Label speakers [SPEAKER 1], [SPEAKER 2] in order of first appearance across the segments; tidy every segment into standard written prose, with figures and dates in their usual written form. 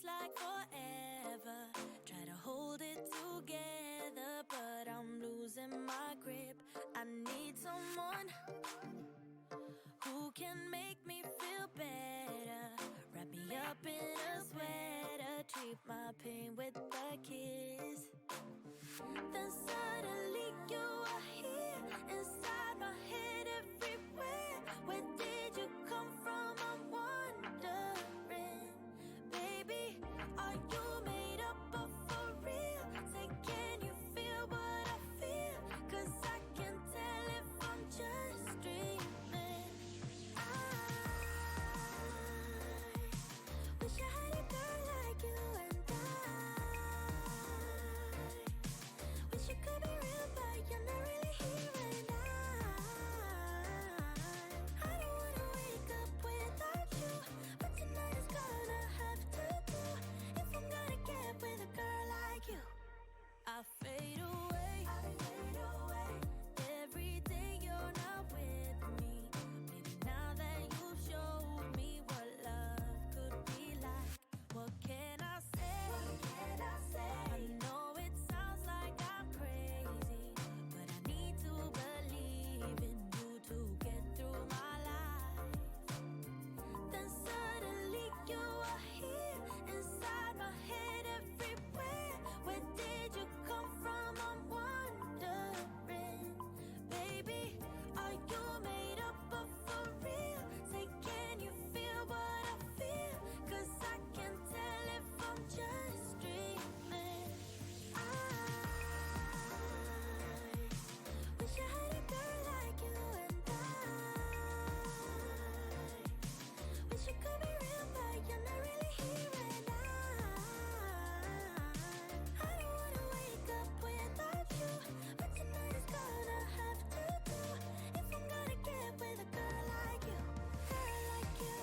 [SPEAKER 1] like forever. Try to hold it together, but I'm losing my grip. I need someone who can make me feel better. Wrap me up in a sweater, treat my pain with a kiss. Then suddenly you are here, inside my head everywhere. Where did you come from? I'm wondering, baby, are you made up of for real? Say, can you feel what I feel? 'Cause I can tell if I'm just dreaming. I wish I had a girl like you, and I wish it could be real, but you're not really here, and I don't wanna wake up without you, but tonight is gonna have to do. If I'm gonna get with a girl like you, I fade away. Every day you're not with me. Maybe now that you showed me what love could be like, what can I say? I know it sounds like I'm crazy, but I need to believe in you to get through my life. Then suddenly you are here, inside my head everywhere. Where did you come from? I'm wondering, baby, are you made up of for real? Say, can you feel what I feel? 'Cause I can tell if I'm just dreaming. I wish I had a girl like you, and I wish it could be real, but you're not really here, and I don't wanna wake up without you, but tonight is gonna have to do. If I'm gonna get with a girl like you, girl like you,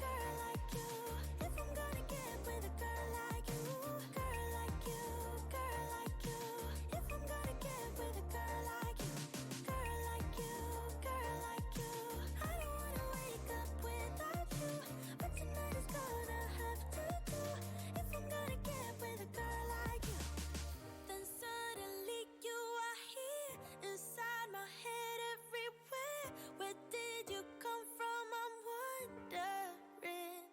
[SPEAKER 1] girl like you. If I'm gonna get with a girl like you, girl like you, girl like you. If I'm gonna get with a girl like you, girl like you, girl like you. I don't wanna wake up without you, but tonight is gonna have to do. If I'm gonna get with a girl like you. Then suddenly you are here, inside my head everywhere. Where did you come from? I'm wondering,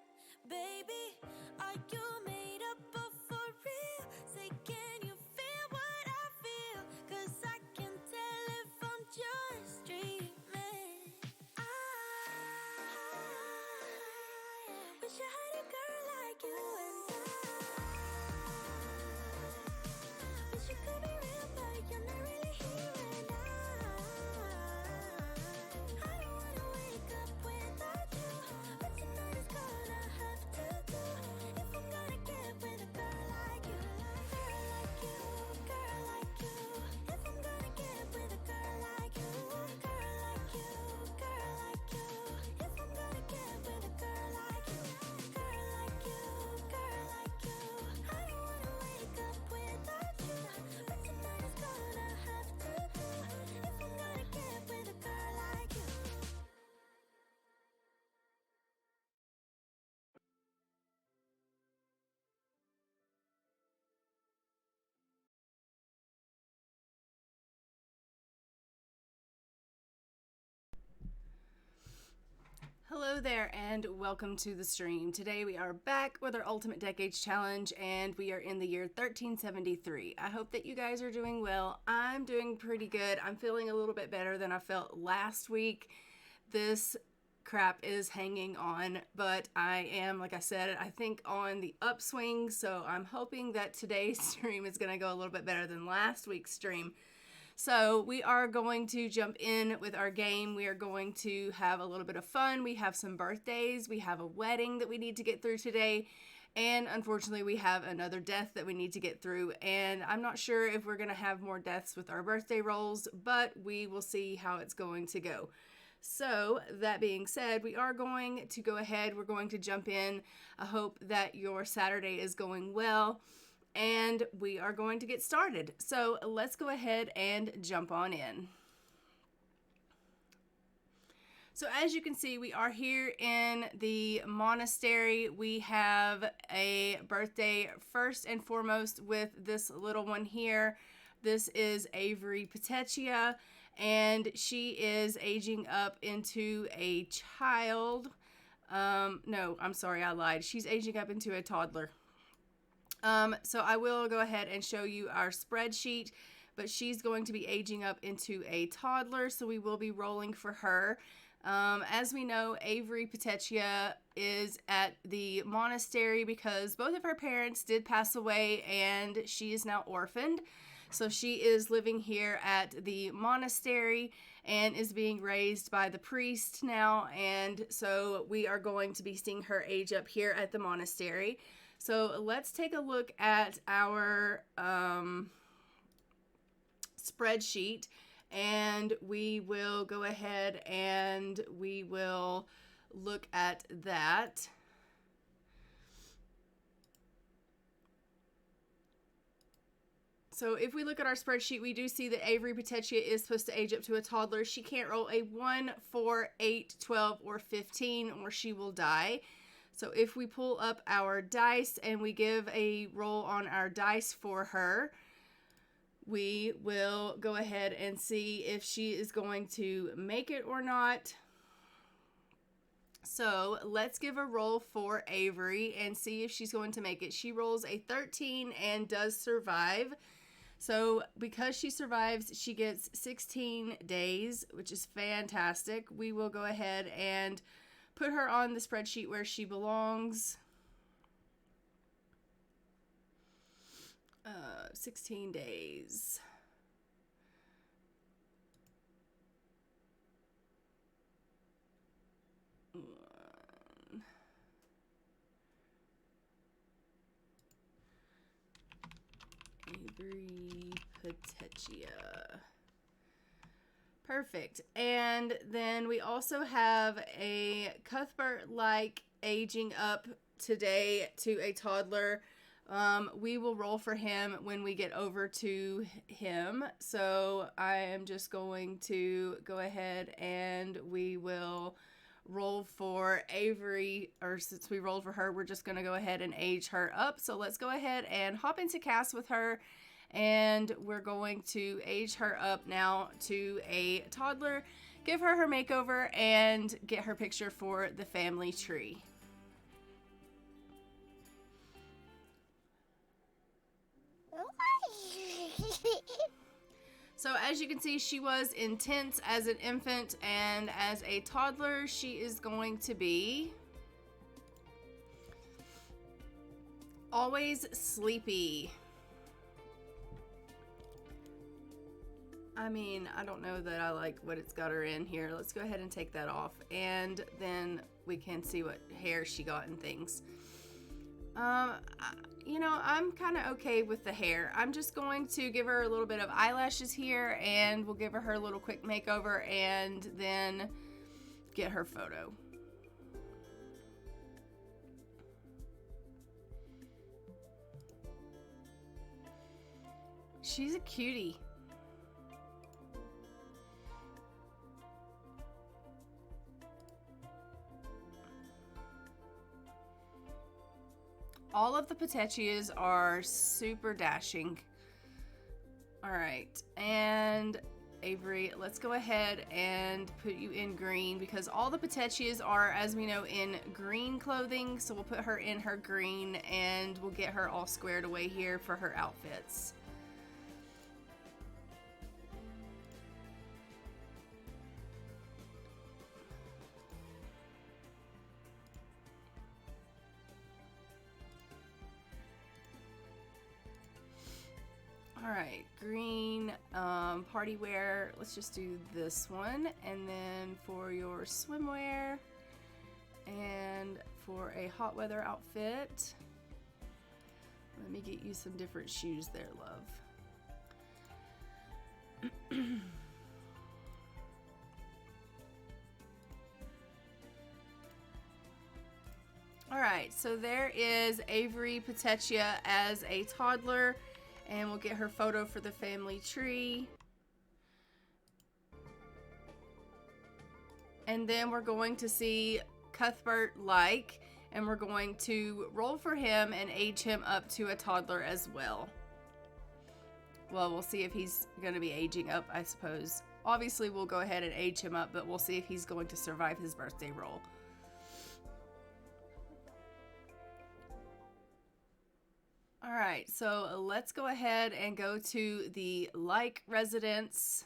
[SPEAKER 1] baby, are you made up of for real? Say, can you feel what I feel? 'Cause I can tell if I'm just dreaming. I wish I had a girl like you, and I wish it could be real, but you're not really here, and I don't wanna wake up without you, but tonight is gonna have to do. If I'm gonna get with a girl like you, girl like you, girl like you. If I'm gonna get with a girl like you, girl like you, girl like you. If I'm gonna get with a girl like you, girl like you, girl like you. I don't wanna wake up without you, but tonight is gonna have to do. If I'm gonna get with a girl like you.
[SPEAKER 2] Hello there and welcome to the stream. Today we are back with our Ultimate Decades Challenge and we are in the year 1373. I hope that you guys are doing well. I'm doing pretty good. I'm feeling a little bit better than I felt last week. This crap is hanging on, but I am, like I said, I think on the upswing, so I'm hoping that today's stream is going to go a little bit better than last week's stream. So we are going to jump in with our game. We are going to have a little bit of fun. We have some birthdays. We have a wedding that we need to get through today. And unfortunately, we have another death that we need to get through. And I'm not sure if we're going to have more deaths with our birthday rolls, but we will see how it's going to go. So that being said, we are going to go ahead. We're going to jump in. I hope that your Saturday is going well. And we are going to get started. So let's go ahead and jump on in. So as you can see, we are here in the monastery. We have a birthday first and foremost with this little one here. This is Avery Petaccia, and she is aging up into a child. No, I'm sorry, I lied. She's aging up into a toddler. So I will go ahead and show you our spreadsheet, but she's going to be aging up into a toddler, so we will be rolling for her. As we know, Avery Petaccia is at the monastery because both of her parents did pass away and she is now orphaned. So she is living here at the monastery and is being raised by the priest now. And so we are going to be seeing her age up here at the monastery. So let's take a look at our spreadsheet. And we will go ahead and we will look at that. So if we look at our spreadsheet, we do see that Avery Petaccia is supposed to age up to a toddler. She can't roll a 1, 4, 8, 12, or 15, or she will die. So if we pull up our dice and we give a roll on our dice for her, we will go ahead and see if she is going to make it or not. So let's give a roll for Avery and see if she's going to make it. She rolls a 13 and does survive. So because she survives, she gets 16 days, which is fantastic. We will go ahead and put her on the spreadsheet where she belongs. 16 days. Avery Petaccia. Perfect. And then we also have a Cuthbert-like aging up today to a toddler. We will roll for him when we get over to him. So I am just going to go ahead and we will roll for Avery, or since we rolled for her, we're just going to go ahead and age her up. So let's go ahead and hop into cast with her, and we're going to age her up now to a toddler, give her her makeover, and get her picture for the family tree. So as you can see, she was intense as an infant, and as a toddler, she is going to be always sleepy. I mean, I don't know that I like what it's got her in here. Let's go ahead and take that off, and then we can see what hair she got and things. You know, I'm kind of okay with the hair. I'm just going to give her a little bit of eyelashes here, and we'll give her a little quick makeover and then get her photo. She's a cutie. All of the Petaccias are super dashing. All right, and Avery, let's go ahead and put you in green because all the Petaccias are, as we know, in green clothing. So we'll put her in her green and we'll get her all squared away here for her outfits. All right, green party wear. Let's just do this one. And then for your swimwear and for a hot weather outfit, let me get you some different shoes there, love. All right, so there is Avery Petaccia as a toddler. And we'll get her photo for the family tree. And then we're going to see Cuthbert like, and we're going to roll for him and age him up to a toddler as well. Well, we'll see if he's going to be aging up, I suppose. Obviously, we'll go ahead and age him up, but we'll see if he's going to survive his birthday roll. All right, so let's go ahead and go to the like residence.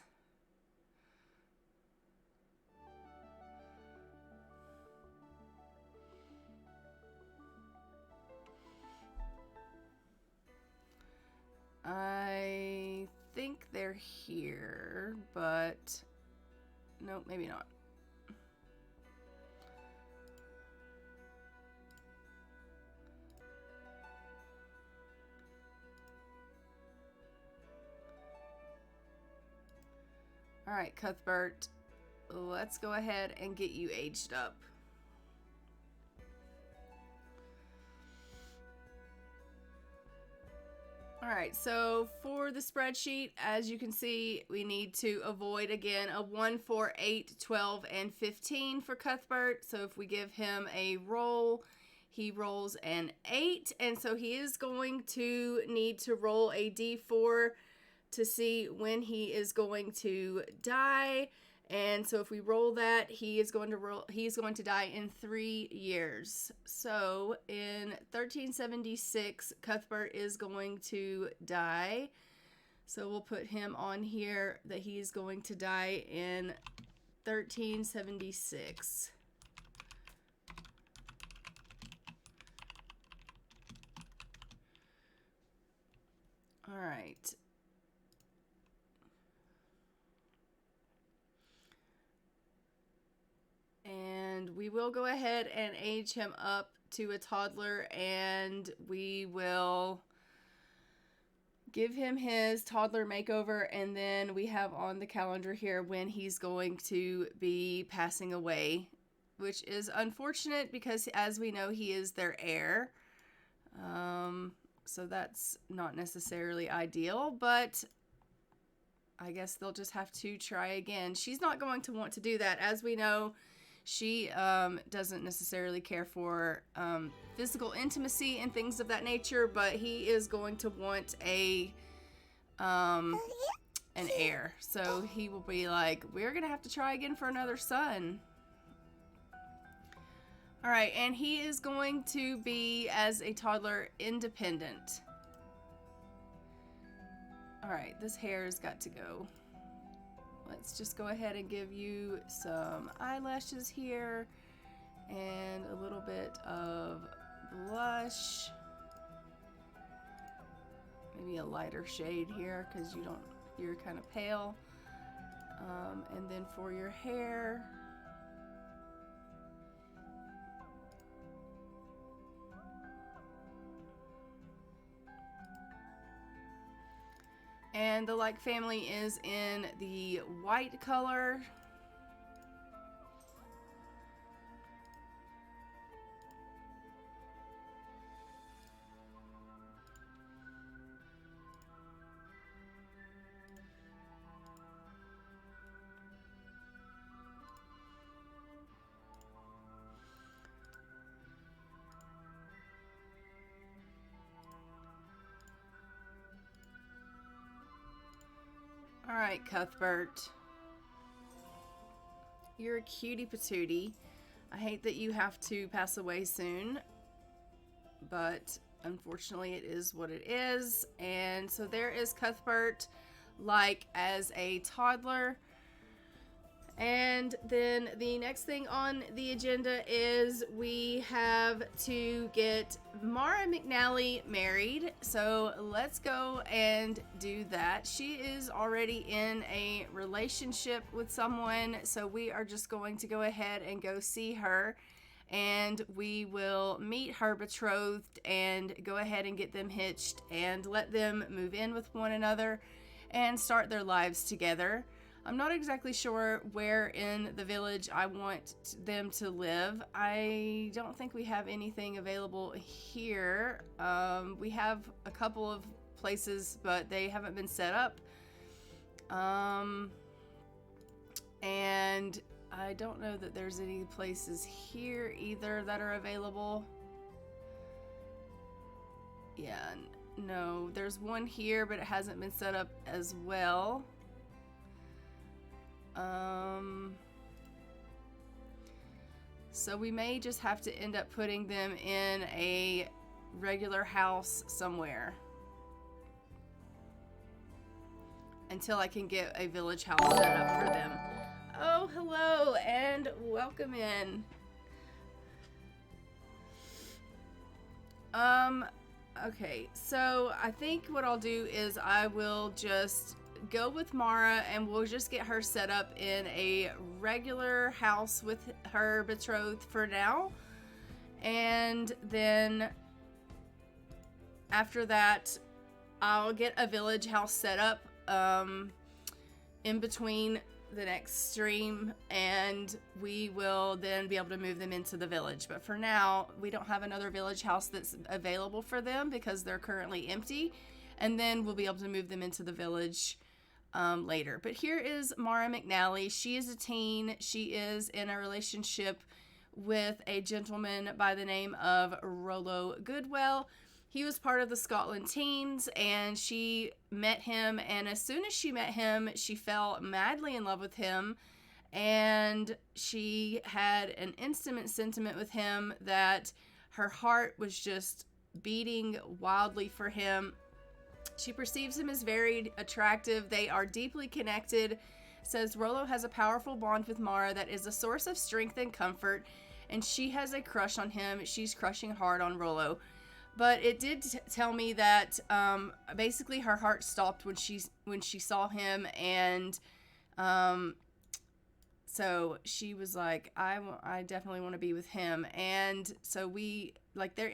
[SPEAKER 2] I think they're here, but no, maybe not. All right, Cuthbert, let's go ahead and get you aged up. All right, so for the spreadsheet, as you can see, we need to avoid, again, a 1, 4, 8, 12, and 15 for Cuthbert. So if we give him a roll, he rolls an 8, and so he is going to need to roll a d4 to see when he is going to die. And so if we roll that, he's going to die in 3 years. So in 1376, Cuthbert is going to die. So we'll put him on here that he's going to die in 1376. All right. And we will go ahead and age him up to a toddler, and we will give him his toddler makeover, and then we have on the calendar here when he's going to be passing away, which is unfortunate because, as we know, he is their heir. So that's not necessarily ideal, but I guess they'll just have to try again. She's not going to want to do that. As we know, she doesn't necessarily care for physical intimacy and things of that nature, but he is going to want an heir. So he will be like, we're going to have to try again for another son. All right, and he is going to be, as a toddler, independent. All right, this hair has got to go. Let's just go ahead and give you some eyelashes here and a little bit of blush. Maybe a lighter shade here because you're kind of pale. And then for your hair, and the like family is in the white color. All right, Cuthbert. You're a cutie patootie. I hate that you have to pass away soon, but unfortunately it is what it is. And so there is Cuthbert, like as a toddler. And then the next thing on the agenda is we have to get Mara McNally married. So let's go and do that. She is already in a relationship with someone, so we are just going to go ahead and go see her, and we will meet her betrothed and go ahead and get them hitched and let them move in with one another and start their lives together. I'm not exactly sure where in the village I want them to live. I don't think we have anything available here. We have a couple of places, but they haven't been set up. And I don't know that there's any places here either that are available. Yeah, no, there's one here, but it hasn't been set up as well. So we may just have to end up putting them in a regular house somewhere until I can get a village house set up for them. Oh, hello and welcome in. Okay, so I think what I'll do is I will just go with Mara and we'll just get her set up in a regular house with her betrothed for now. And then after that, I'll get a village house set up in between the next stream, and we will then be able to move them into the village. But for now, we don't have another village house that's available for them because they're currently empty, and then we'll be able to move them into the village later. But here is Mara McNally. She is a teen. She is in a relationship with a gentleman by the name of Rollo Goodwell. He was part of the Scotland Teens, and she met him, and as soon as she met him, she fell madly in love with him, and she had an intimate sentiment with him that her heart was just beating wildly for him. She perceives him as very attractive. They are deeply connected. Says Rollo has a powerful bond with Mara that is a source of strength and comfort, and she has a crush on him. She's crushing hard on Rollo. But it did tell me that basically her heart stopped when she saw him, and so she was like, I definitely want to be with him. And so we, like, their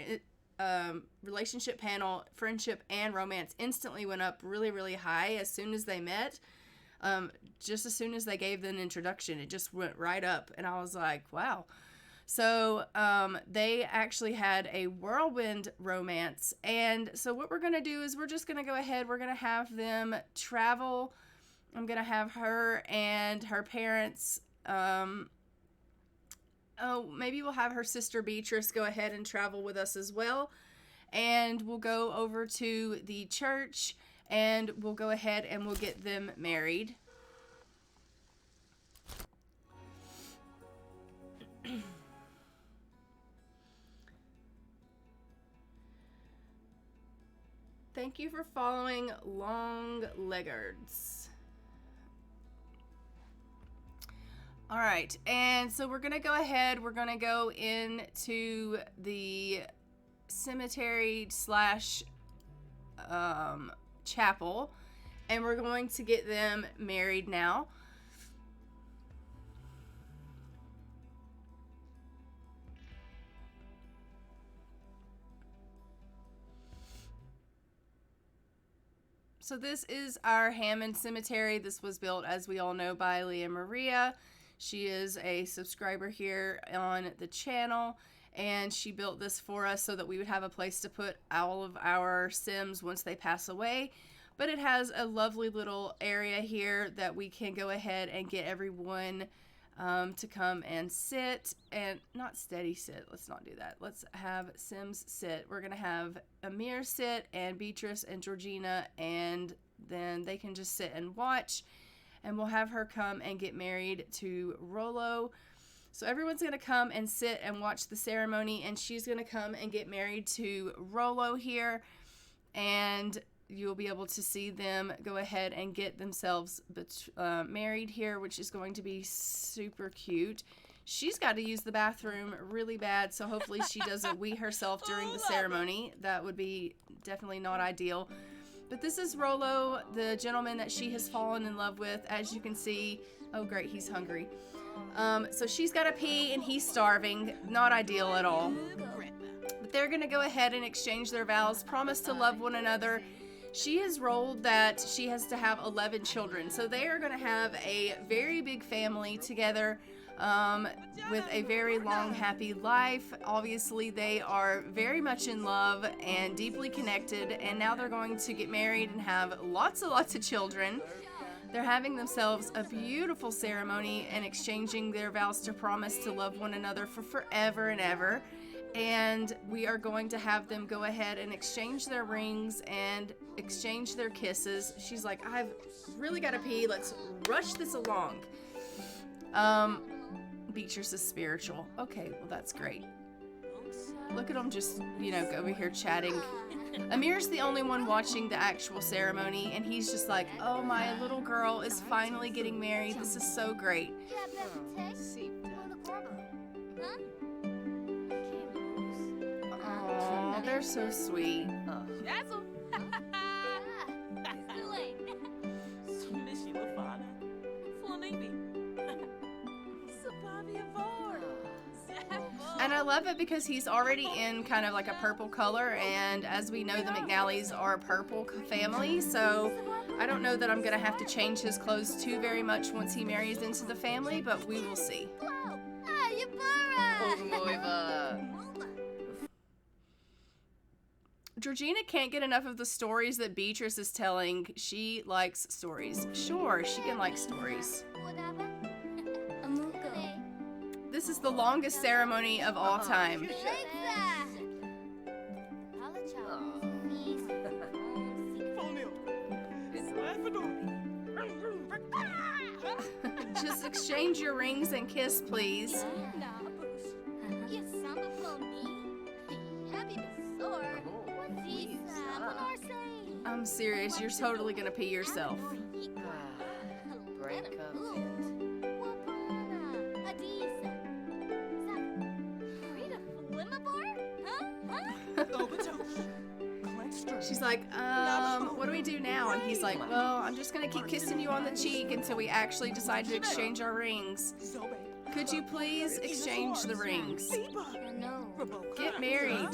[SPEAKER 2] relationship panel, friendship and romance instantly went up really, really high as soon as they met. Just as soon as they gave an introduction, it just went right up, and I was like, wow. So they actually had a whirlwind romance. And so what we're going to do is we're just going to go ahead. We're going to have them travel. I'm going to have her and her parents. Maybe we'll have her sister Beatrice go ahead and travel with us as well. And we'll go over to the church and we'll go ahead and we'll get them married. Thank you for following Long Leggards. All right, and so we're going to go ahead. We're going to go into the cemetery slash chapel, and we're going to get them married now. So this is our Hammond Cemetery. This was built, as we all know, by Leah Maria. She is a subscriber here on the channel, and she built this for us so that we would have a place to put all of our Sims once they pass away. But it has a lovely little area here that we can go ahead and get everyone to come and sit, and not steady sit. Let's not do that. Let's have Sims sit. We're going to have Amir sit and Beatrice and Georgina, and then they can just sit and watch, and we'll have her come and get married to Rollo. So everyone's going to come and sit and watch the ceremony, and she's going to come and get married to Rollo here, and you'll be able to see them go ahead and get themselves married here, which is going to be super cute. She's got to use the bathroom really bad, so hopefully she doesn't wee herself during the ceremony. That would be definitely not ideal. But this is Rollo, the gentleman that she has fallen in love with. As you can see, oh great, he's hungry. So she's got to pee and he's starving. Not ideal at all. But they're going to go ahead and exchange their vows, promise to love one another. She has rolled that she has to have 11 children. So they are going to have a very big family together with a very long, happy life. Obviously, they are very much in love and deeply connected. And now they're going to get married and have lots and lots of children. They're having themselves a beautiful ceremony and exchanging their vows to promise to love one another for forever and ever. And we are going to have them go ahead and exchange their rings and exchange their kisses. She's like, I've really got to pee. Let's rush this along. Beatrice is spiritual. Okay, well, that's great. Look at them just, you know, over here chatting. Amir's the only one watching the actual ceremony, and he's just like, oh, my little girl is finally getting married. This is so great. Oh, they're so sweet. And I love it because he's already in kind of like a purple color, and as we know, the McNallys are a purple family, so I don't know that I'm going to have to change his clothes too very much once he marries into the family, but we will see. Georgina can't get enough of the stories that Beatrice is telling. She likes stories. Sure, she can like stories. This is the longest ceremony of all time. Just exchange your rings and kiss, please. I'm serious, you're totally gonna pee yourself. She's like, what do we do now? And he's like, well, I'm just gonna keep kissing you on the cheek until we actually decide to exchange our rings. Could you please exchange the rings? Get married.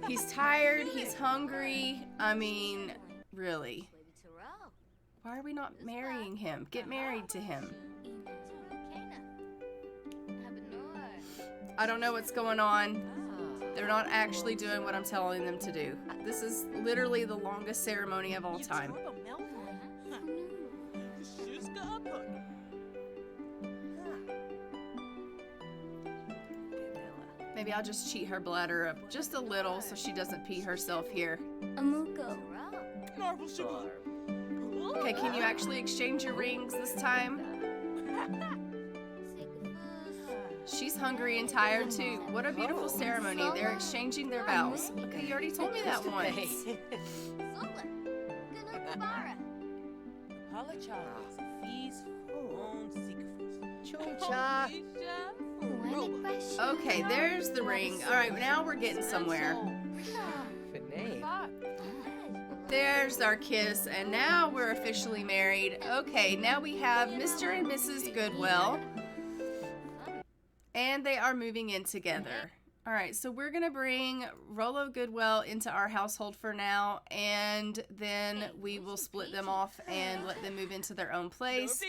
[SPEAKER 2] He's tired, he's hungry. I mean, really. Why are we not marrying him? Get married to him. I don't know what's going on. They're not actually doing what I'm telling them to do. This is literally the longest ceremony of all time. Maybe I'll just cheat her bladder up just a little so she doesn't pee herself here. Okay, can you actually exchange your rings this time? She's hungry and tired too. What a beautiful ceremony. They're exchanging their vows. Okay, you already told me that once. Okay, there's the ring. All right, now we're getting somewhere. There's our kiss, and now we're officially married. Okay, now we have Mr. and Mrs. Goodwell, and they are moving in together. All right, so we're going to bring Rollo Goodwell into our household for now, and then we will split them off and let them move into their own place.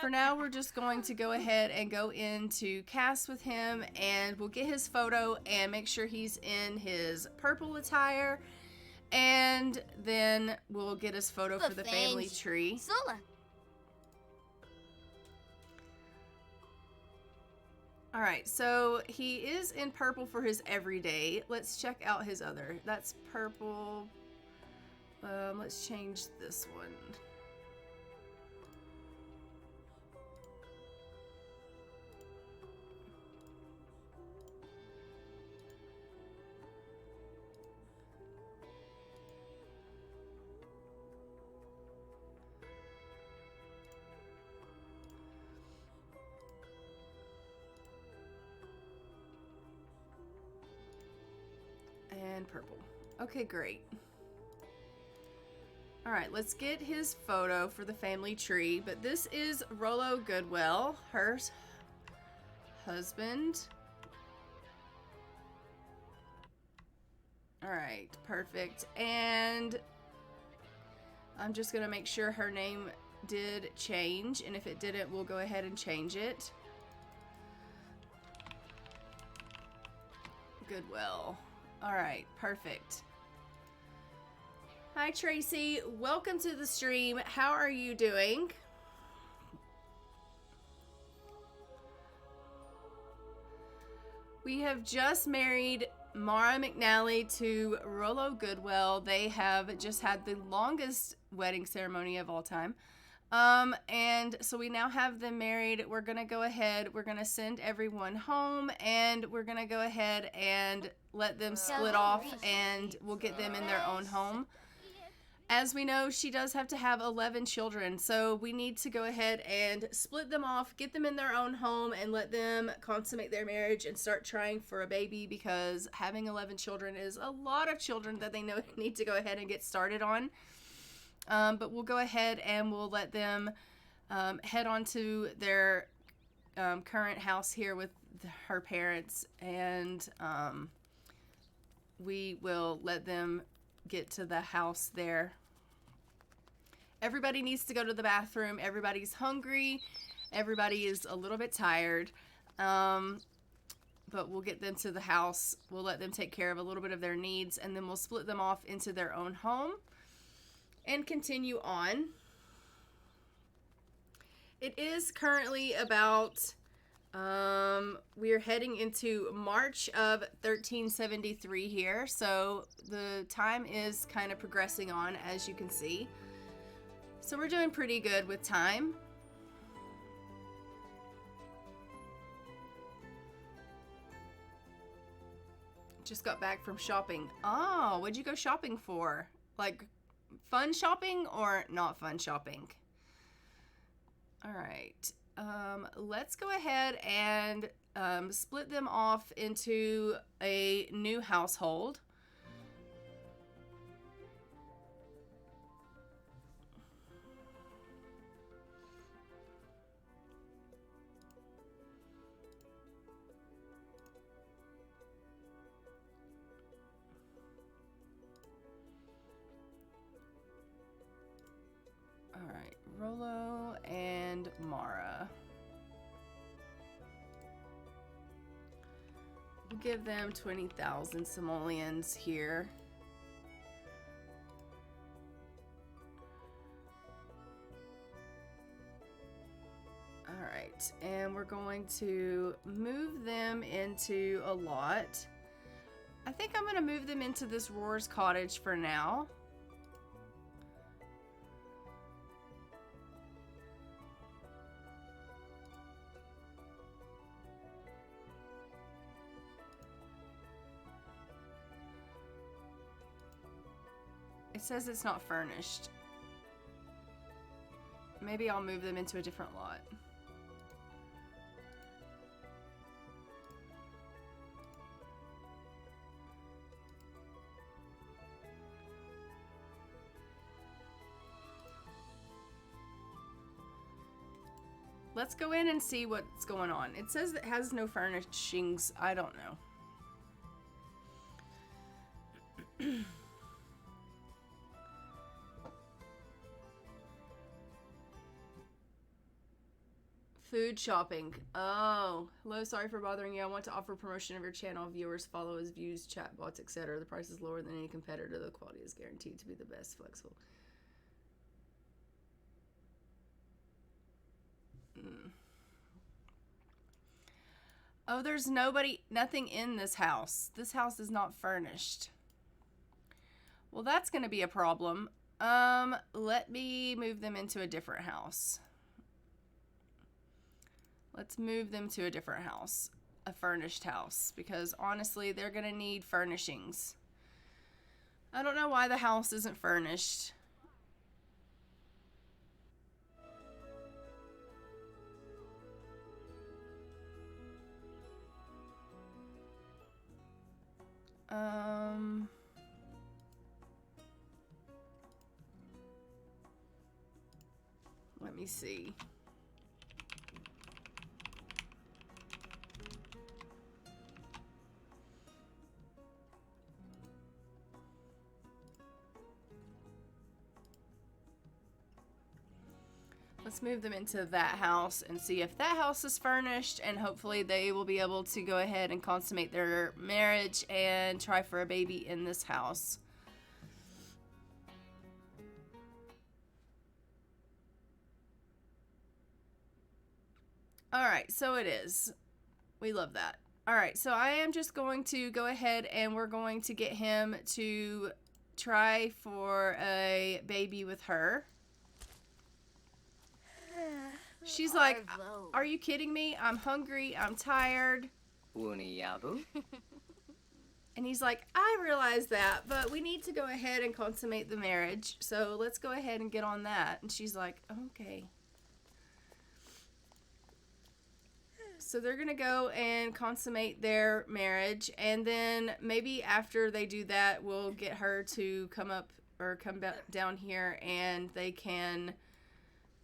[SPEAKER 2] For now, we're just going to go ahead and go into cast with him, and we'll get his photo and make sure he's in his purple attire, and then we'll get his photo for the family tree. All right, so he is in purple for his everyday. Let's check out his other. That's purple. Let's change this one. And purple. Okay, great. All right, let's get his photo for the family tree. But this is Rollo Goodwell, her husband. All right, perfect. And I'm just gonna make sure her name did change, and if it didn't, we'll go ahead and change it. Goodwill. All right, perfect. Hi, Tracy. Welcome to the stream. How are you doing? We have just married Mara McNally to Rollo Goodwill. They have just had the longest wedding ceremony of all time. And so we now have them married. We're going to go ahead. We're going to send everyone home, and we're going to go ahead and let them split off, and we'll get them in their own home. As we know, she does have to have 11 children, so we need to go ahead and split them off, get them in their own home, and let them consummate their marriage and start trying for a baby, because having 11 children is a lot of children that they know need to go ahead and get started on. But we'll go ahead and we'll let them head on to their current house here with her parents, and we will let them get to the house there. Everybody needs to go to the bathroom. Everybody's hungry. Everybody is a little bit tired. But we'll get them to the house. We'll let them take care of a little bit of their needs, and then we'll split them off into their own home and continue on. It is currently about we are heading into March of 1373 here, so the time is kind of progressing on, as you can see. So we're doing pretty good with time. Just got back from shopping. Oh, what'd you go shopping for? Like fun shopping or not fun shopping? All right. Let's go ahead and split them off into a new household. All right, Rollo and Mara. We'll give them 20,000 simoleons here. All right, and we're going to move them into a lot. I think I'm going to move them into this Roar's cottage for now. It says it's not furnished. Maybe I'll move them into a different lot. Let's go in and see what's going on. It says it has no furnishings. I don't know. Food shopping. Oh, hello. Sorry for bothering you. I want to offer promotion of your channel. Viewers, followers, views, chatbots, etc. The price is lower than any competitor. The quality is guaranteed to be the best. Flexible. Oh, there's nothing in this house. This house is not furnished. Well, that's going to be a problem. Let me move them into a different house. Let's move them to a different house, a furnished house, because honestly, they're going to need furnishings. I don't know why the house isn't furnished. Let me see. Let's move them into that house and see if that house is furnished, and hopefully they will be able to go ahead and consummate their marriage and try for a baby in this house. All right, so it is. We love that. All right, so I am just going to go ahead and we're going to get him to try for a baby with her. She's like, are you kidding me? I'm hungry. I'm tired. And he's like, I realize that, but we need to go ahead and consummate the marriage. So let's go ahead and get on that. And she's like, okay. So they're going to go and consummate their marriage. And then maybe after they do that, we'll get her to come up or come back down here and they can...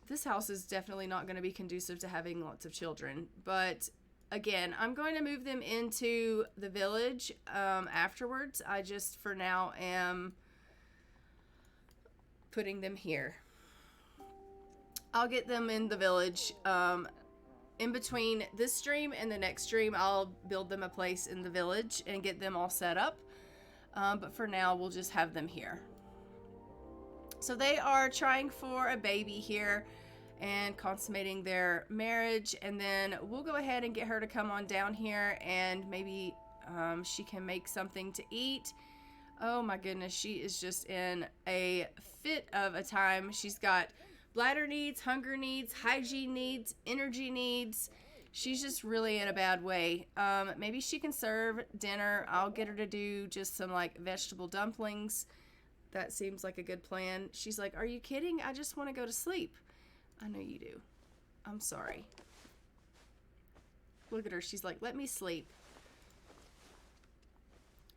[SPEAKER 2] This house is definitely not going to be conducive to having lots of children. But again, I'm going to move them into the village afterwards. I just, for now, am putting them here. I'll get them in the village. In between this stream and the next stream, I'll build them a place in the village and get them all set up. But for now, we'll just have them here. So they are trying for a baby here and consummating their marriage. And then we'll go ahead and get her to come on down here and maybe she can make something to eat. Oh my goodness, she is just in a fit of a time. She's got bladder needs, hunger needs, hygiene needs, energy needs. She's just really in a bad way. Maybe she can serve dinner. I'll get her to do just some like vegetable dumplings. That seems like a good plan. She's like, are you kidding? I just want to go to sleep. I know you do. I'm sorry. Look at her. She's like, let me sleep.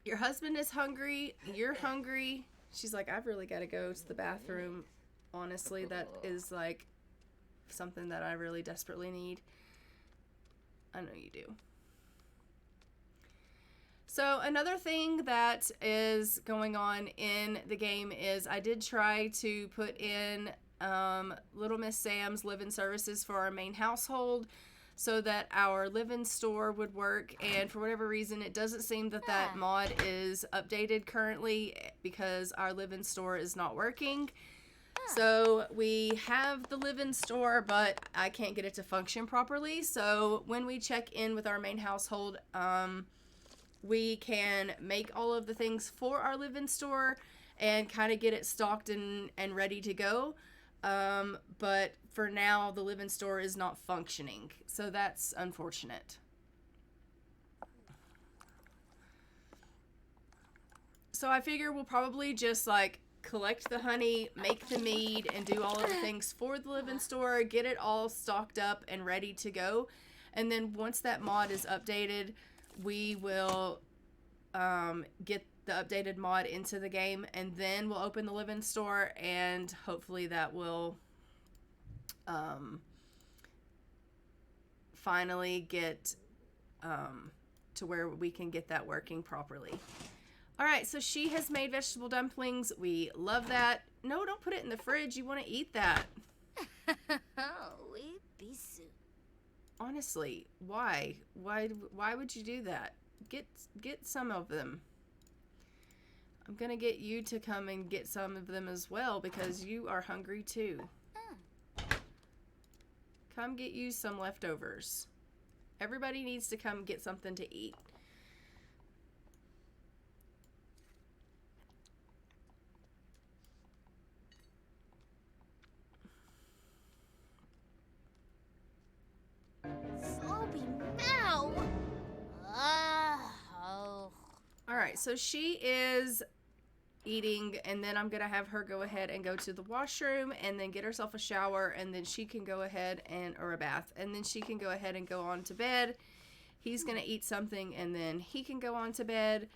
[SPEAKER 2] Your husband is hungry. You're hungry. She's like, I've really got to go to the bathroom. Honestly, that is like something that I really desperately need. I know you do. So another thing that is going on in the game is I did try to put in Little Miss Sam's live-in services for our main household so that our live-in store would work, and for whatever reason it doesn't seem that that mod is updated currently because our live-in store is not working. So we have the live-in store, but I can't get it to function properly. So when we check in with our main household, we can make all of the things for our live-in store and kind of get it stocked and ready to go. But for now, the live-in store is not functioning. So that's unfortunate. So I figure we'll probably just like collect the honey, make the mead, and do all of the things for the live-in store, get it all stocked up and ready to go. And then once that mod is updated, we will get the updated mod into the game, and then we'll open the live-in store, and hopefully that will finally get to where we can get that working properly. All right, so she has made vegetable dumplings. We love that. No, don't put it in the fridge. You want to eat that. Honestly, why? Why would you do that? Get some of them. I'm going to get you to come and get some of them as well because you are hungry too. Come get you some leftovers. Everybody needs to come get something to eat. Alright, so she is eating, and then I'm going to have her go ahead and go to the washroom and then get herself a shower, and then she can go ahead or a bath, and then she can go ahead and go on to bed. He's going to eat something, and then he can go on to bed,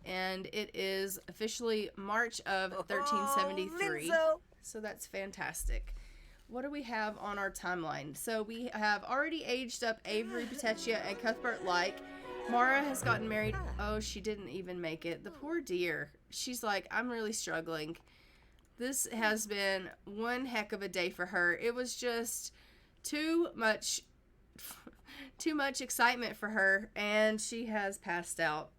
[SPEAKER 2] and it is officially March of 1373. So that's fantastic. What do we have on our timeline? So we have already aged up Avery, Petaccia, and Cuthbert Like. Mara has gotten married. Oh, she didn't even make it. The poor dear. She's like, I'm really struggling. This has been one heck of a day for her. It was just too much excitement for her, and she has passed out.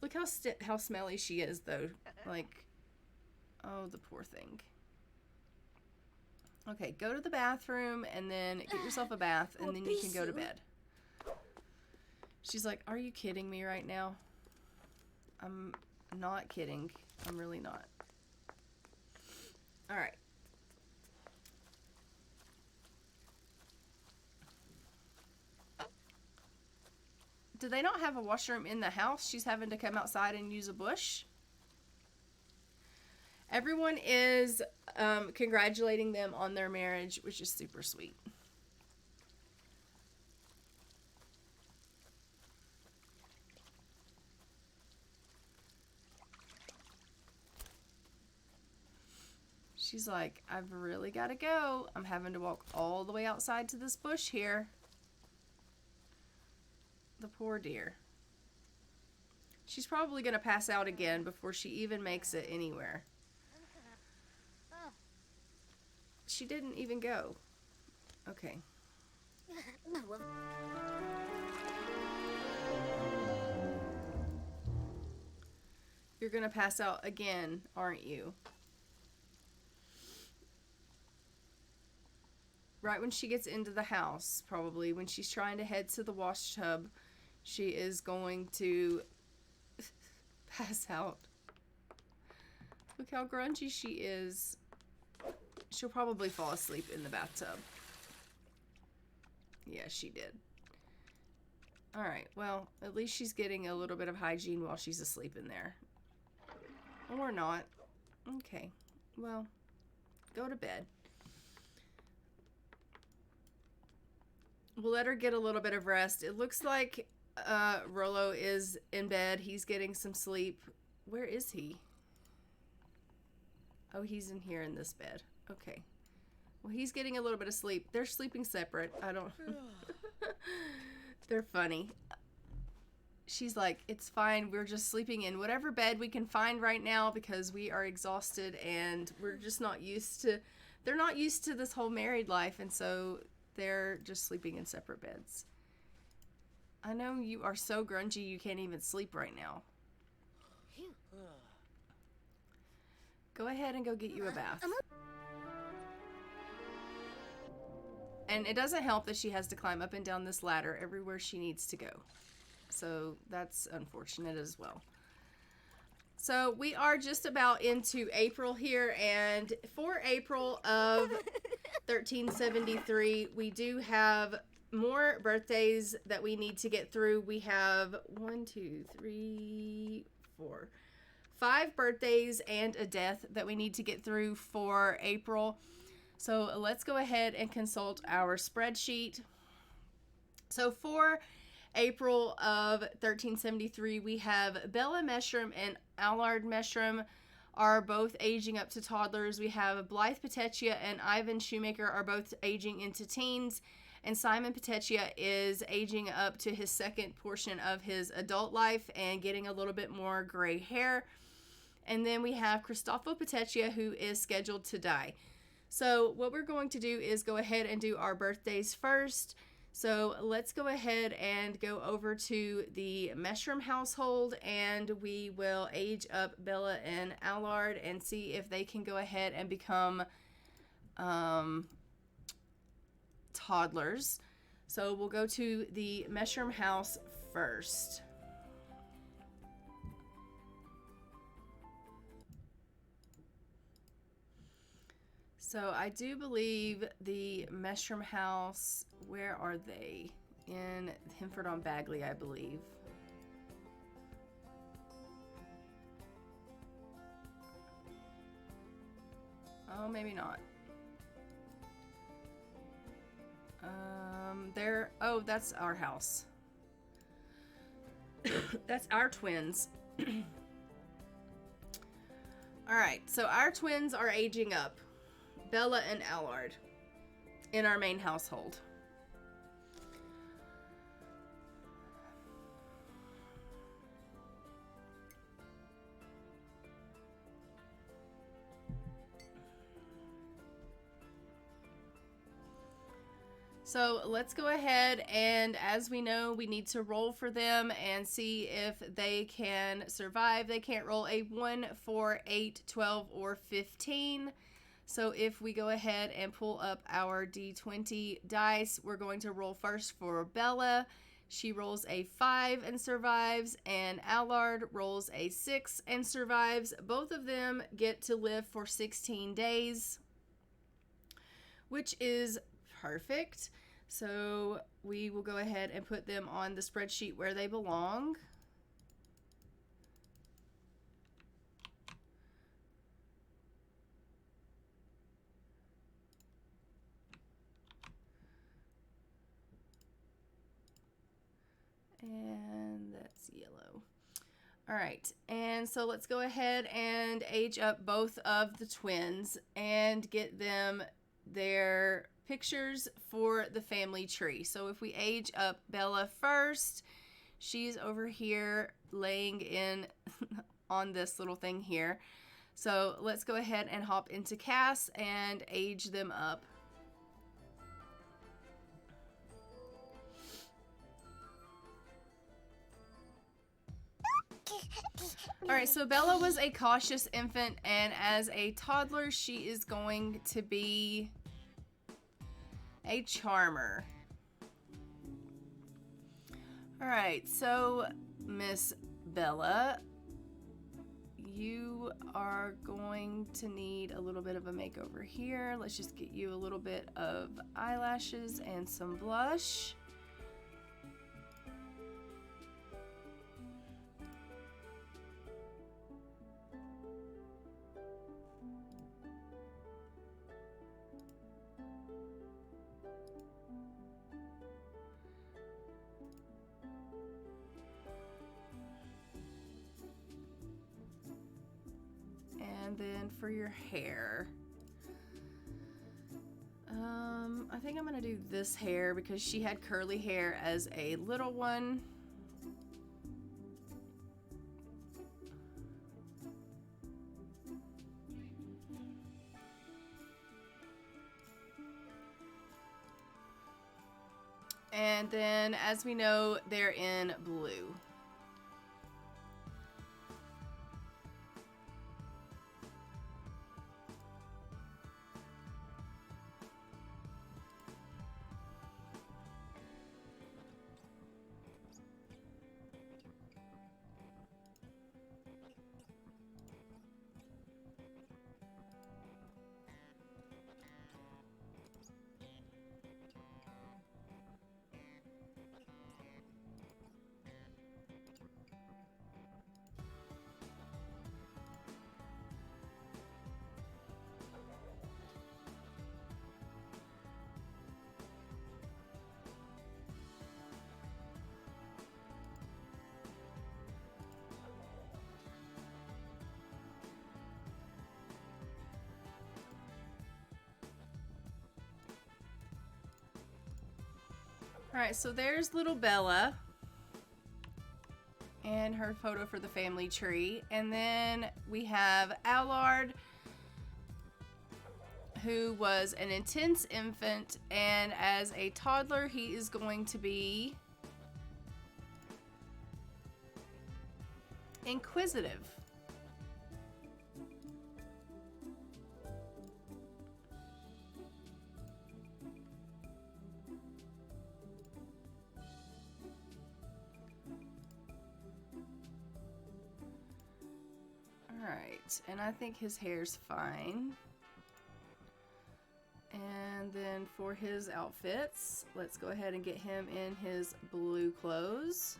[SPEAKER 2] Look how smelly she is, though. Like, oh, the poor thing. Okay, go to the bathroom and then get yourself a bath, and then you can go to bed. She's like, are you kidding me right now? I'm not kidding. I'm really not. All right. Do they not have a washroom in the house? She's having to come outside and use a bush? Everyone is congratulating them on their marriage, which is super sweet. She's like, I've really got to go. I'm having to walk all the way outside to this bush here. The poor dear. She's probably going to pass out again before she even makes it anywhere. She didn't even go. Okay. You're going to pass out again, aren't you? Right when she gets into the house, probably, when she's trying to head to the wash tub, she is going to pass out. Look how grungy she is. She'll probably fall asleep in the bathtub. Yeah, she did. Alright, well, at least she's getting a little bit of hygiene while she's asleep in there. Or not. Okay, well, go to bed. We'll let her get a little bit of rest. It looks like Rollo is in bed. He's getting some sleep. Where is he? Oh, he's in here in this bed. Okay. Well, he's getting a little bit of sleep. They're sleeping separate. I don't... They're funny. She's like, it's fine. We're just sleeping in whatever bed we can find right now because we are exhausted and we're just not used to... They're not used to this whole married life, and so they're just sleeping in separate beds. I know you are so grungy you can't even sleep right now. Go ahead and go get you a bath. And it doesn't help that she has to climb up and down this ladder everywhere she needs to go. So that's unfortunate as well. So we are just about into April here, and for April of 1373, we do have more birthdays that we need to get through. We have 5 birthdays and a death that we need to get through for April. So let's go ahead and consult our spreadsheet. So for April of 1373, we have Bella Meshram and Allard Meshram are both aging up to toddlers. We have Blythe Petaccia and Ivan Shoemaker are both aging into teens. And Simon Petaccia is aging up to his second portion of his adult life and getting a little bit more gray hair. And then we have Cristofo Petaccia, who is scheduled to die. So what we're going to do is go ahead and do our birthdays first. So let's go ahead and go over to the Meshram household, and we will age up Bella and Allard and see if they can go ahead and become toddlers. So we'll go to the Meshram house first. So I do believe the Meshram house, where are they? In Himford on Bagley, I believe. Oh, maybe not. Oh, that's our house. That's our twins. Alright, so our twins are aging up. Bella and Allard in our main household. So let's go ahead, and as we know, we need to roll for them and see if they can survive. They can't roll a 1, 4, 8, 12, or 15. So if we go ahead and pull up our D20 dice, we're going to roll first for Bella. She rolls a 5 and survives, and Allard rolls a 6 and survives. Both of them get to live for 16 days, which is perfect. So we will go ahead and put them on the spreadsheet where they belong. And that's yellow. All right, and so let's go ahead and age up both of the twins and get them their pictures for the family tree. So if we age up Bella first, she's over here laying in on this little thing here. So let's go ahead and hop into Cass and age them up. All right, so Bella was a cautious infant, and as a toddler, she is going to be a charmer. All right, so Miss Bella, you are going to need a little bit of a makeover here. Let's just get you a little bit of eyelashes and some blush. And then for your hair, I think I'm gonna do this hair because she had curly hair as a little one. And then, as we know, they're in blue. All right, so there's little Bella and her photo for the family tree. And then we have Allard, who was an intense infant, and as a toddler, he is going to be inquisitive. Alright, and I think his hair's fine. And then for his outfits, let's go ahead and get him in his blue clothes.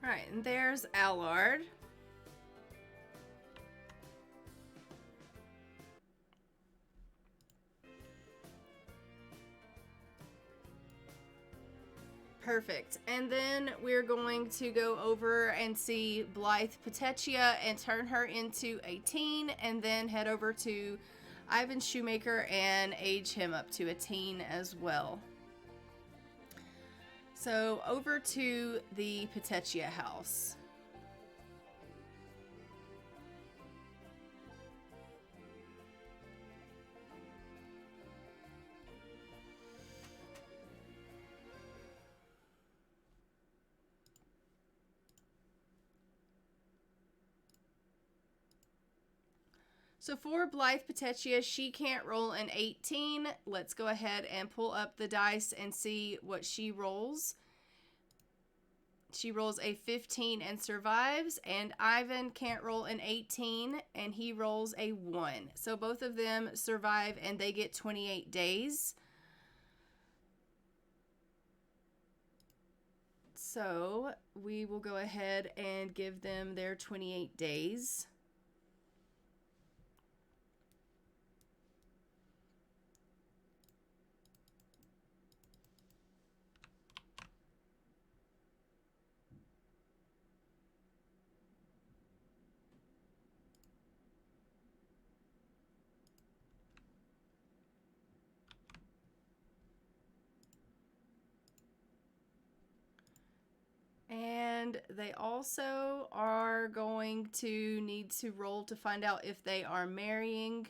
[SPEAKER 2] All right, and there's Allard. Perfect. And then we're going to go over and see Blythe Petaccia and turn her into a teen, and then head over to Ivan Shoemaker and age him up to a teen as well. So over to the Petaccia house. So for Blythe Petaccia, she can't roll an 18. Let's go ahead and pull up the dice and see what she rolls. She rolls a 15 and survives, and Ivan can't roll an 18 and he rolls a 1. So both of them survive and they get 28 days. So we will go ahead and give them their 28 days. And they also are going to need to roll to find out if they are marrying.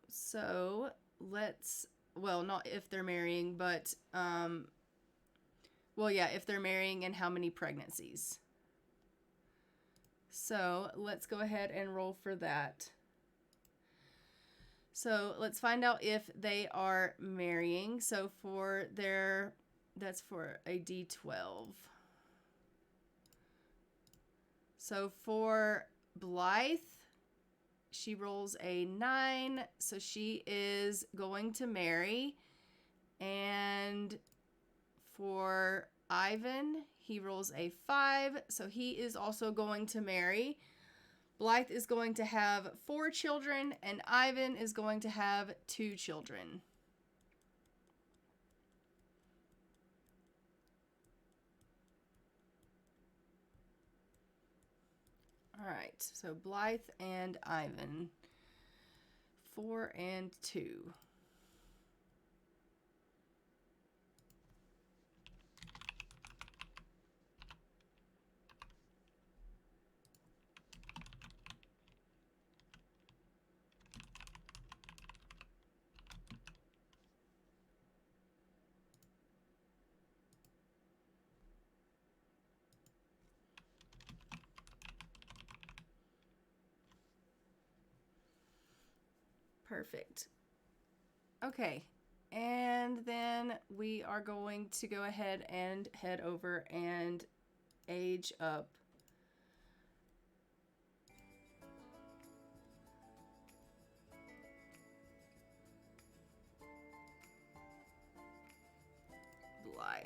[SPEAKER 2] So let's, well, not if they're marrying, but, well, yeah, if they're marrying and how many pregnancies. So let's go ahead and roll for that. So let's find out if they are marrying. So for their, that's for a D12. So for Blythe, she rolls a 9, so she is going to marry. And for Ivan, he rolls a 5, so he is also going to marry. Blythe is going to have 4 children, and Ivan is going to have 2 children. All right, so Blythe and Ivan, 4 and 2. Perfect. Okay, and then we are going to go ahead and head over and age up Blythe.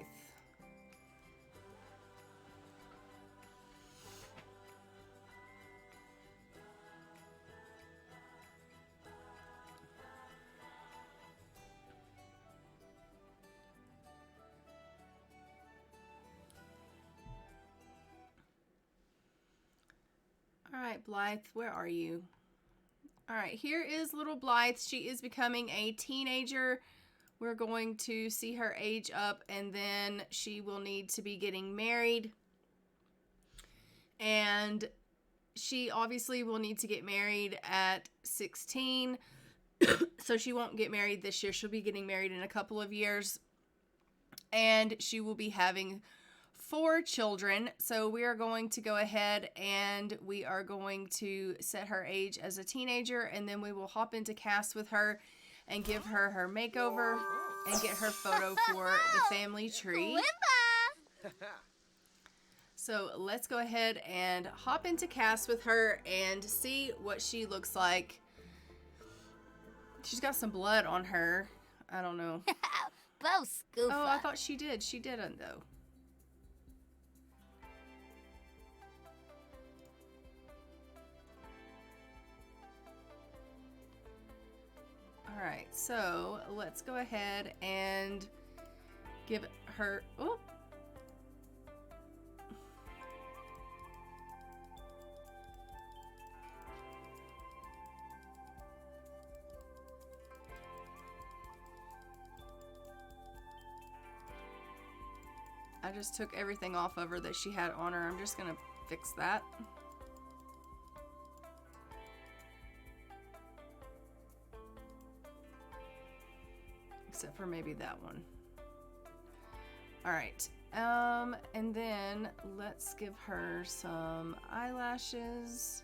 [SPEAKER 2] All right, Blythe, where are you? All right, here is little Blythe. She is becoming a teenager. We're going to see her age up, and then she will need to be getting married. And she obviously will need to get married at 16. So she won't get married this year. She'll be getting married in a couple of years. And she will be having 4 children. So we are going to go ahead and we are going to set her age as a teenager, and then we will hop into cast with her and give her her makeover and get her photo for the family tree. So let's go ahead and hop into cast with her and see what she looks like. She's got some blood on her. I don't know. Oh, I thought she did. She didn't, though. Alright, so let's go ahead and give her, oh. I just took everything off of her that she had on her. I'm just gonna fix that. Except for maybe that one. All right, and then let's give her some eyelashes.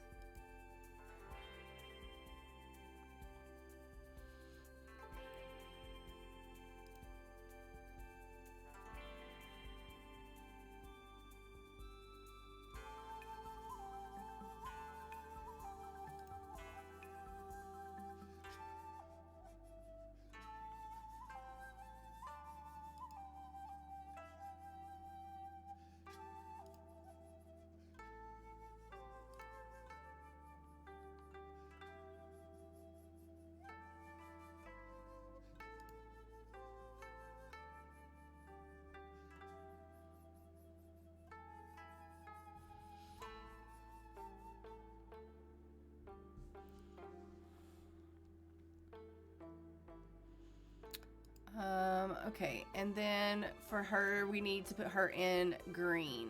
[SPEAKER 2] Okay, and then for her, we need to put her in green.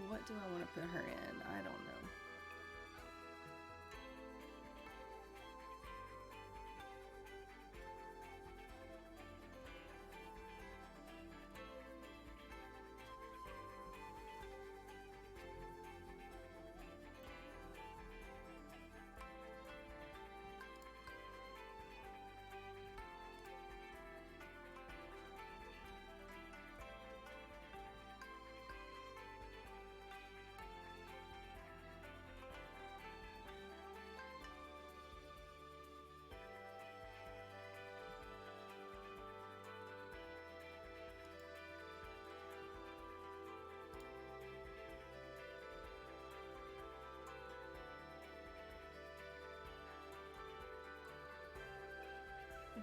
[SPEAKER 2] What do I want to put her in? I don't know.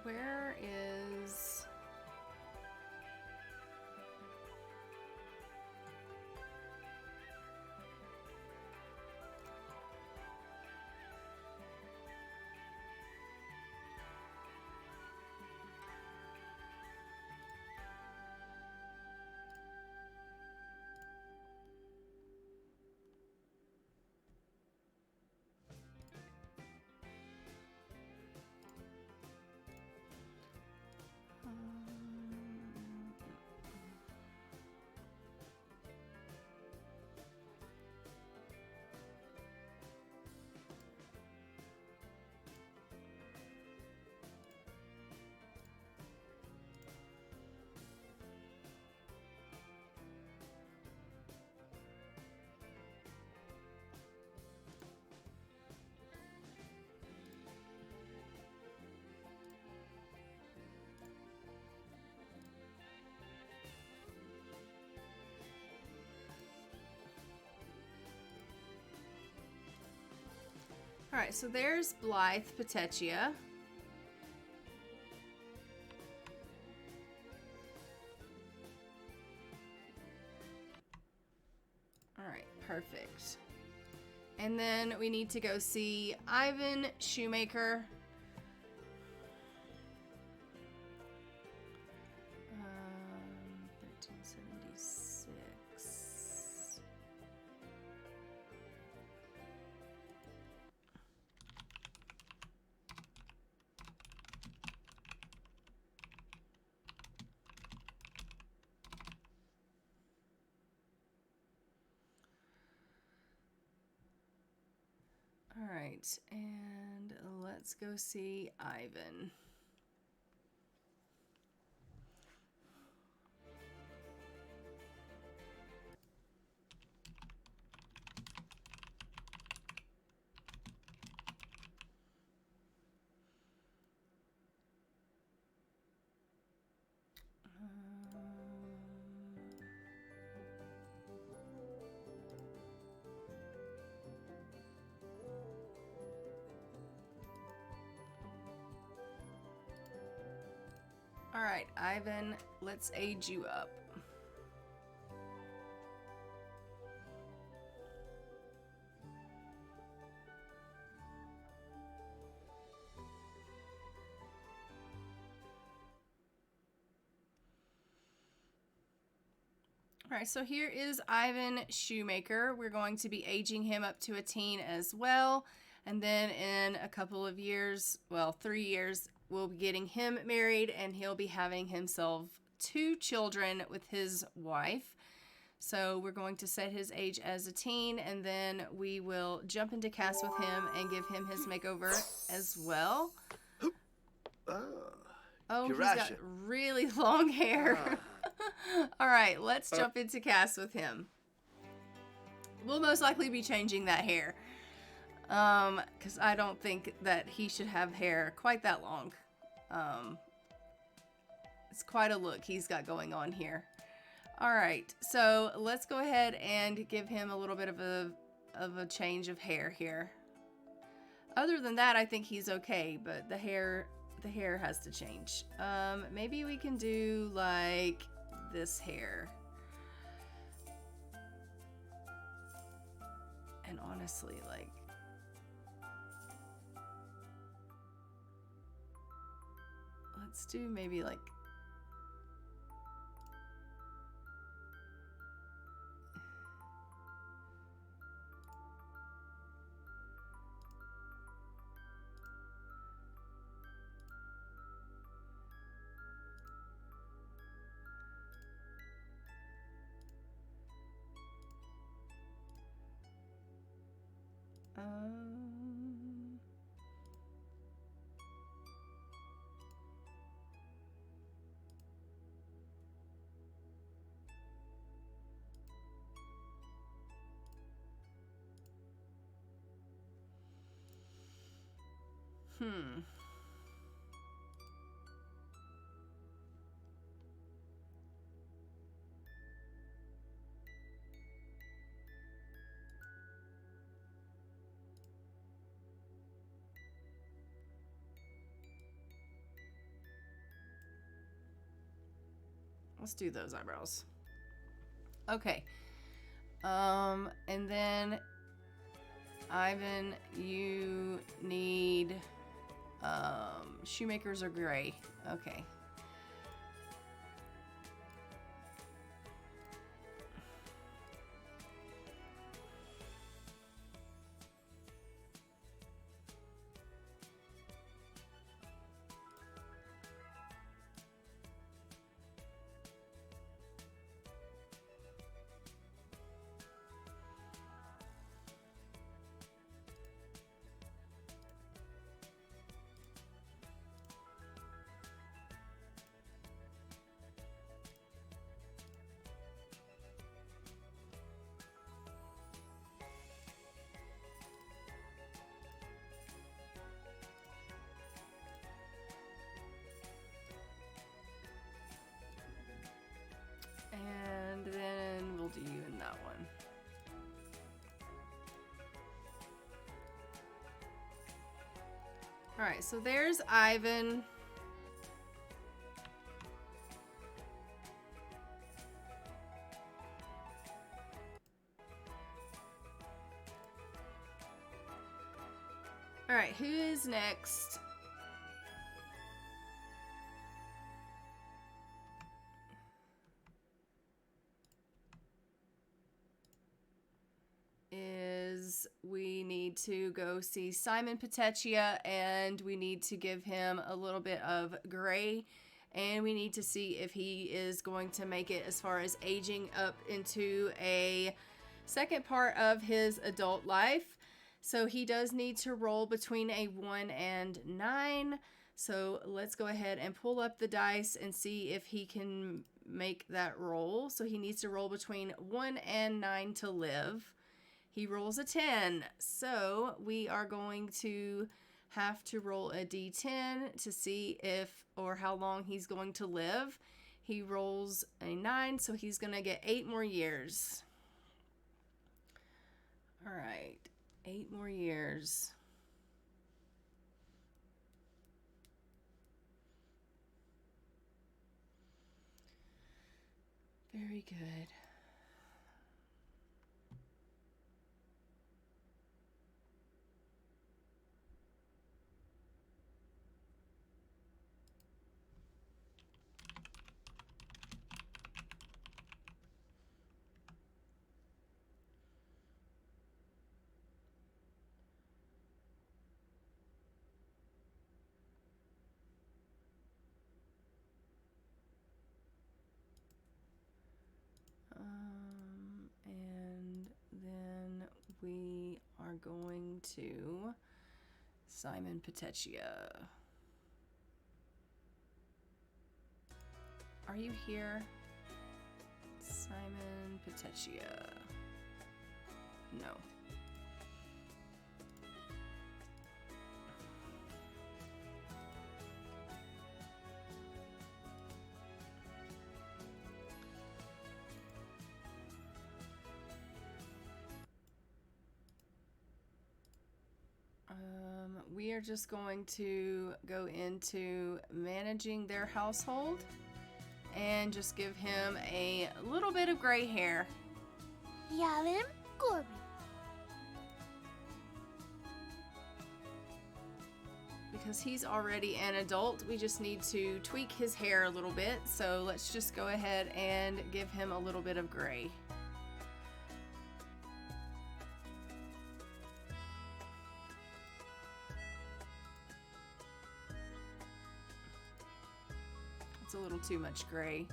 [SPEAKER 2] Where is... All right, so there's Blythe Petaccia. All right, perfect. And then we need to go see Ivan Shoemaker. 1376. All right, and let's go see Ivan. right, Ivan, let's age you up. All right, so here is Ivan Shoemaker. We're going to be aging him up to a teen as well. And then in a couple of years, well, 3 years, we'll be getting him married and he'll be having himself 2 children with his wife. So we're going to set his age as a teen, and then we will jump into cast with him and give him his makeover as well. Oh, he's got really long hair. All right, let's jump into cast with him. We'll most likely be changing that hair. Because I don't think that he should have hair quite that long. It's quite a look he's got going on here. All right, so let's go ahead and give him a little bit of a change of hair here. Other than that, I think he's okay, but the hair has to change. Maybe we can do like this hair. And honestly, like, let's do maybe like let's do those eyebrows. Okay. And then Ivan, you need shoemakers are gray. Okay. And then we'll do you in that one. All right, so there's Ivan. All right, who is next? We need to go see Simon Petaccia, and we need to give him a little bit of gray, and we need to see if he is going to make it as far as aging up into a second part of his adult life. So he does need to roll between a 1 and 9. So let's go ahead and pull up the dice and see if he can make that roll. So he needs to roll between 1 and 9 to live. He rolls a 10, so we are going to have to roll a d10 to see if or how long he's going to live. He rolls a 9, so he's going to get 8 more years. All right, 8 more years. Very good. And then we are going to Simon Petaccia. Are you here? Simon Petaccia. No. We are just going to go into managing their household and just give him a little bit of gray hair.
[SPEAKER 1] Yavim Gorby.
[SPEAKER 2] Because he's already an adult, we just need to tweak his hair a little bit. So let's just go ahead and give him a little bit of gray. It's a little too much gray.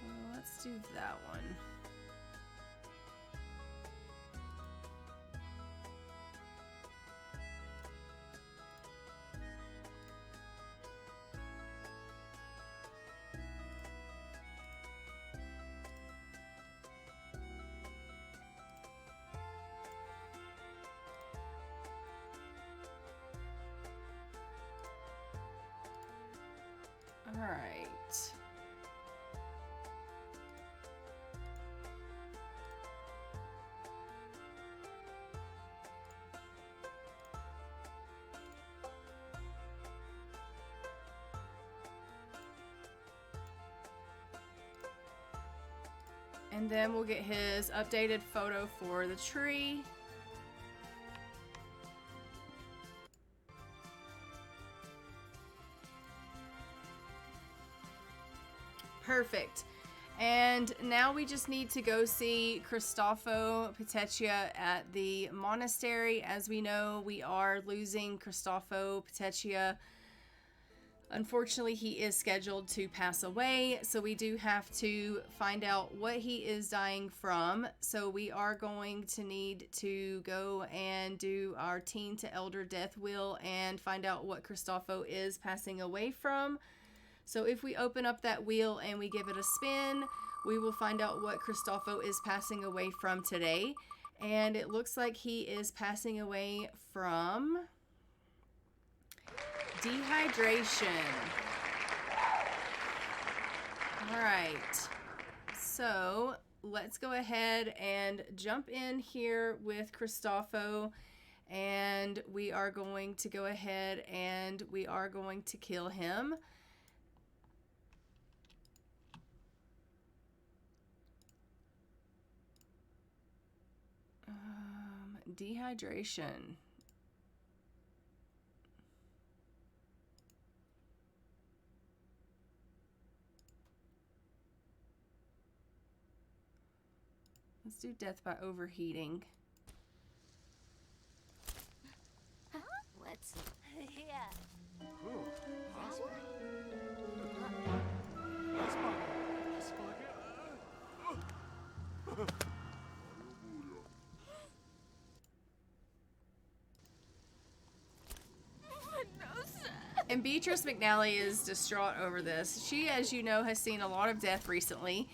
[SPEAKER 2] Well, let's do that one. All right. And then we'll get his updated photo for the tree. Perfect. And now we just need to go see Cristofo Petaccia at the monastery. As we know, we are losing Cristofo Petaccia. Unfortunately, he is scheduled to pass away, so we do have to find out what he is dying from. So we are going to need to go and do our teen to elder death wheel and find out what Cristofo is passing away from. So if we open up that wheel and we give it a spin, we will find out what Cristofo is passing away from today. And it looks like he is passing away from dehydration. All right. So let's go ahead and jump in here with Cristofo. And we are going to go ahead and we are going to kill him. Dehydration. Let's do death by overheating.
[SPEAKER 1] Huh? What's... yeah.
[SPEAKER 3] Ooh,
[SPEAKER 2] And Beatrice McNally is distraught over this. She, as you know, has seen a lot of death recently.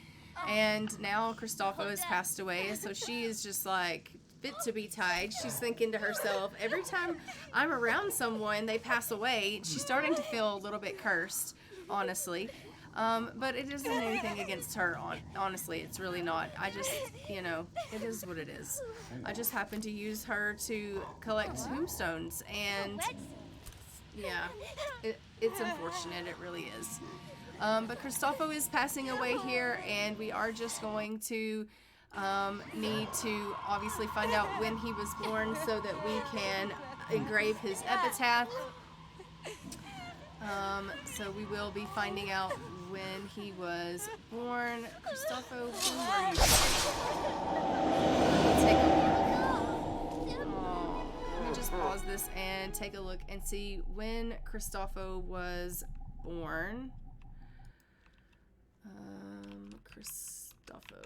[SPEAKER 2] And now Cristofo has passed away, so she is just like fit to be tied. She's thinking to herself, every time I'm around someone, they pass away. She's starting to feel a little bit cursed, honestly. But it isn't anything against her, honestly. It's really not. I just, you know, it is what it is. I just happen to use her to collect tombstones, and yeah, it's unfortunate. It really is. But Cristofo is passing away here, and we are just going to need to obviously find out when he was born so that we can engrave his epitaph. So we will be finding out when he was born. Cristofo, when were you? Let me take a look. Oh, let me just pause this and take a look and see when Cristofo was born. Cristofo,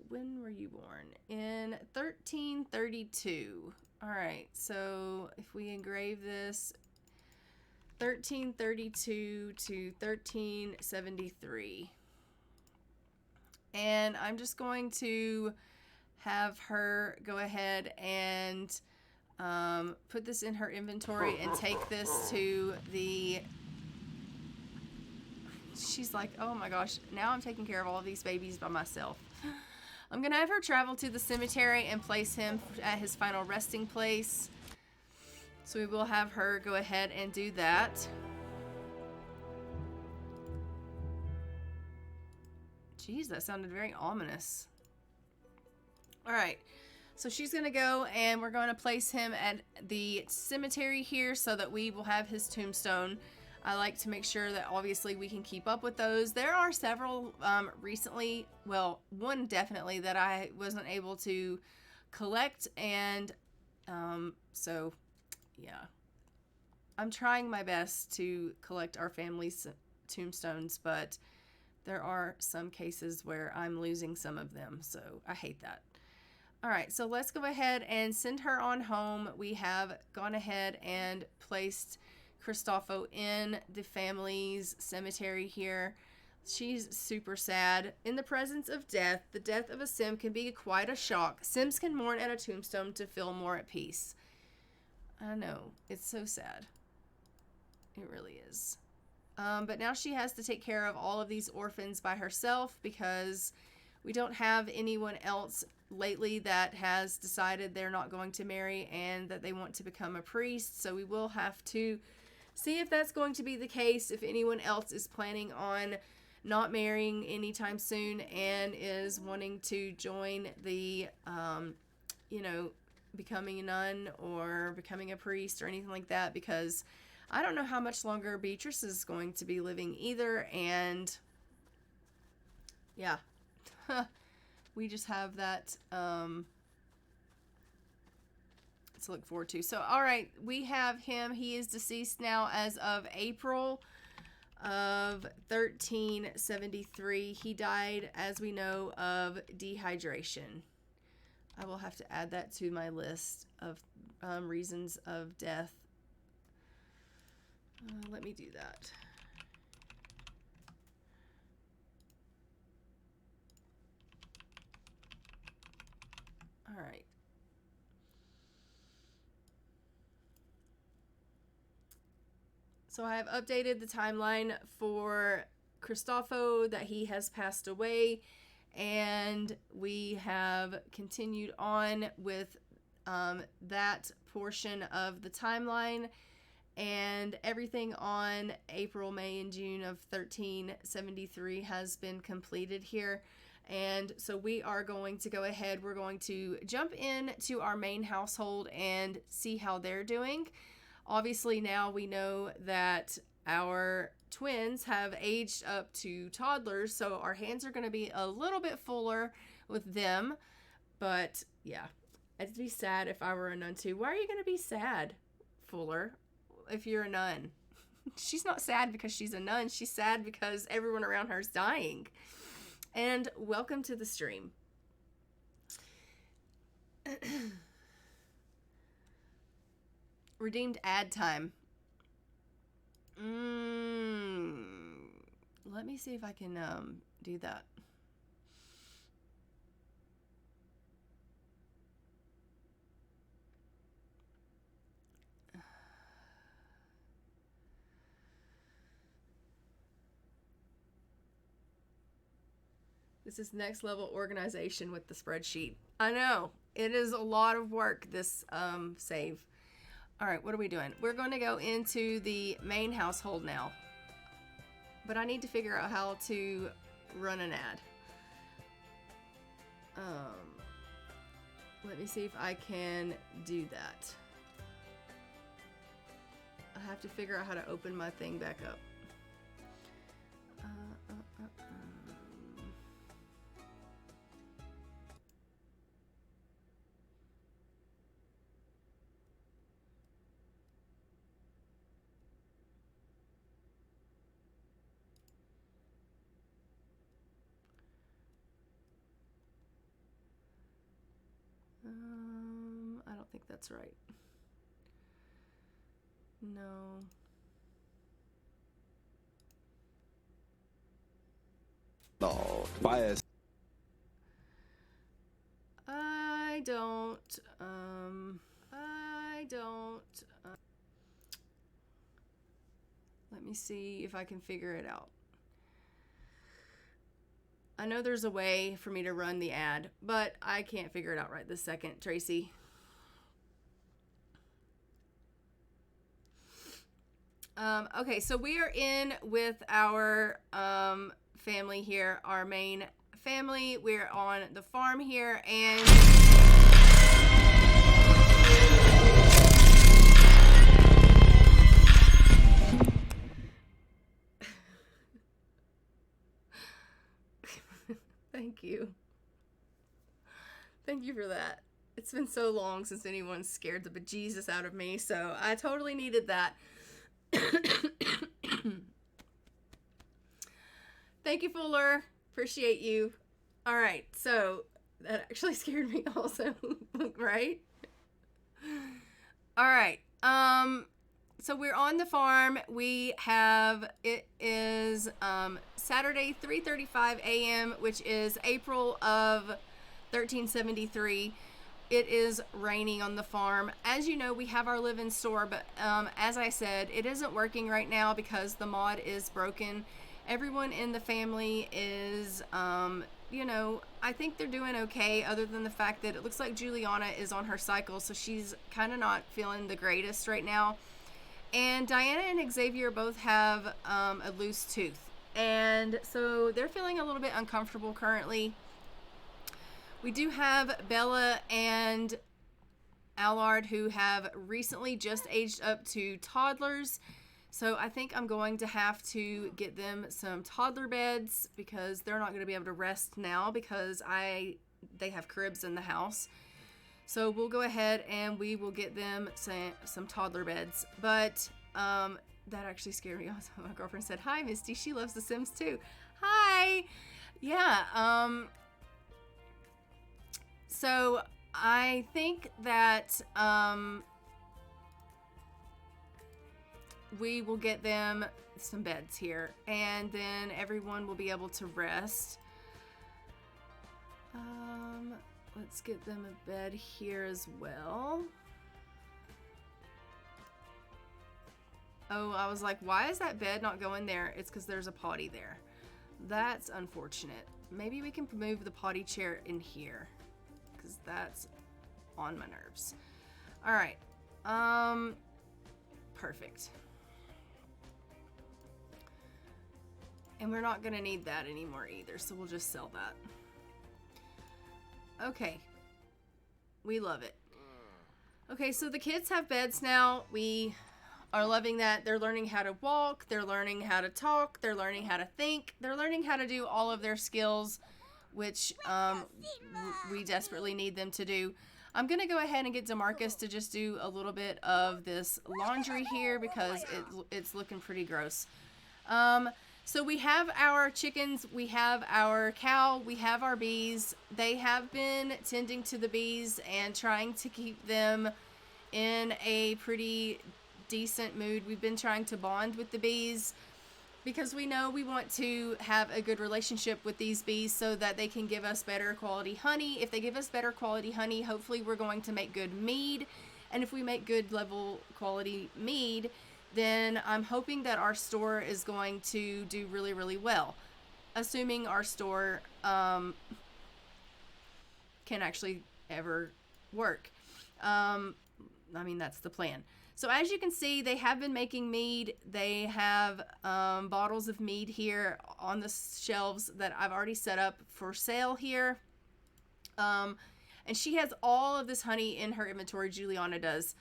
[SPEAKER 2] when were you born? In 1332. All right, so if we engrave this, 1332 to 1373. And I'm just going to have her go ahead and put this in her inventory and take this to the... She's like, oh my gosh, now I'm taking care of all of these babies by myself. I'm going to have her travel to the cemetery and place him at his final resting place. So we will have her go ahead and do that. Jeez, that sounded very ominous. All right. So she's going to go and we're going to place him at the cemetery here so that we will have his tombstone. I like to make sure that obviously we can keep up with those. There are several recently, well, one definitely that I wasn't able to collect, and so yeah, I'm trying my best to collect our family's tombstones, but there are some cases where I'm losing some of them, so I hate that. All right, so let's go ahead and send her on home. We have gone ahead and placed Cristofo in the family's cemetery here. She's super sad. In the presence of death, the death of a sim can be quite a shock. Sims can mourn at a tombstone to feel more at peace. I know, it's so sad. It really is. But now she has to take care of all of these orphans by herself because we don't have anyone else lately that has decided they're not going to marry and that they want to become a priest. So we will have to see if that's going to be the case, if anyone else is planning on not marrying anytime soon and is wanting to join the, you know, becoming a nun or becoming a priest or anything like that, because I don't know how much longer Beatrice is going to be living either, and yeah, we just have that to look forward to. So, all right, we have him. He is deceased now as of April of 1373. He died, as we know, of dehydration. I will have to add that to my list of reasons of death. Let me do that. All right. So I have updated the timeline for Cristofo that he has passed away, and we have continued on with that portion of the timeline, and everything on April, May, and June of 1373 has been completed here. And so we are going to go ahead, we're going to jump in to our main household and see how they're doing. Obviously now we know that our twins have aged up to toddlers, so our hands are going to be a little bit fuller with them. But yeah, I'd be sad if I were a nun too. Why are you going to be sad, Fuller, if you're a nun? She's not sad because she's a nun. She's sad because everyone around her is dying. And welcome to the stream. Redeemed ad time. Let me see if I can do that. This is next level organization with the spreadsheet. I know. It is a lot of work, this save. All right, what are we doing? We're going to go into the main household now. But I need to figure out how to run an ad. Let me see if I can do that. I have to figure out how to open my thing back up. I don't think that's right. No.
[SPEAKER 3] No, bias.
[SPEAKER 2] I don't. Let me see if I can figure it out. I know there's a way for me to run the ad, but I can't figure it out right this second, Tracy. Okay, so we are in with our family here, our main family. We're on the farm here, and thank you. Thank you for that. It's been so long since anyone scared the bejesus out of me, so I totally needed that. Thank you, Fuller. Appreciate you. All right, so that actually scared me also, right? All right. So we're on the farm. It is Saturday, 3:35 a.m., which is April of 1373. It is raining on the farm. As you know, we have our live-in store, but as I said, it isn't working right now because the mod is broken. Everyone in the family is, you know, I think they're doing okay, other than the fact that it looks like Juliana is on her cycle, so she's kind of not feeling the greatest right now. And Diana and Xavier both have a loose tooth, and so they're feeling a little bit uncomfortable currently. We do have Bella and Allard, who have recently just aged up to toddlers. So I think I'm going to have to get them some toddler beds because they're not going to be able to rest now because they have cribs in the house. So we'll go ahead and we will get them some toddler beds. But that actually scared me. Also, my girlfriend said, "Hi, Misty. She loves The Sims too." Hi. Yeah. So I think that we will get them some beds here, and then everyone will be able to rest. Let's get them a bed here as well. Oh, I was like, why is that bed not going there? It's because there's a potty there. That's unfortunate. Maybe we can move the potty chair in here, because that's on my nerves. All right. Perfect. And we're not going to need that anymore either, so we'll just sell that. Okay. We love it. Okay, so the kids have beds now. We are loving that. They're learning how to walk. They're learning how to talk. They're learning how to think. They're learning how to do all of their skills, which we desperately need them to do. I'm going to go ahead and get DeMarcus to just do a little bit of this laundry here because it's looking pretty gross. So we have our chickens, we have our cow, we have our bees. They have been tending to the bees and trying to keep them in a pretty decent mood. We've been trying to bond with the bees because we know we want to have a good relationship with these bees so that they can give us better quality honey. If they give us better quality honey, hopefully we're going to make good mead. And if we make good level quality mead, then I'm hoping that our store is going to do really, really well. Assuming our store can actually ever work. I mean, that's the plan. So as you can see, they have been making mead. They have bottles of mead here on the shelves that I've already set up for sale here. And she has all of this honey in her inventory, Juliana does,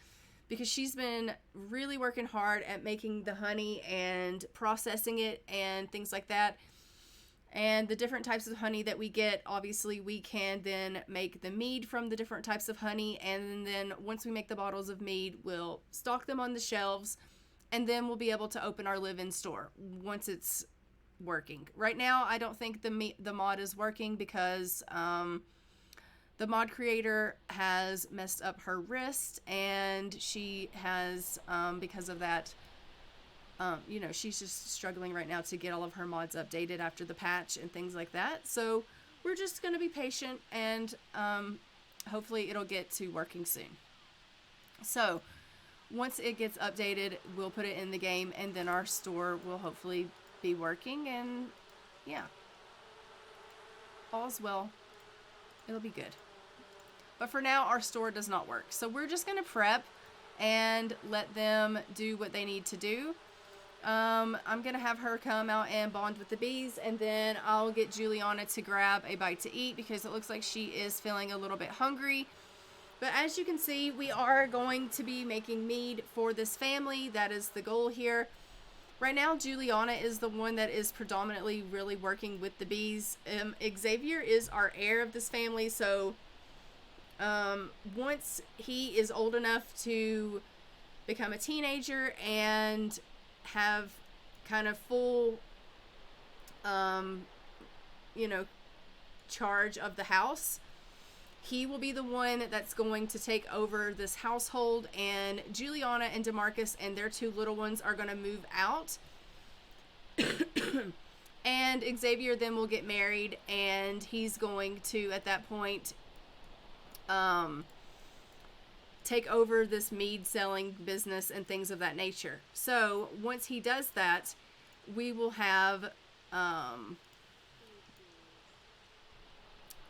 [SPEAKER 2] because she's been really working hard at making the honey and processing it and things like that. And the different types of honey that we get, obviously we can then make the mead from the different types of honey. And then once we make the bottles of mead, we'll stock them on the shelves. And then we'll be able to open our live-in store once it's working. Right now, I don't think the mod is working because the mod creator has messed up her wrist. And she has, because of that, you know, she's just struggling right now to get all of her mods updated after the patch and things like that. So we're just going to be patient, and hopefully it'll get to working soon. So once it gets updated, we'll put it in the game, and then our store will hopefully be working, and yeah, all's well. It'll be good. But for now, our store does not work. So we're just going to prep and let them do what they need to do. I'm going to have her come out and bond with the bees, and then I'll get Juliana to grab a bite to eat because it looks like she is feeling a little bit hungry. But as you can see, we are going to be making mead for this family. That is the goal here. Right now, Juliana is the one that is predominantly really working with the bees. Xavier is our heir of this family, so once he is old enough to become a teenager and have kind of full, you know, charge of the house, he will be the one that's going to take over this household, and Juliana and DeMarcus and their two little ones are going to move out. And Xavier then will get married, and he's going to, at that point, take over this mead selling business and things of that nature. So once he does that, we will have,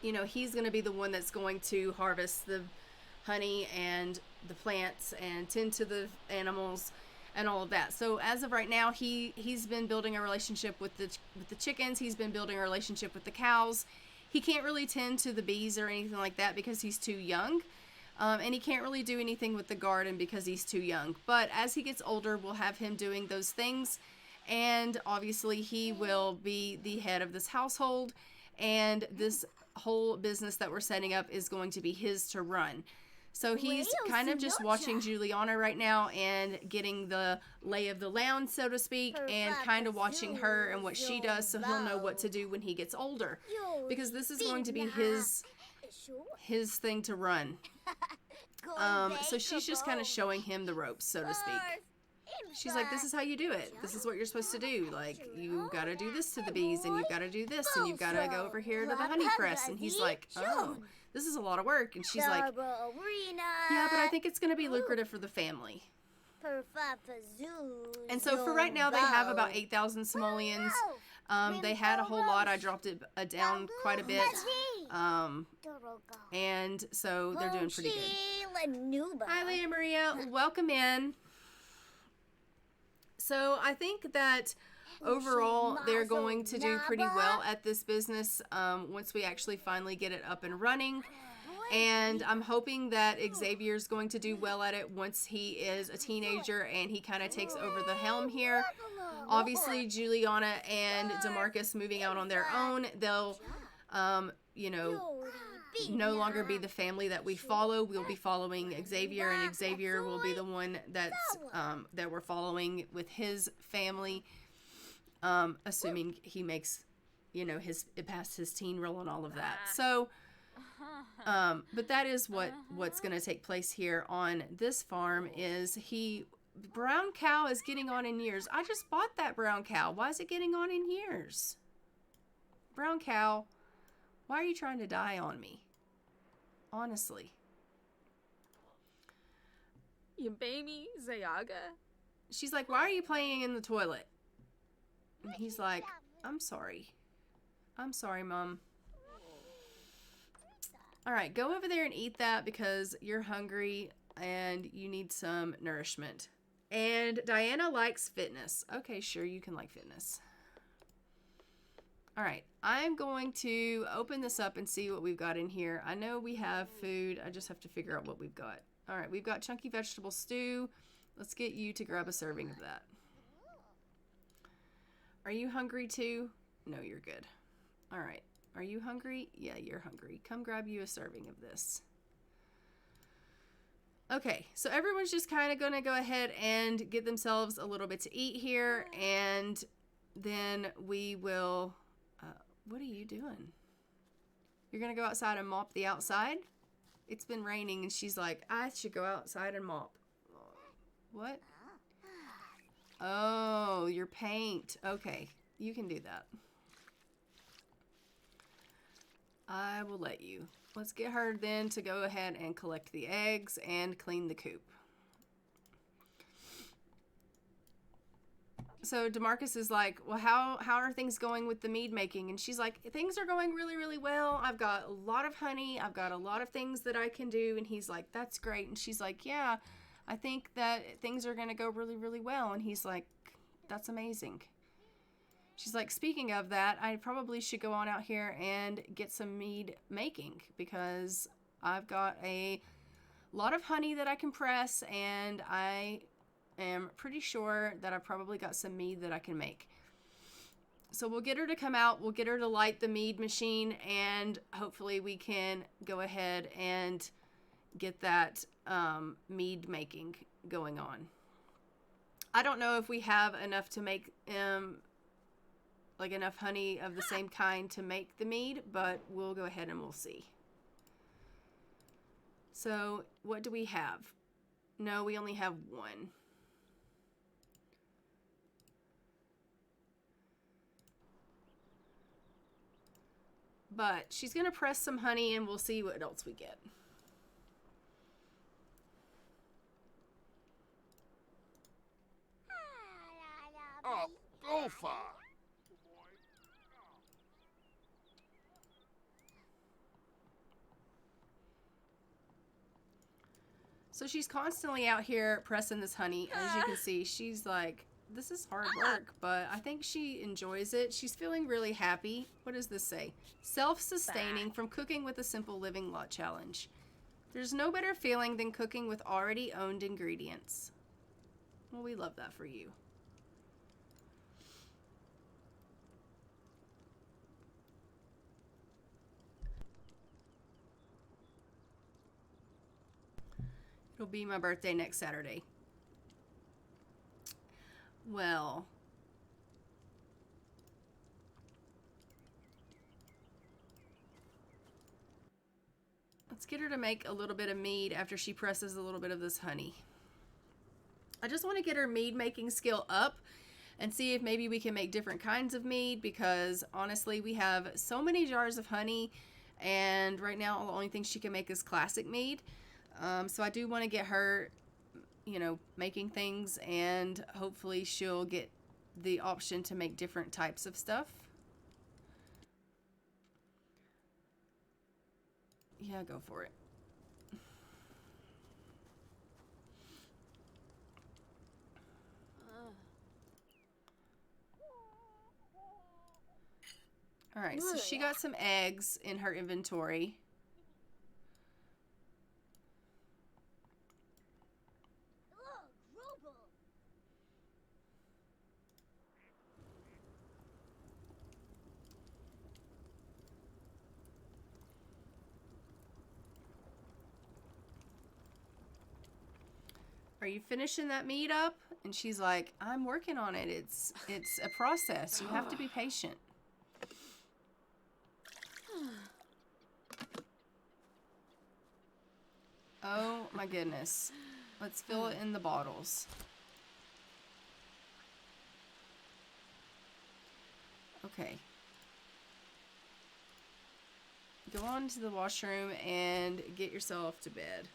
[SPEAKER 2] you know, he's going to be the one that's going to harvest the honey and the plants and tend to the animals and all of that. So as of right now, he's been building a relationship with the chickens. He's been building a relationship with the cows. He can't really tend to the bees or anything like that because he's too young. And he can't really do anything with the garden because he's too young. But as he gets older, we'll have him doing those things. And obviously he will be the head of this household. And this whole business that we're setting up is going to be his to run. So he's kind of just watching Juliana right now and getting the lay of the land, so to speak, and kind of watching her and what she does so he'll know what to do when he gets older. Because this is going to be his thing to run. So she's just kind of showing him the ropes, so to speak. She's like, this is how you do it. This is what you're supposed to do. Like, you got to do this to the bees, and you've got to do this, and you've got to go over here to the honey press. And he's like, oh, this is a lot of work. And she's like, yeah, but I think it's going to be lucrative for the family. And so for right now, they have about 8,000 simoleons. They had a whole lot. I dropped it down quite a bit. And so they're doing pretty good. Hi, Leah Maria. Welcome in. So I think that overall they're going to do pretty well at this business once we actually finally get it up and running. And I'm hoping that Xavier's going to do well at it once he is a teenager and he kind of takes over the helm here. Obviously, Juliana and DeMarcus moving out on their own, they'll, you know, no longer be the family that we follow. We'll be following Xavier, and Xavier will be the one that's that we're following with his family, assuming he makes, you know, it past his teen role and all of that. So, but that is what's going to take place here on this farm. Is brown cow is getting on in years. I just bought that brown cow. Why is it getting on in years? Brown cow, why are you trying to die on me? Honestly.
[SPEAKER 4] Your baby, Zayaga.
[SPEAKER 2] She's like, why are you playing in the toilet? And he's like, I'm sorry. I'm sorry, Mom. All right, go over there and eat that because you're hungry and you need some nourishment. And Diana likes fitness. Okay, sure, you can like fitness. All right, I'm going to open this up and see what we've got in here. I know we have food. I just have to figure out what we've got. All right, we've got chunky vegetable stew. Let's get you to grab a serving of that. Are you hungry too? No, you're good. All right. Are you hungry? Yeah, you're hungry. Come grab you a serving of this. Okay, so everyone's just kind of going to go ahead and get themselves a little bit to eat here, and then we will... what are you doing? You're going to go outside and mop the outside? It's been raining, and she's like, I should go outside and mop. What? Oh, your paint. Okay, you can do that. I will let you. Let's get her then to go ahead and collect the eggs and clean the coop. So DeMarcus is like, well, how are things going with the mead making? And she's like, things are going really, really well. I've got a lot of honey. I've got a lot of things that I can do. And he's like, that's great. And she's like, yeah, I think that things are going to go really, really well. And he's like, that's amazing. She's like, speaking of that, I probably should go on out here and get some mead making because I've got a lot of honey that I can press, and I am pretty sure that I probably got some mead that I can make. So we'll get her to come out, we'll get her to light the mead machine, and hopefully we can go ahead and get that mead making going on. I don't know if we have enough to make like enough honey of the same kind to make the mead, but we'll go ahead and we'll see. So what do we have? No, we only have one. But she's gonna press some honey and we'll see what else we get.
[SPEAKER 3] Oh, go far.
[SPEAKER 2] So she's constantly out here pressing this honey. As you can see, she's like, this is hard work, but I think she enjoys it. She's feeling really happy. What does this say? Self-sustaining from cooking with a simple living lot challenge. There's no better feeling than cooking with already owned ingredients. Well, we love that for you. It'll be my birthday next Saturday. Well, let's get her to make a little bit of mead after she presses a little bit of this honey. I just want to get her mead making skill up and see if maybe we can make different kinds of mead, because honestly we have so many jars of honey and right now the only thing she can make is classic mead. So I do want to get her, you know, making things, and hopefully she'll get the option to make different types of stuff. Yeah, go for it. All right, so she got some eggs in her inventory. Are you finishing that meat up? And she's like, I'm working on it. It's a process. You have to be patient. Oh my goodness. Let's fill it in the bottles. Okay. Go on to the washroom and get yourself to bed.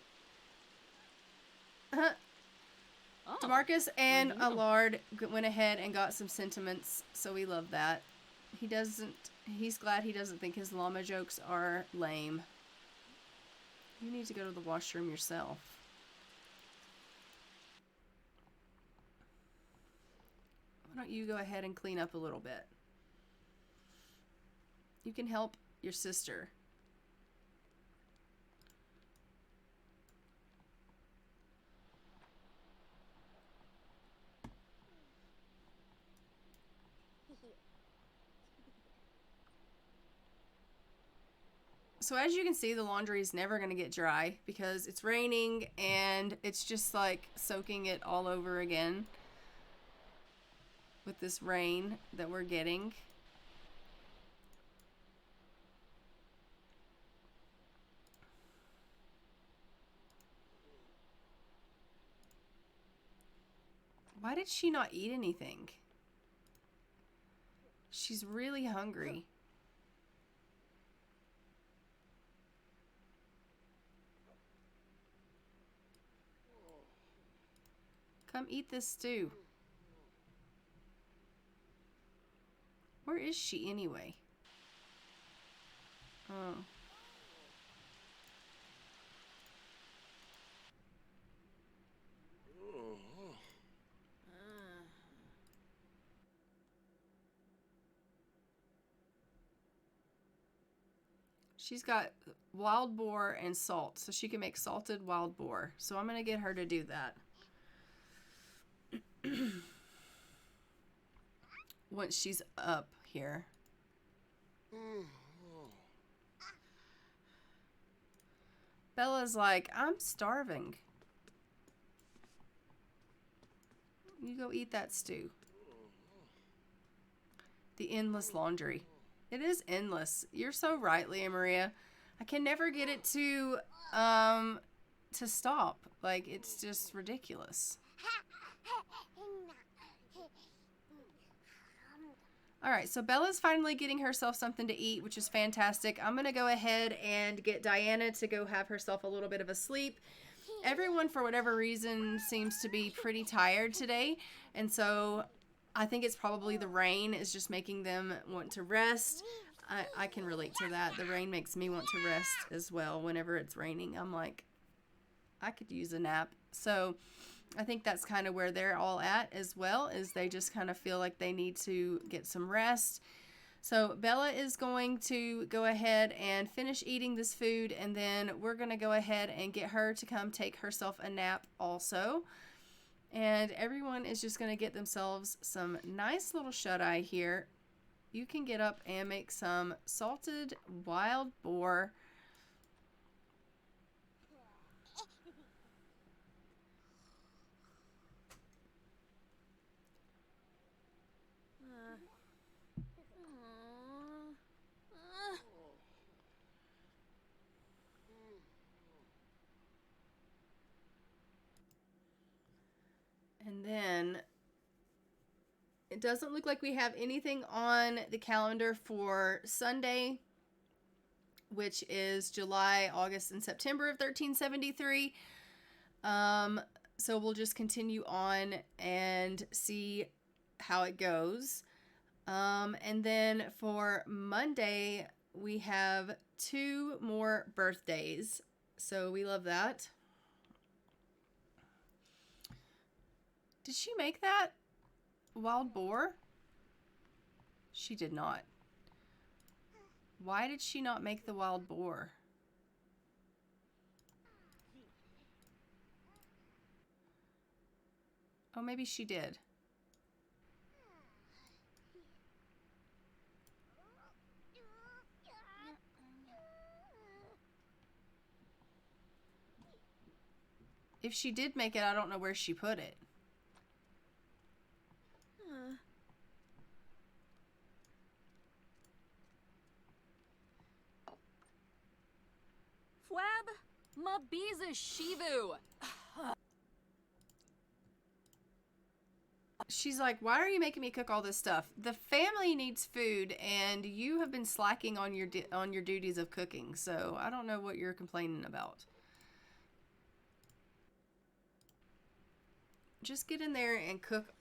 [SPEAKER 2] DeMarcus and Allard went ahead and got some sentiments, so we love that. He's glad he doesn't think his llama jokes are lame. You need to go to the washroom yourself. Why don't you go ahead and clean up a little bit? You can help your sister. So as you can see, the laundry is never going to get dry because it's raining and it's just like soaking it all over again with this rain that we're getting. Why did she not eat anything? She's really hungry. Come eat this stew. Where is she anyway? Oh. She's got wild boar and salt, so she can make salted wild boar. So I'm going to get her to do that. Once she's up here. Bella's like, I'm starving. You go eat that stew. The endless laundry. It is endless. You're so right, Leah Maria. I can never get it to stop. Like, it's just ridiculous. All right, so Bella's finally getting herself something to eat, which is fantastic. I'm going to go ahead and get Diana to go have herself a little bit of a sleep. Everyone, for whatever reason, seems to be pretty tired today, and so I think it's probably the rain is just making them want to rest. I can relate to that. The rain makes me want to rest as well. Whenever it's raining, I'm like, I could use a nap. So I think that's kind of where they're all at as well, is they just kind of feel like they need to get some rest. So Bella is going to go ahead and finish eating this food, and then we're going to go ahead and get her to come take herself a nap also. And everyone is just going to get themselves some nice little shut-eye here. You can get up and make some salted wild boar. And then it doesn't look like we have anything on the calendar for Sunday, which is July, August, and September of 1373. So we'll just continue on and see how it goes. And then for Monday, we have 2 more birthdays. So we love that. Did she make that wild boar? She did not. Why did she not make the wild boar? Oh, maybe she did. If she did make it, I don't know where she put it.
[SPEAKER 4] Fwab, mabiza shivu.
[SPEAKER 2] She's like, why are you making me cook all this stuff? The family needs food, and you have been slacking on your duties of cooking. So I don't know what you're complaining about. Just get in there and cook,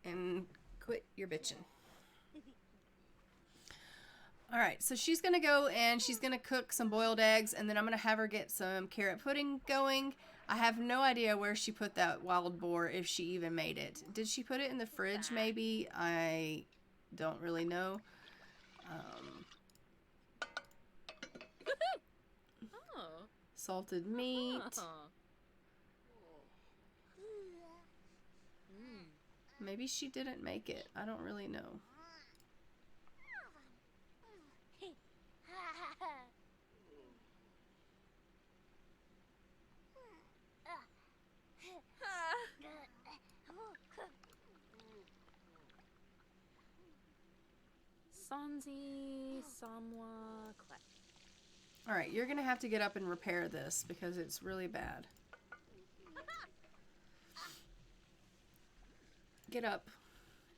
[SPEAKER 2] and quit your bitching. All right, so she's going to go and she's going to cook some boiled eggs, and then I'm going to have her get some carrot pudding going. I have no idea where she put that wild boar, if she even made it. Did she put it in the fridge, maybe? I don't really know. Salted meat. Maybe she didn't make it. I don't really know.
[SPEAKER 4] Sanzi Samwa Clay.
[SPEAKER 2] All right, you're going to have to get up and repair this because it's really bad. Get up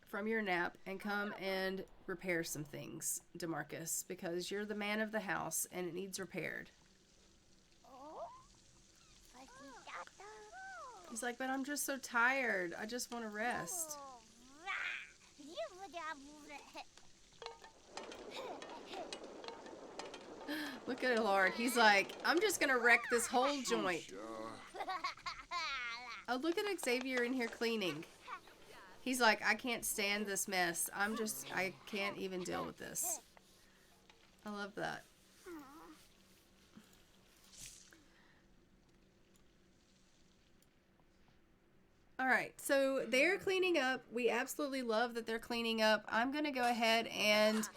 [SPEAKER 2] from your nap and come and repair some things, DeMarcus, because you're the man of the house and it needs repaired. He's like, but I'm just so tired. I just want to rest. Look at it, Lord. He's like, I'm just going to wreck this whole joint. Oh, look at Xavier in here cleaning. He's like, I can't stand this mess. I can't even deal with this. I love that. All right, so they're cleaning up. We absolutely love that they're cleaning up. I'm going to go ahead and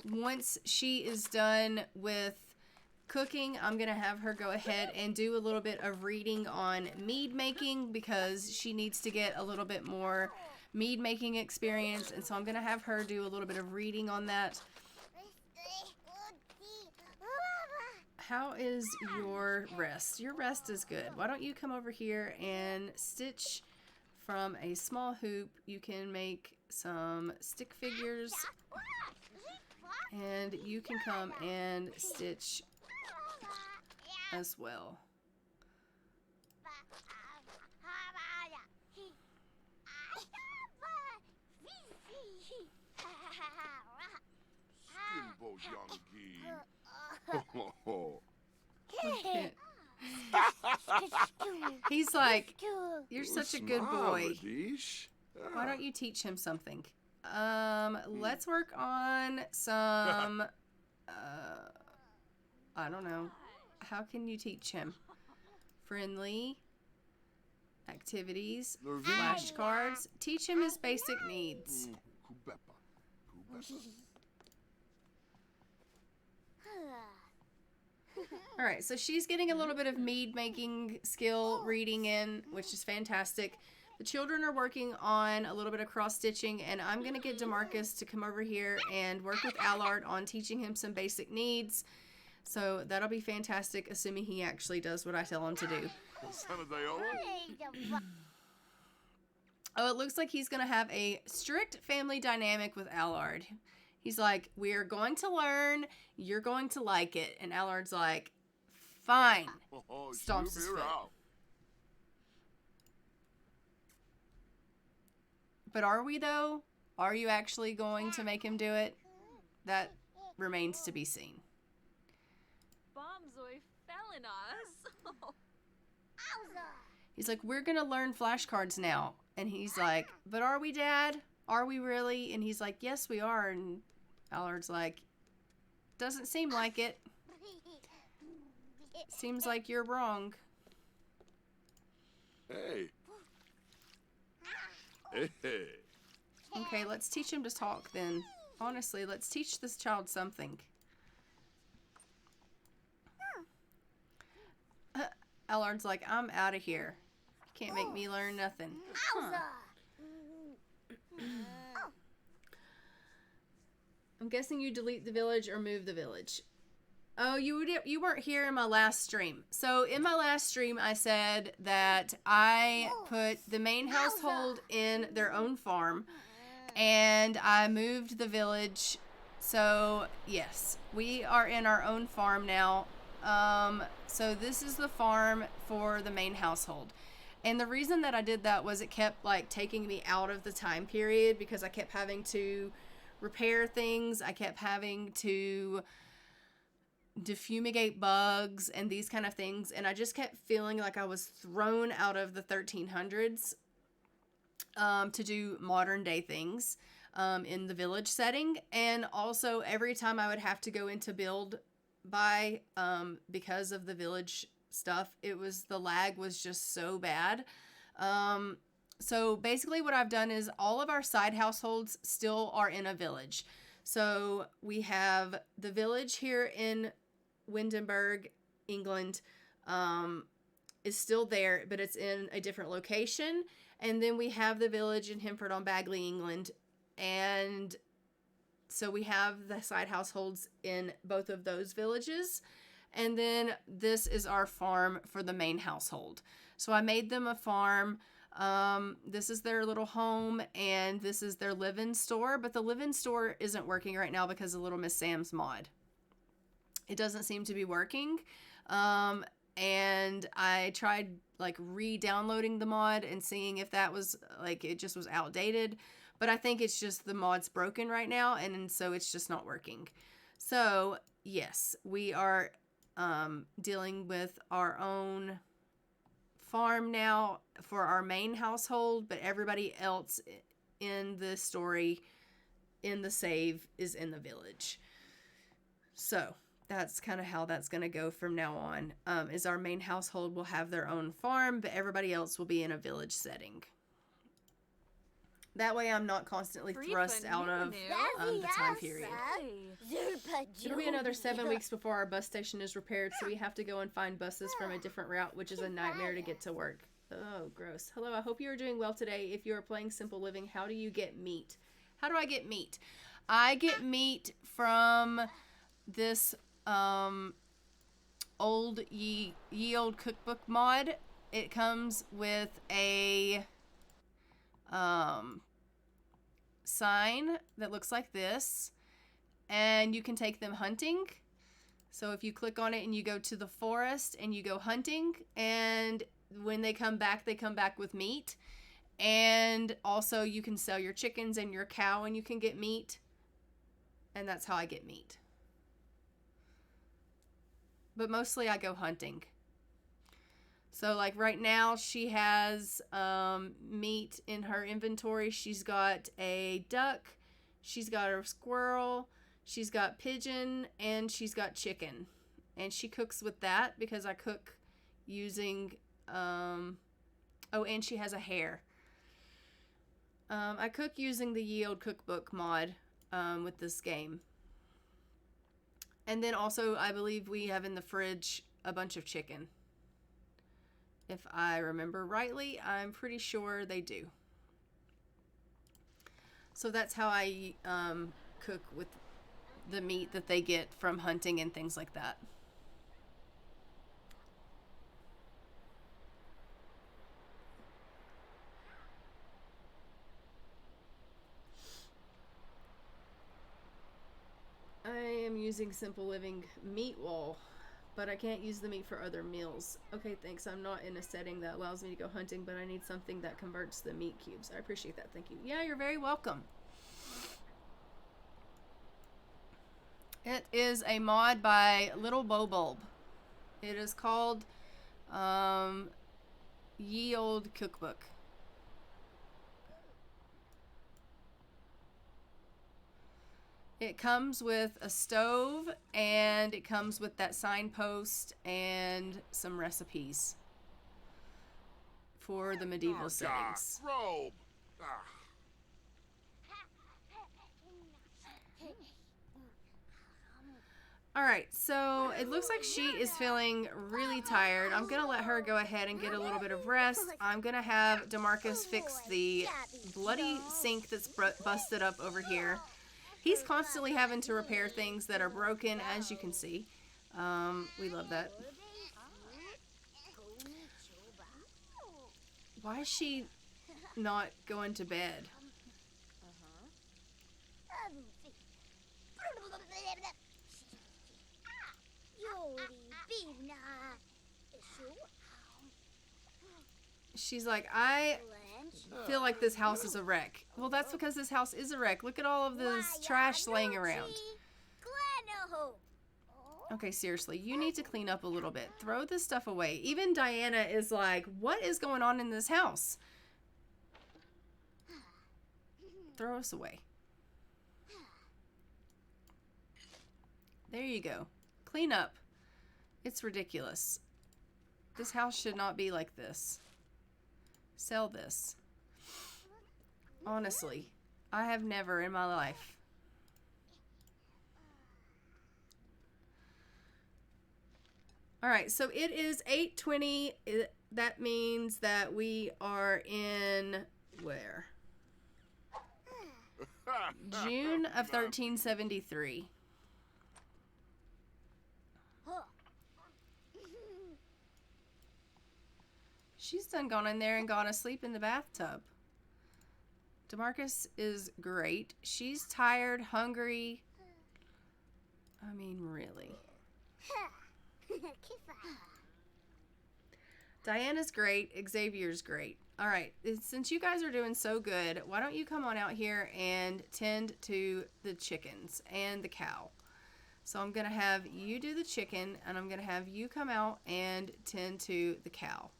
[SPEAKER 2] once she is done with cooking, I'm going to have her go ahead and do a little bit of reading on mead making because she needs to get a little bit more mead making experience. And so I'm going to have her do a little bit of reading on that. How is your rest? Your rest is good. Why don't you come over here and stitch from a small hoop? You can make some stick figures and you can come and stitch as well. He's like, you're such a good boy. Why don't you teach him something? Let's work on some, I don't know. How can you teach him? Friendly activities, flashcards. Teach him his basic needs. All right, so she's getting a little bit of mead making skill reading in, which is fantastic. The children are working on a little bit of cross stitching, and I'm going to get DeMarcus to come over here and work with Allard on teaching him some basic needs. So that'll be fantastic, assuming he actually does what I tell him to do. Oh, it looks like he's going to have a strict family dynamic with Allard. He's like, we are going to learn. You're going to like it. And Allard's like, fine. Stomps his foot. But are we, though? Are you actually going to make him do it? That remains to be seen. He's like, we're going to learn flashcards now. And he's like, but are we, Dad? Are we really? And he's like, yes, we are. And Allard's like, doesn't seem like it. Seems like you're wrong.
[SPEAKER 5] Hey. Hey.
[SPEAKER 2] Okay, let's teach him to talk then. Honestly, let's teach this child something. Allard's like, I'm out of here. You can't make me learn nothing. I'm guessing you delete the village or move the village. Oh, you weren't here in my last stream. So in my last stream, I said that I put the main household in their own farm, and I moved the village. So yes, we are in our own farm now. So this is the farm for the main household. And the reason that I did that was it kept like taking me out of the time period because I kept having to repair things. I kept having to defumigate bugs and these kind of things, and I just kept feeling like I was thrown out of the 1300s to do modern day things in the village setting. And also every time I would have to go into build by because of the village stuff, the lag was just so bad. So basically what I've done is all of our side households still are in a village. So we have the village here in Windenburg, England, is still there, but it's in a different location. And then we have the village in Himford-on-Bagley, England. And so we have the side households in both of those villages. And then this is our farm for the main household. So I made them a farm. This is their little home, and this is their live-in store. But the live-in store isn't working right now because of Little Miss Sam's mod. It doesn't seem to be working. And I tried like re-downloading the mod and seeing if that was like, it just was outdated. But I think it's just the mod's broken right now, and so it's just not working. So yes, we are dealing with our own farm now for our main household, but everybody else in the story, in the save, is in the village. So that's kind of how that's going to go from now on, is our main household will have their own farm, but everybody else will be in a village setting. That way I'm not constantly thrust out of the time period. It'll be another 7 weeks before our bus station is repaired, so we have to go and find buses from a different route, which is a nightmare to get to work. Oh, gross. Hello, I hope you are doing well today. If you are playing Simple Living, how do you get meat? How do I get meat? I get meat from this old Ye Old Cookbook mod. It comes with a sign that looks like this, and you can take them hunting. So if you click on it and you go to the forest and you go hunting, and when they come back with meat. And also you can sell your chickens and your cow and you can get meat. And that's how I get meat. But mostly I go hunting. So like right now she has meat in her inventory. She's got a duck, she's got a squirrel, she's got pigeon, and she's got chicken. And she cooks with that because I cook using, oh, and she has a hare. I cook using the Ye Old Cookbook mod with this game. And then also I believe we have in the fridge a bunch of chicken. If I remember rightly, I'm pretty sure they do. So that's how I cook with the meat that they get from hunting and things like that. I am using Simple Living meat wall, but I can't use the meat for other meals. Okay, thanks. I'm not in a setting that allows me to go hunting, but I need something that converts the meat cubes. I appreciate that. Thank you. Yeah, you're very welcome. It is a mod by Little Bulb. It is called Ye Old Cookbook. It comes with a stove, and it comes with that signpost and some recipes for the medieval settings.
[SPEAKER 3] Robe.
[SPEAKER 2] Alright, so it looks like she is feeling really tired. I'm going to let her go ahead and get a little bit of rest. I'm going to have DeMarcus fix the bloody sink that's busted up over here. He's constantly having to repair things that are broken, as you can see. We love that. Why is she not going to bed? She's like, I feel like this house is a wreck. Well, that's because this house is a wreck. Look at all of this trash laying around. Okay, seriously, you need to clean up a little bit. Throw this stuff away. Even Diana is like, what is going on in this house? Throw us away. There you go. Clean up. It's ridiculous. This house should not be like this. Sell this. Honestly, I have never in my life. All right, so it is 8:20. That means that we are in where? June of 1373. She's done gone in there and gone asleep in the bathtub. DeMarcus is great. She's tired, hungry. I mean, really. Diana's great. Xavier's great. All right, since you guys are doing so good, why don't you come on out here and tend to the chickens and the cow. So I'm going to have you do the chicken, and I'm going to have you come out and tend to the cow.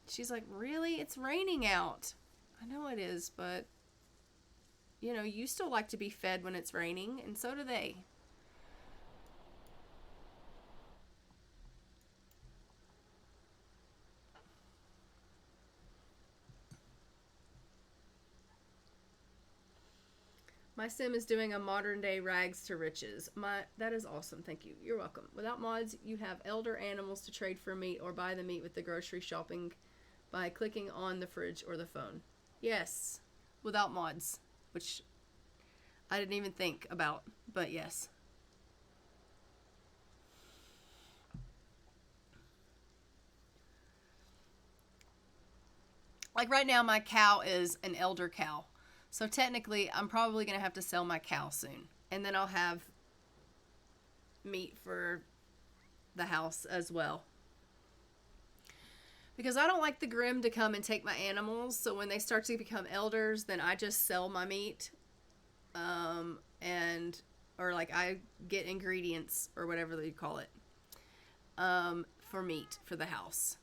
[SPEAKER 2] She's like, really? It's raining out. I know it is, but, you know, you still like to be fed when it's raining, and so do they. My sim is doing a modern day rags to riches. That is awesome. Thank you. You're welcome. Without mods, you have elder animals to trade for meat or buy the meat with the grocery shopping by clicking on the fridge or the phone. Yes. Without mods, which I didn't even think about, but yes. Like right now, my cow is an elder cow. So technically, I'm probably going to have to sell my cow soon. And then I'll have meat for the house as well. Because I don't like the Grimm to come and take my animals. So when they start to become elders, then I just sell my meat. Or like I get ingredients or whatever they call it. For meat for the house.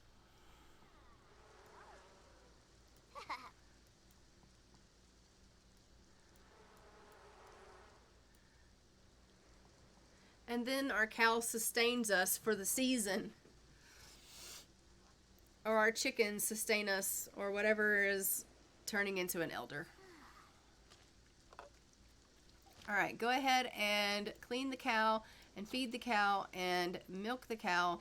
[SPEAKER 2] And then our cow sustains us for the season. Or our chickens sustain us, or whatever is turning into an elder. Alright, go ahead and clean the cow, and feed the cow, and milk the cow.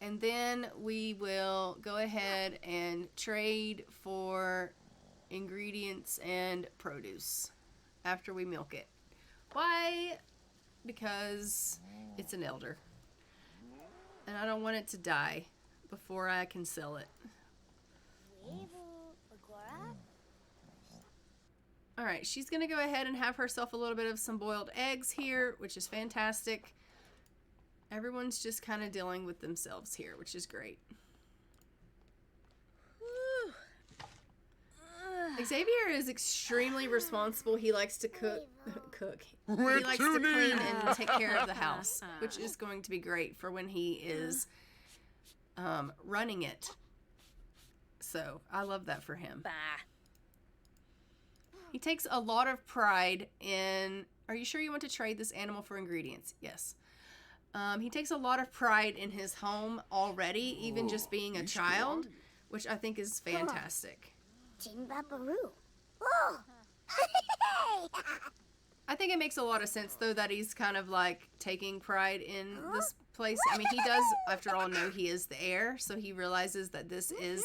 [SPEAKER 2] And then we will go ahead and trade for ingredients and produce after we milk it. Why? Because it's an elder. And I don't want it to die before I can sell it. Alright, she's going to go ahead and have herself a little bit of some boiled eggs here, which is fantastic. Everyone's just kind of dealing with themselves here, which is great. Xavier is extremely responsible. He likes to cook. He likes to clean and take care of the house, which is going to be great for when he is running it. So I love that for him. He takes a lot of pride in... Are you sure you want to trade this animal for ingredients? Yes. He takes a lot of pride in his home already, even just being a child, which I think is fantastic. I think it makes a lot of sense, though, that he's kind of like taking pride in this place. I mean, he does, after all, know he is the heir, so he realizes that this is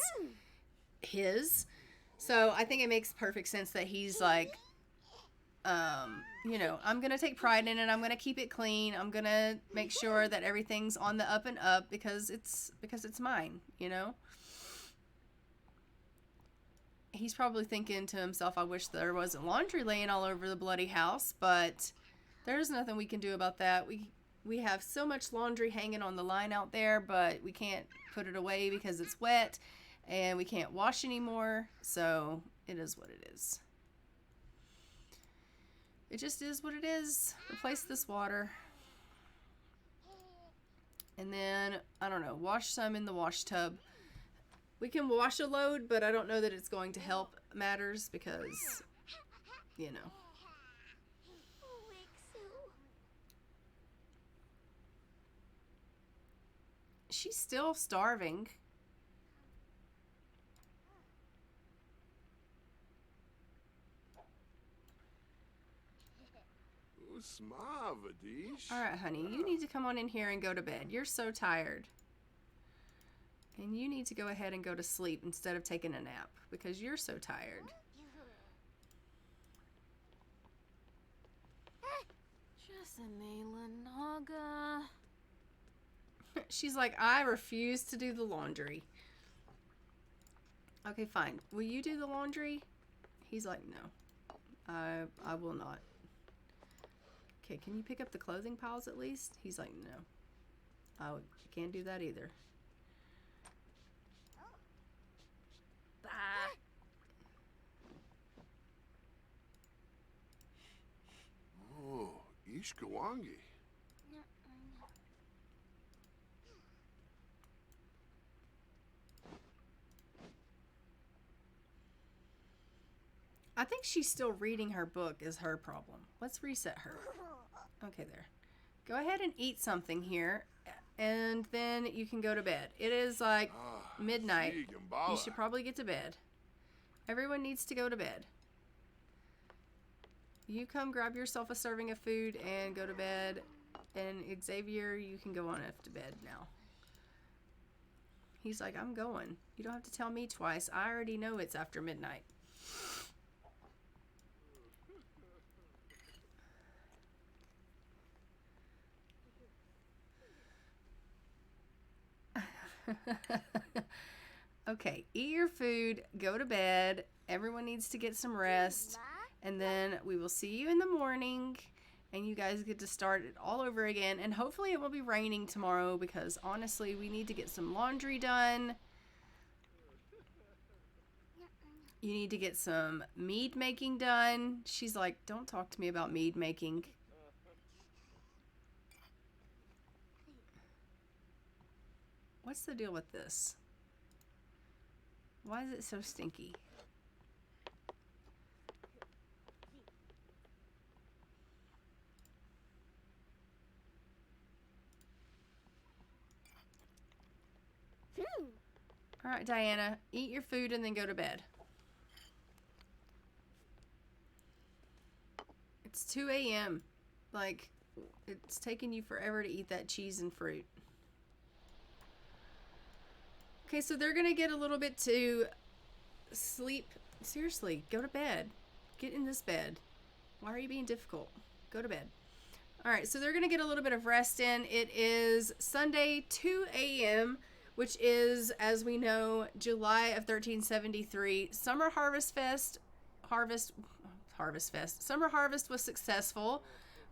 [SPEAKER 2] his. So I think it makes perfect sense that he's like, you know, I'm going to take pride in it. I'm going to keep it clean. I'm going to make sure that everything's on the up and up because it's mine, you know? He's probably thinking to himself, I wish there wasn't laundry laying all over the bloody house, but there's nothing we can do about that. We have so much laundry hanging on the line out there, but we can't put it away because it's wet and we can't wash anymore. So it is what it is. It just is what it is. Replace this water. And then, I don't know, wash some in the wash tub. We can wash a load, but I don't know that it's going to help matters because, you know. She's still starving. All right, honey, you need to come on in here and go to bed. You're so tired. And you need to go ahead and go to sleep instead of taking a nap because you're so tired. She's like, I refuse to do the laundry. Okay, fine. Will you do the laundry? He's like, no, I will not. Okay, can you pick up the clothing piles at least? He's like, no. I can't do that either.
[SPEAKER 5] Oh, Ishkawangi.
[SPEAKER 2] I think she's still reading her book is her problem. Let's reset her. Okay, there. Go ahead and eat something here, and then you can go to bed. It is like midnight. You should probably get to bed. Everyone needs to go to bed. You come grab yourself a serving of food and go to bed. And Xavier, you can go on up to bed now. He's like, I'm going. You don't have to tell me twice. I already know it's after midnight. Okay, eat your food, go to bed. Everyone needs to get some rest. And then we will see you in the morning. And you guys get to start it all over again. And hopefully it will be raining tomorrow because honestly, we need to get some laundry done. You need to get some mead making done. She's like, don't talk to me about mead making. What's the deal with this? Why is it so stinky? All right, Diana, eat your food and then go to bed. It's 2 a.m. Like, it's taking you forever to eat that cheese and fruit. Okay, so they're going to get a little bit to sleep. Seriously, go to bed. Get in this bed. Why are you being difficult? Go to bed. All right, so they're going to get a little bit of rest in. It is Sunday, 2 a.m., which is, as we know, July of 1373. Summer Harvest Fest. Summer Harvest was successful,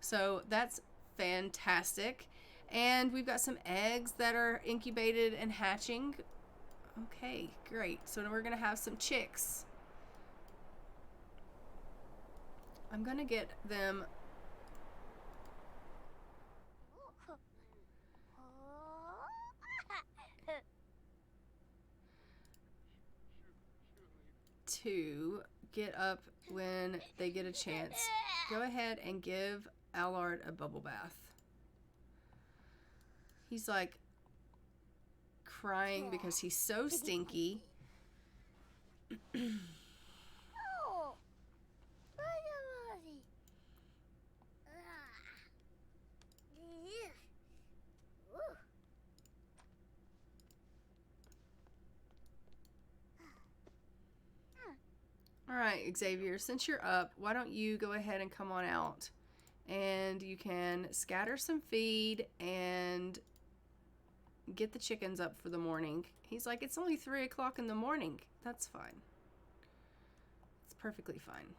[SPEAKER 2] so that's fantastic. And we've got some eggs that are incubated and hatching. Okay, great. So now we're going to have some chicks. I'm going to get them to get up when they get a chance. Go ahead and give Allard a bubble bath. He's like crying because he's so stinky. All right, Xavier, since you're up, why don't you go ahead and come on out and you can scatter some feed and get the chickens up for the morning. He's like, it's only 3 o'clock in the morning. That's fine. It's perfectly fine.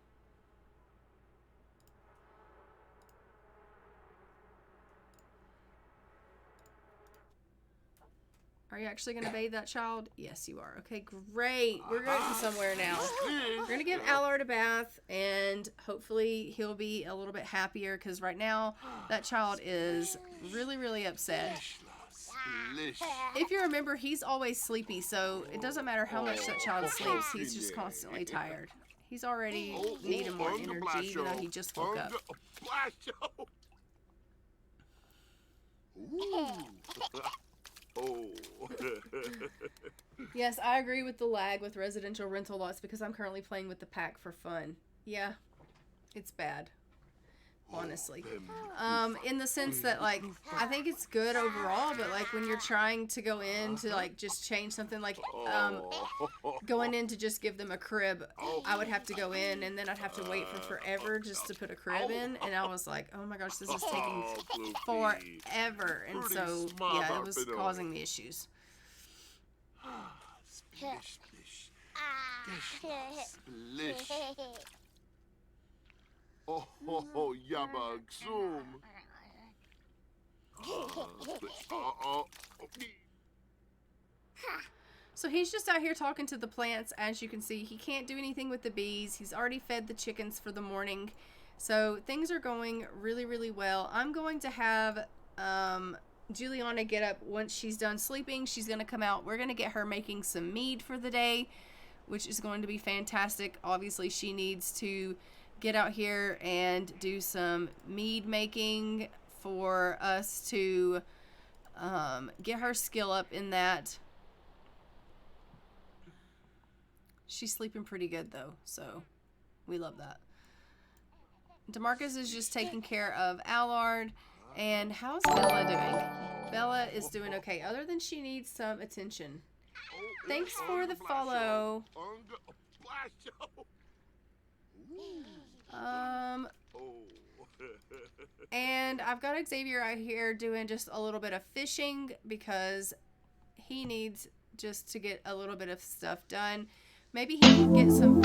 [SPEAKER 2] Are you actually going to bathe that child? Yes, you are. Okay, great. We're going somewhere now. We're going to give Allard a bath, and hopefully he'll be a little bit happier, because right now that child is really, really upset. If you remember, he's always sleepy, so it doesn't matter how much that child sleeps. He's just constantly tired. He's already needing more energy, even though he just woke up. Yes, I agree with the lag with residential rental lots, because I'm currently playing with the pack for fun. Yeah, it's bad. Honestly. In the sense that, like, I think it's good overall, but, like, when you're trying to go in to, like, just change something, like, going in to just give them a crib, I would have to go in, and then I'd have to wait for forever just to put a crib in, and I was like, oh my gosh, this is taking forever, and so, yeah, it was causing me issues.
[SPEAKER 5] Splish, splish. Splish. Oh, yabba zoom.
[SPEAKER 2] So he's just out here talking to the plants. As you can see, he can't do anything with the bees. He's already fed the chickens for the morning. So things are going really, really well. I'm going to have Juliana get up once she's done sleeping. She's going to come out. We're going to get her making some mead for the day, which is going to be fantastic. Obviously, she needs to get out here and do some mead making for us to get her skill up in that. She's sleeping pretty good though, so we love that. DeMarcus is just taking care of Allard. And how's Bella doing? Bella is doing okay, other than she needs some attention. Thanks for the follow. And I've got Xavier out here doing just a little bit of fishing, because he needs just to get a little bit of stuff done. Maybe he can get some...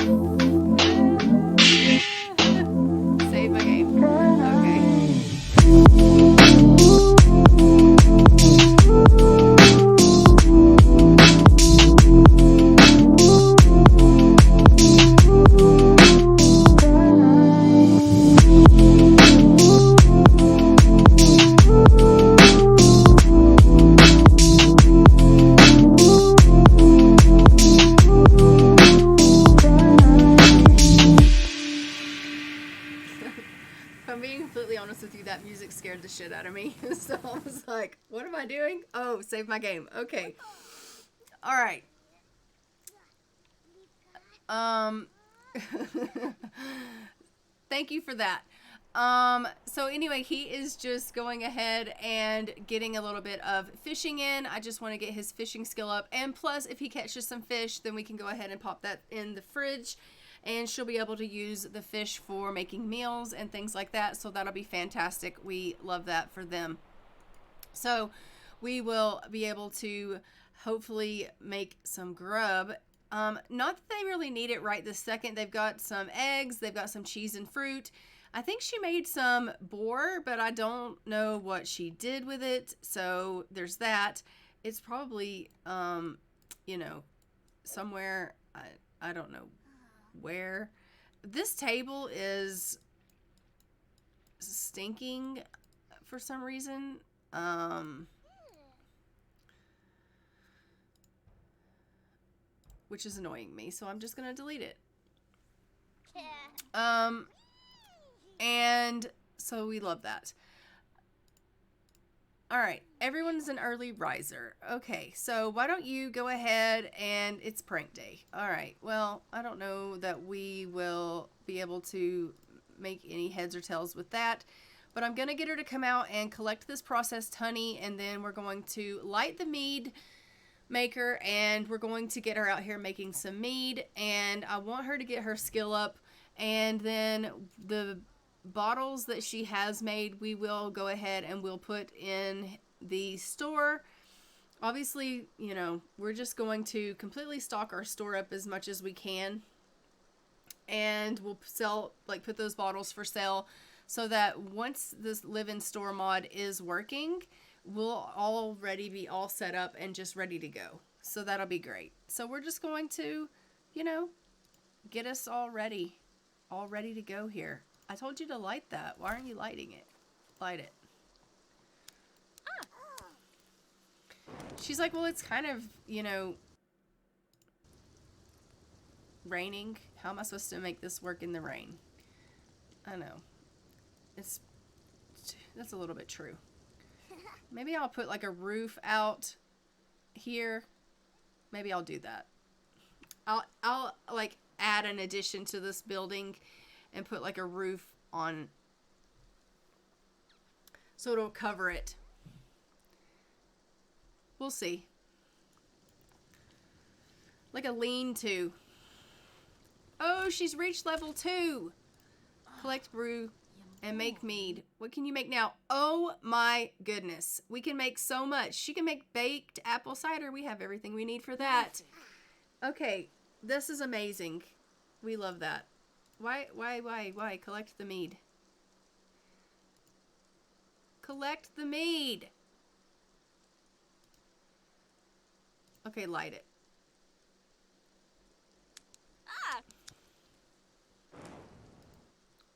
[SPEAKER 2] Save my game. Okay. That music scared the shit out of me. So I was like, what am I doing? Oh, save my game. Okay. All right. Thank you for that. So anyway, he is just going ahead and getting a little bit of fishing in. I just want to get his fishing skill up. And plus, if he catches some fish, then we can go ahead and pop that in the fridge. And she'll be able to use the fish for making meals and things like that. So that'll be fantastic. We love that for them. So we will be able to hopefully make some grub. Not that they really need it right this second. They've got some eggs. They've got some cheese and fruit. I think she made some boar, but I don't know what she did with it. So there's that. It's probably, you know, somewhere, I don't know where. This table is stinking for some reason. Which is annoying me, so I'm just gonna delete it. And so we love that. All right, everyone's an early riser. Okay, so why don't you go ahead, and it's prank day. All right, well, I don't know that we will be able to make any heads or tails with that, but I'm gonna get her to come out and collect this processed honey, and then we're going to light the mead maker, and we're going to get her out here making some mead, and I want her to get her skill up, and then the bottles that she has made, we will go ahead and we'll put in the store. Obviously, you know, we're just going to completely stock our store up as much as we can, and we'll sell, like, put those bottles for sale, so that once this live in store mod is working, we'll already be all set up and just ready to go. So that'll be great. So we're just going to, you know, get us all ready to go here. I told you to light that. Why aren't you lighting it? Light it. She's like, well, it's kind of, you know, raining. How am I supposed to make this work in the rain? I know. That's a little bit true. Maybe I'll put like a roof out here. Maybe I'll do that. I'll like add an addition to this building and put like a roof on so it'll cover it. We'll see. Like a lean-to. Oh, she's reached level 2. Collect brew and make mead. What can you make now? Oh my goodness. We can make so much. She can make baked apple cider. We have everything we need for that. Okay, this is amazing. We love that. Why? Collect the mead. Collect the mead. Okay, light it.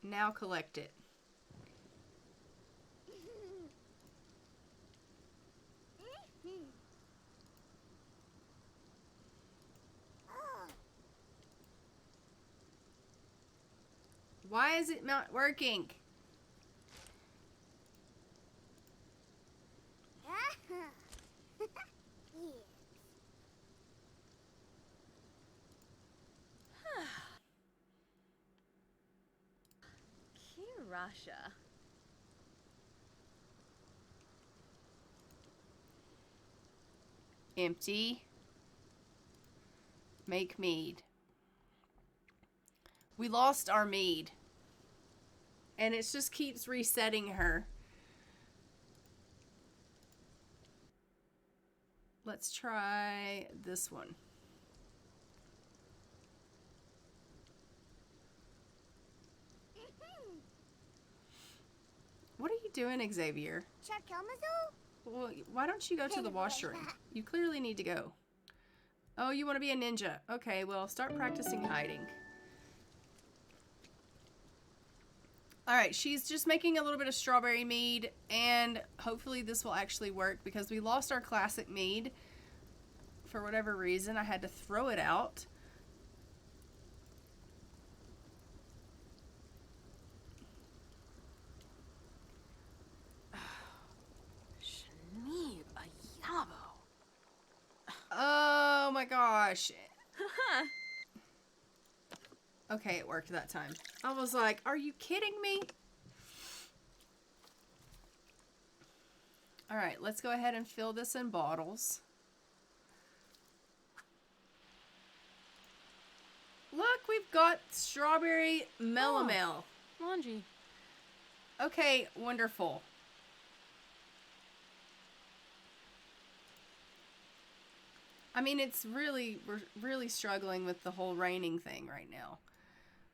[SPEAKER 2] Now collect it. Why is it not working?
[SPEAKER 4] Russia.
[SPEAKER 2] Empty. Make mead. We lost our mead. And it just keeps resetting her. Let's try this one. What are you doing, Xavier? Well, why don't you go to the washroom? You clearly need to go. Oh, you want to be a ninja. Okay, well, start practicing hiding. Alright, she's just making a little bit of strawberry mead, and hopefully this will actually work because we lost our classic mead. For whatever reason, I had to throw it out. Oh my gosh. Okay, it worked that time. I was like, are you kidding me? All right, let's go ahead and fill this in bottles. Look, we've got strawberry melomel.
[SPEAKER 4] Laundry.
[SPEAKER 2] Okay, wonderful. I mean, we're really struggling with the whole raining thing right now.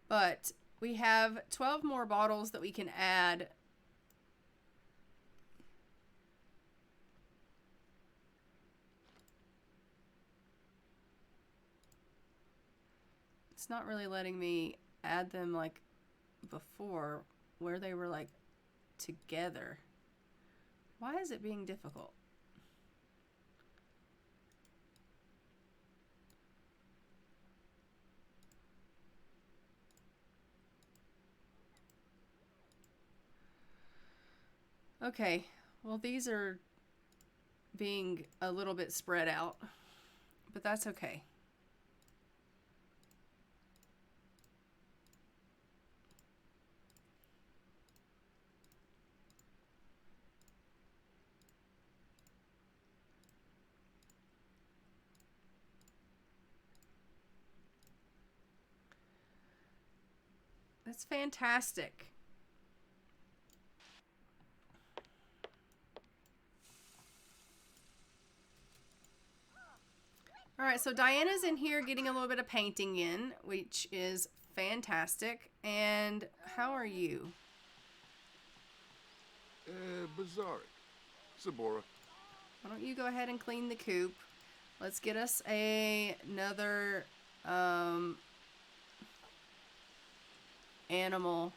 [SPEAKER 2] But we have 12 more bottles that we can add. It's not really letting me add them like before, where they were like together. Why is it being difficult? Okay, well, these are being a little bit spread out, but that's okay. That's fantastic. All right, so Diana's in here getting a little bit of painting in, which is fantastic. And how are you?
[SPEAKER 5] Bizarre. Sabora.
[SPEAKER 2] Why don't you go ahead and clean the coop? Let's get us another animal.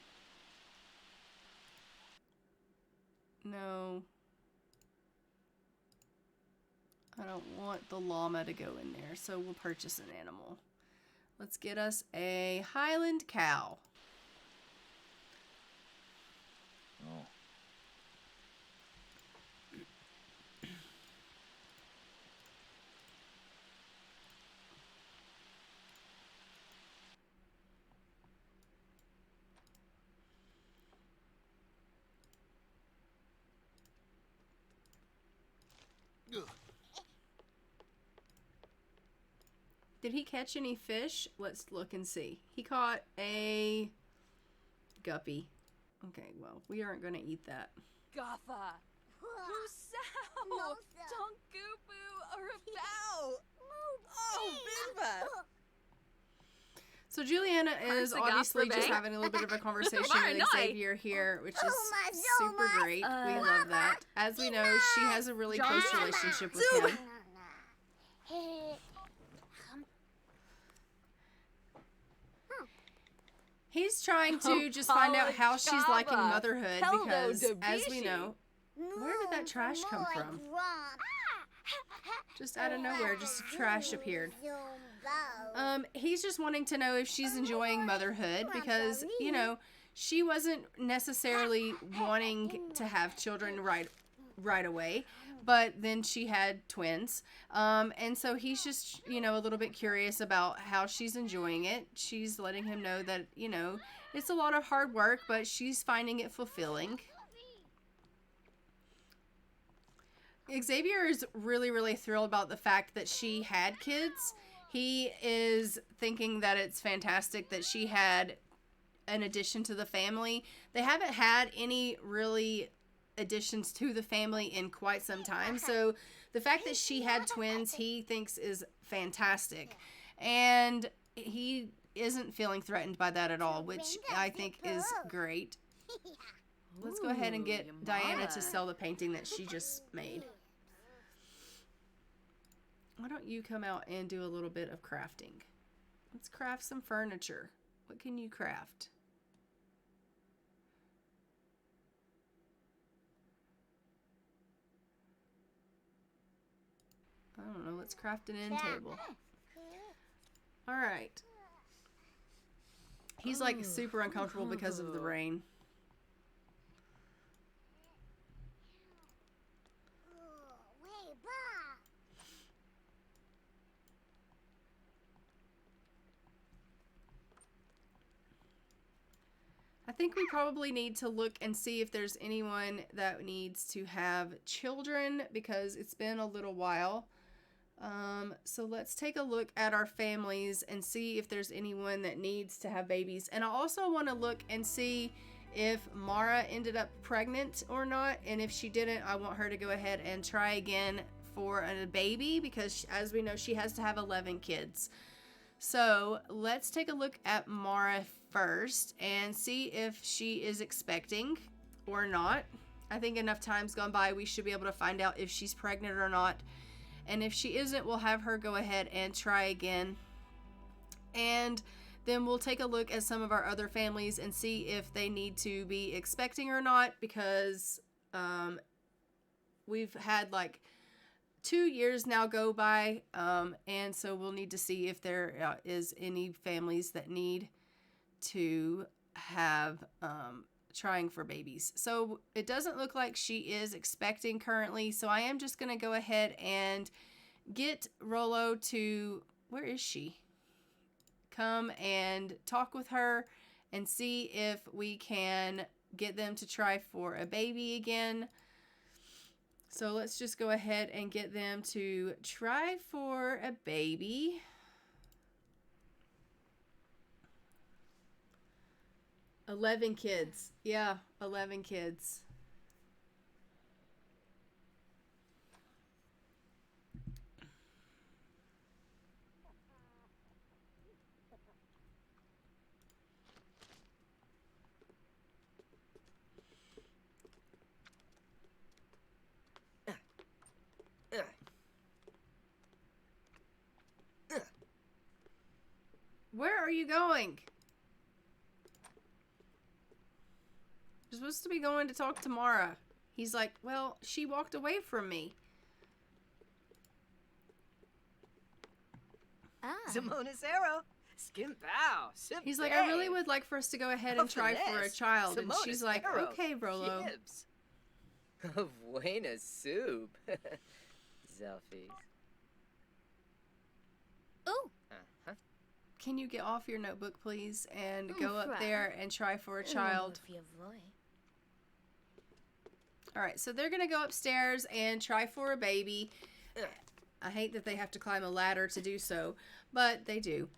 [SPEAKER 2] No. I don't want the llama to go in there, so we'll purchase an animal. Let's get us a Highland cow.
[SPEAKER 5] Oh. Ugh.
[SPEAKER 2] Did he catch any fish? Let's look and see. He caught a guppy. Okay, well, we aren't going to eat that.
[SPEAKER 4] Gaffa. Husao. Tonkupu or about. Oh, Bimba.
[SPEAKER 2] So Juliana is obviously just having a little bit of a conversation with Xavier here, which is super great. We love that. As we know, she has a really close relationship with him. He's trying to just find out how she's liking motherhood because, as we know, where did that trash come from? Just out of nowhere, just trash appeared. He's just wanting to know if she's enjoying motherhood because, you know, she wasn't necessarily wanting to have children right away, but then she had twins. And so he's just, you know, a little bit curious about how she's enjoying it. She's letting him know that, you know, it's a lot of hard work, but she's finding it fulfilling. Xavier is really, really thrilled about the fact that she had kids. He is thinking that it's fantastic that she had an addition to the family. They haven't had any really additions to the family in quite some time. So the fact that she had twins, he thinks is fantastic. And he isn't feeling threatened by that at all, which I think is great. Let's go ahead and get Diana to sell the painting that she just made. Why don't you come out and do a little bit of crafting? Let's craft some furniture. What can you craft? I don't know. Let's craft an end table. All right. He's like super uncomfortable because of the rain. I think we probably need to look and see if there's anyone that needs to have children because it's been a little while. So let's take a look at our families and see if there's anyone that needs to have babies. And I also want to look and see if Mara ended up pregnant or not. And if she didn't, I want her to go ahead and try again for a baby because as we know, she has to have 11 kids. So let's take a look at Mara first and see if she is expecting or not. I think enough time's gone by, we should be able to find out if she's pregnant or not. And if she isn't, we'll have her go ahead and try again. And then we'll take a look at some of our other families and see if they need to be expecting or not because we've had like 2 years now go by, and so we'll need to see if there is any families that need to have trying for babies. So it doesn't look like she is expecting currently, so I am just going to go ahead and get Rolo to, where is she? Come and talk with her and see if we can get them to try for a baby again. So let's just go ahead and get them to try for a baby. $11 kids. Yeah, 11 kids. Where are you going? You're supposed to be going to talk to Mara. He's like, well, she walked away from me.
[SPEAKER 6] Simonicero. Skimpao.
[SPEAKER 2] He's like, I really would like for us to go ahead and try for a child. And she's like, okay, Rolo.
[SPEAKER 6] Buena soup. Zelfies.
[SPEAKER 4] Ooh.
[SPEAKER 2] Can you get off your notebook, please, and go up there and try for a child? All right, so they're going to go upstairs and try for a baby. I hate that they have to climb a ladder to do so, but they do.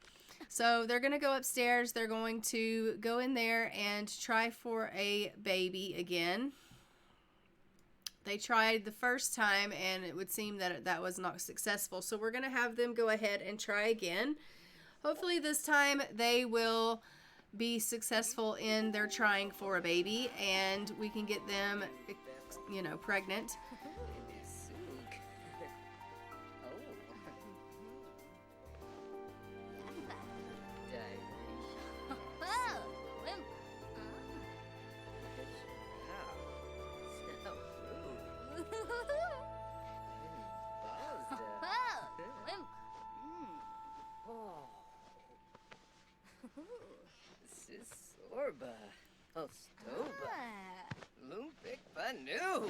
[SPEAKER 2] So they're going to go upstairs. They're going to go in there and try for a baby again. They tried the first time, and it would seem that that was not successful. So we're going to have them go ahead and try again. Hopefully this time they will be successful in their trying for a baby, and we can get them, you know, pregnant.
[SPEAKER 6] Sisorba. Ostoba. Lumpik Banu.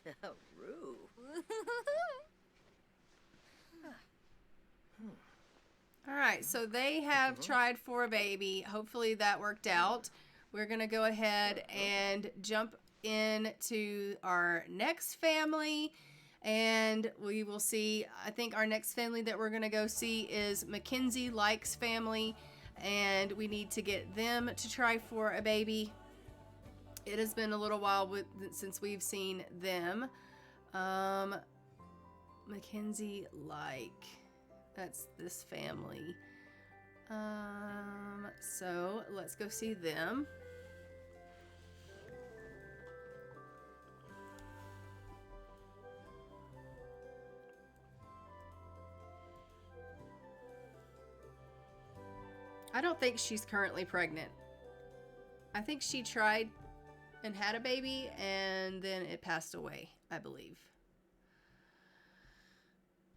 [SPEAKER 6] Saru.
[SPEAKER 2] All right, so they have tried for a baby. Hopefully that worked out. We're going to go ahead and jump into our next family, and we will see. I think our next family that we're going to go see is Mackenzie Likes family, and we need to get them to try for a baby. It has been a little while since we've seen them. Mackenzie that's this family. So let's go see them. I don't think she's currently pregnant. I think she tried and had a baby, and then it passed away, I believe.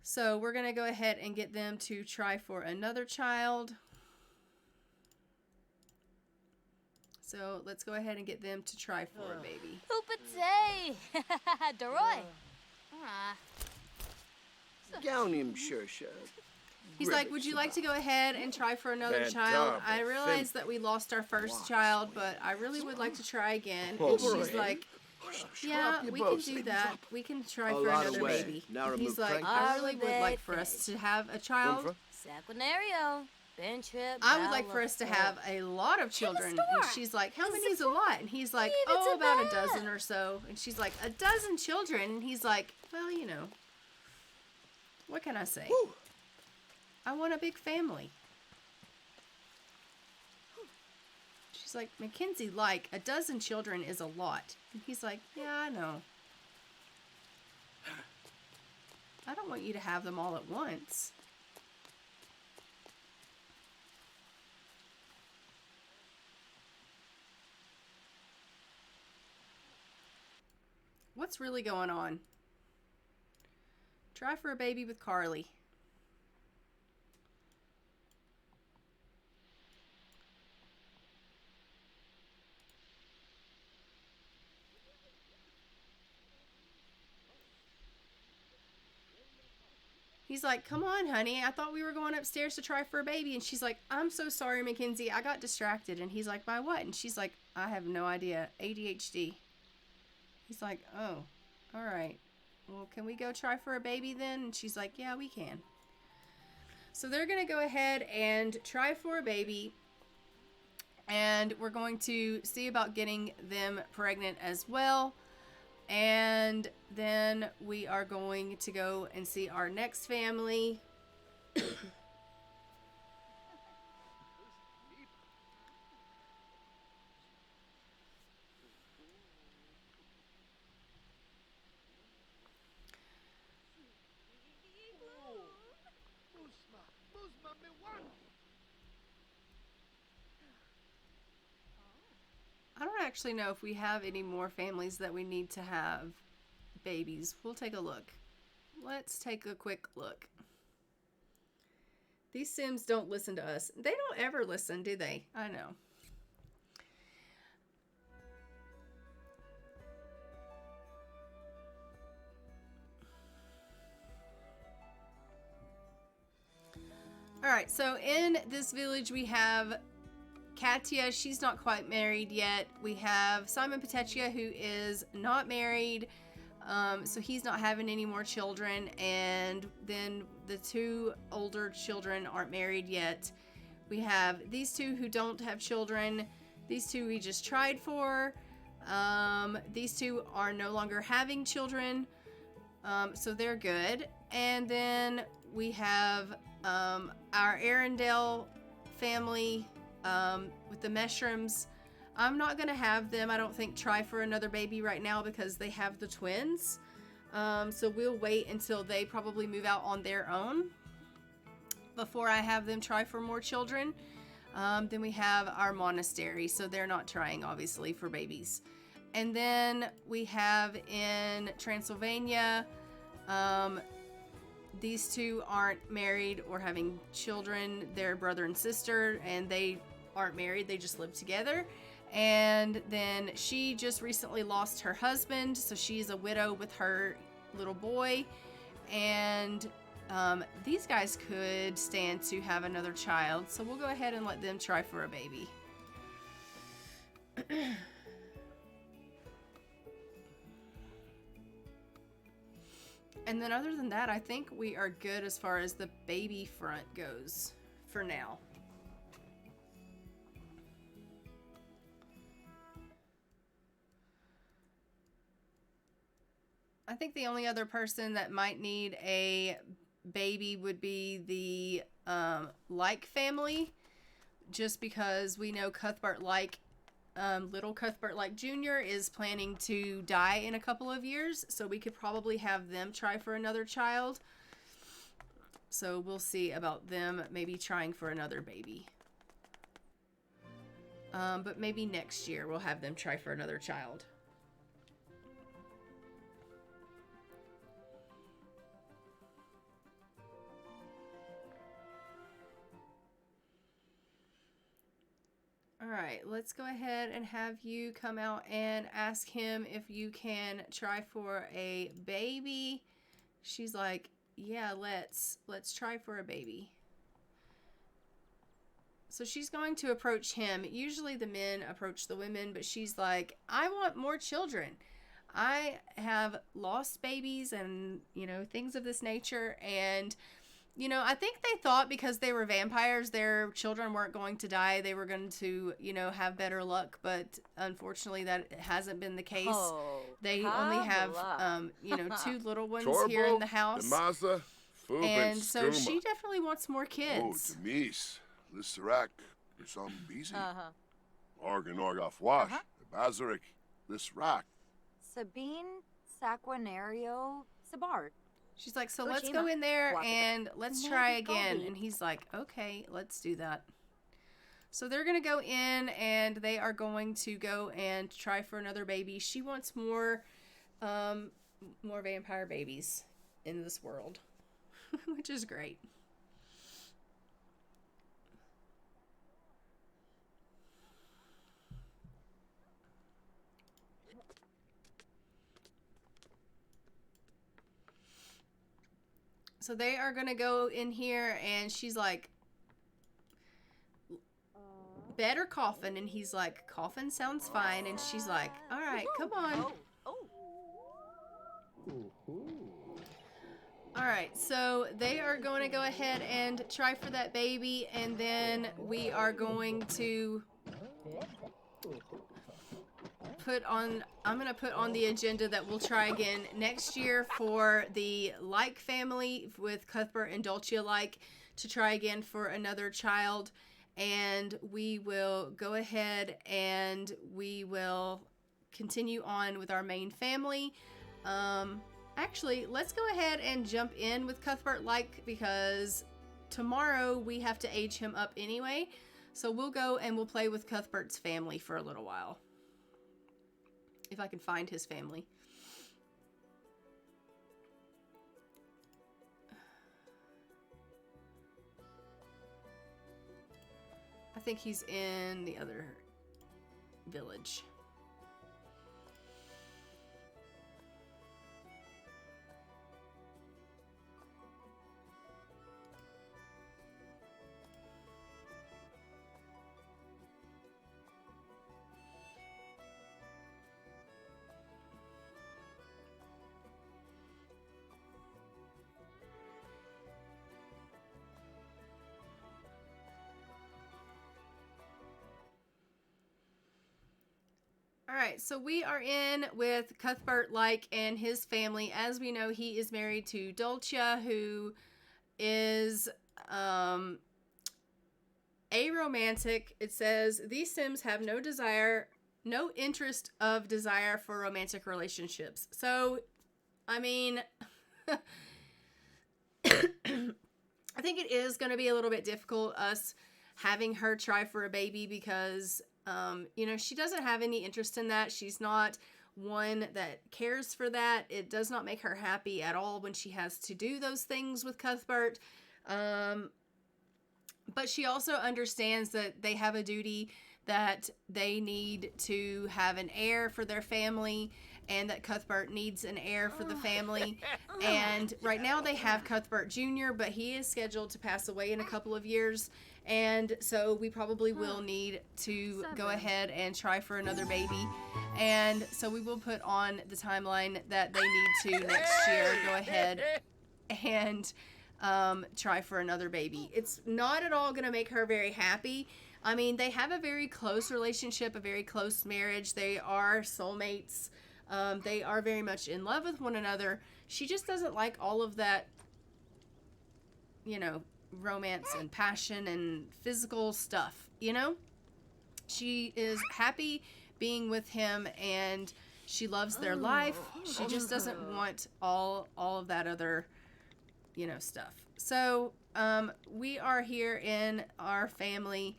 [SPEAKER 2] So we're going to go ahead and get them to try for another child. So let's go ahead and get them to try for a baby.
[SPEAKER 4] Hoopatay! Doroy!
[SPEAKER 5] Gownium Shersha.
[SPEAKER 2] He's like, would you like to go ahead and try for another child? I realize that we lost our first child, but I really would like to try again. And she's like, yeah, we can do that. We can try for another baby. He's like, I really would like for us to have a child.
[SPEAKER 4] Saquinario.
[SPEAKER 2] I would like for us to have a lot of children. And she's like, how many is a lot? And he's like, oh, about a dozen or so. And she's like, a dozen children? And he's like, well, you know, what can I say? I want a big family. She's like, Mackenzie, like, a dozen children is a lot. And he's like, yeah, I know. I don't want you to have them all at once. What's really going on? Try for a baby with Carly. He's like, come on, honey. I thought we were going upstairs to try for a baby. And she's like, I'm so sorry, Mackenzie. I got distracted. And he's like, by what? And she's like, I have no idea. ADHD. He's like, oh, all right. Well, can we go try for a baby then? And she's like, yeah, we can. So they're going to go ahead and try for a baby. And we're going to see about getting them pregnant as well. And then we are going to go and see our next family. don't actually know if we have any more families that we need to have babies. We'll take a look. Let's take a quick look. These Sims don't listen to us. They don't ever listen, do they? I know. All right, so in this village we have Katya. She's not quite married yet. We have Simon Petaccia, who is not married, so he's not having any more children. And then the two older children aren't married yet. We have these two who don't have children. These two we just tried for. These two are no longer having children, so they're good. And then we have our Arendelle family with the mushrooms. I'm not gonna have them, I don't think, try for another baby right now because they have the twins. So we'll wait until they probably move out on their own before I have them try for more children. Then we have our monastery, so they're not trying, obviously, for babies. And then we have in Transylvania, these two aren't married or having children. They're brother and sister, and they aren't married. They just live together. And then she just recently lost her husband, so she's a widow with her little boy. And these guys could stand to have another child, so we'll go ahead and let them try for a baby. And then other than that, I think we are good as far as the baby front goes for now. I think the only other person that might need a baby would be the Like family, just because we know Cuthbert Like, little Cuthbert Like Jr. is planning to die in a couple of years, so we could probably have them try for another child. So we'll see about them maybe trying for another baby. But maybe next year we'll have them try for another child. Alright, let's go ahead and have you come out and ask him if you can try for a baby. She's like, yeah, let's try for a baby. So she's going to approach him. Usually the men approach the women, but she's like, I want more children. I have lost babies and, you know, things of this nature. And, you know, I think they thought because they were vampires, their children weren't going to die. They were going to, you know, have better luck. But unfortunately, that hasn't been the case.
[SPEAKER 4] Oh,
[SPEAKER 2] they only have, you know, two little ones here in the house. And so she definitely wants more kids.
[SPEAKER 7] Oh, Demise, Lissarak, some busy. Organ Orgafois, Bazarik, Lissrak.
[SPEAKER 8] Sabine, Saquinario, Sabart.
[SPEAKER 2] She's like, so let's go in there and let's try again. And he's like, okay, let's do that. So they're going to go in and they are going to go and try for another baby. She wants more vampire babies in this world, which is great. So they are going to go in here and she's like, better coffin. And he's like, coffin sounds fine. And she's like, all right, come on. All right, so they are going to go ahead and try for that baby. And then we are going to I'm going to put on the agenda that we'll try again next year for the Like family with Cuthbert and Dulcia Like to try again for another child. And we will go ahead and we will continue on with our main family. Actually, let's go ahead and jump in with Cuthbert Like because tomorrow we have to age him up anyway. So we'll go and we'll play with Cuthbert's family for a little while. if I can find his family. I think he's in the other village. All right, so we are in with Cuthbert Like and his family. As we know, he is married to Dulcia, who is aromantic. It says these Sims have no interest of desire for romantic relationships. So, I mean, I think it is going to be a little bit difficult us having her try for a baby because you know, she doesn't have any interest in that. She's not one that cares for that. It does not make her happy at all when she has to do those things with Cuthbert. But she also understands that they have a duty, that they need to have an heir for their family, and that Cuthbert needs an heir for the family. And right now they have Cuthbert Jr., but he is scheduled to pass away in a couple of years. And so we probably will need to go ahead and try for another baby. And so we will put on the timeline that they need to next year go ahead and try for another baby. It's not at all going to make her very happy. I mean, they have a very close relationship, a very close marriage. They are soulmates. They are very much in love with one another. She just doesn't like all of that, you know, romance and passion and physical stuff, you know? She is happy being with him and she loves their life. She just doesn't want all of that other, you know, stuff. So, we are here in our family.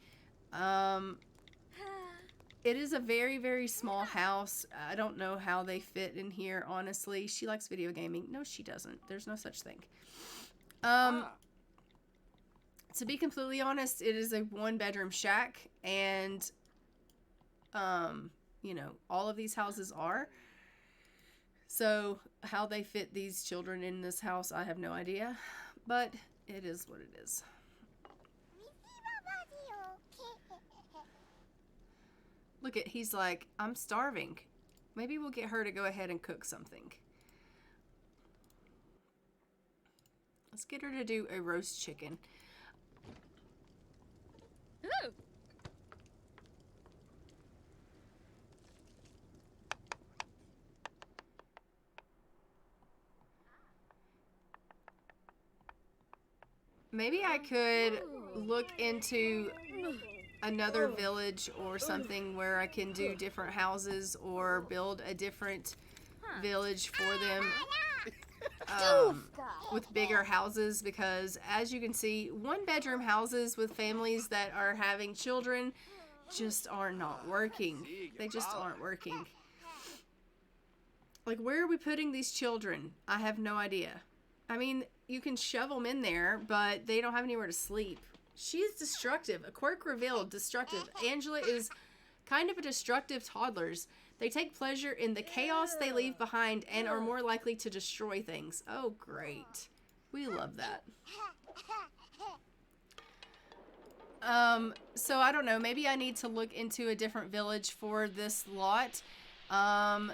[SPEAKER 2] It is a very, very small house. I don't know how they fit in here, honestly. She likes video gaming. No, she doesn't. There's no such thing. To be completely honest, it is a one-bedroom shack, and, you know, all of these houses are. So, how they fit these children in this house, I have no idea. But, it is what it is. Look at, he's like, I'm starving. Maybe we'll get her to go ahead and cook something. Let's get her to do a roast chicken.
[SPEAKER 4] Ooh.
[SPEAKER 2] Maybe I could look into another village or something where I can do different houses or build a different village for them with bigger houses, because as you can see, one-bedroom houses with families that are having children just are not working. They just aren't working. Like, where are we putting these children? I have no idea. I mean, you can shove them in there, but they don't have anywhere to sleep. She's destructive. A quirk revealed. Destructive. Angela is kind of a destructive toddlers. They take pleasure in the chaos they leave behind and are more likely to destroy things. Oh, great. We love that. So I don't know. Maybe I need to look into a different village for this lot. Or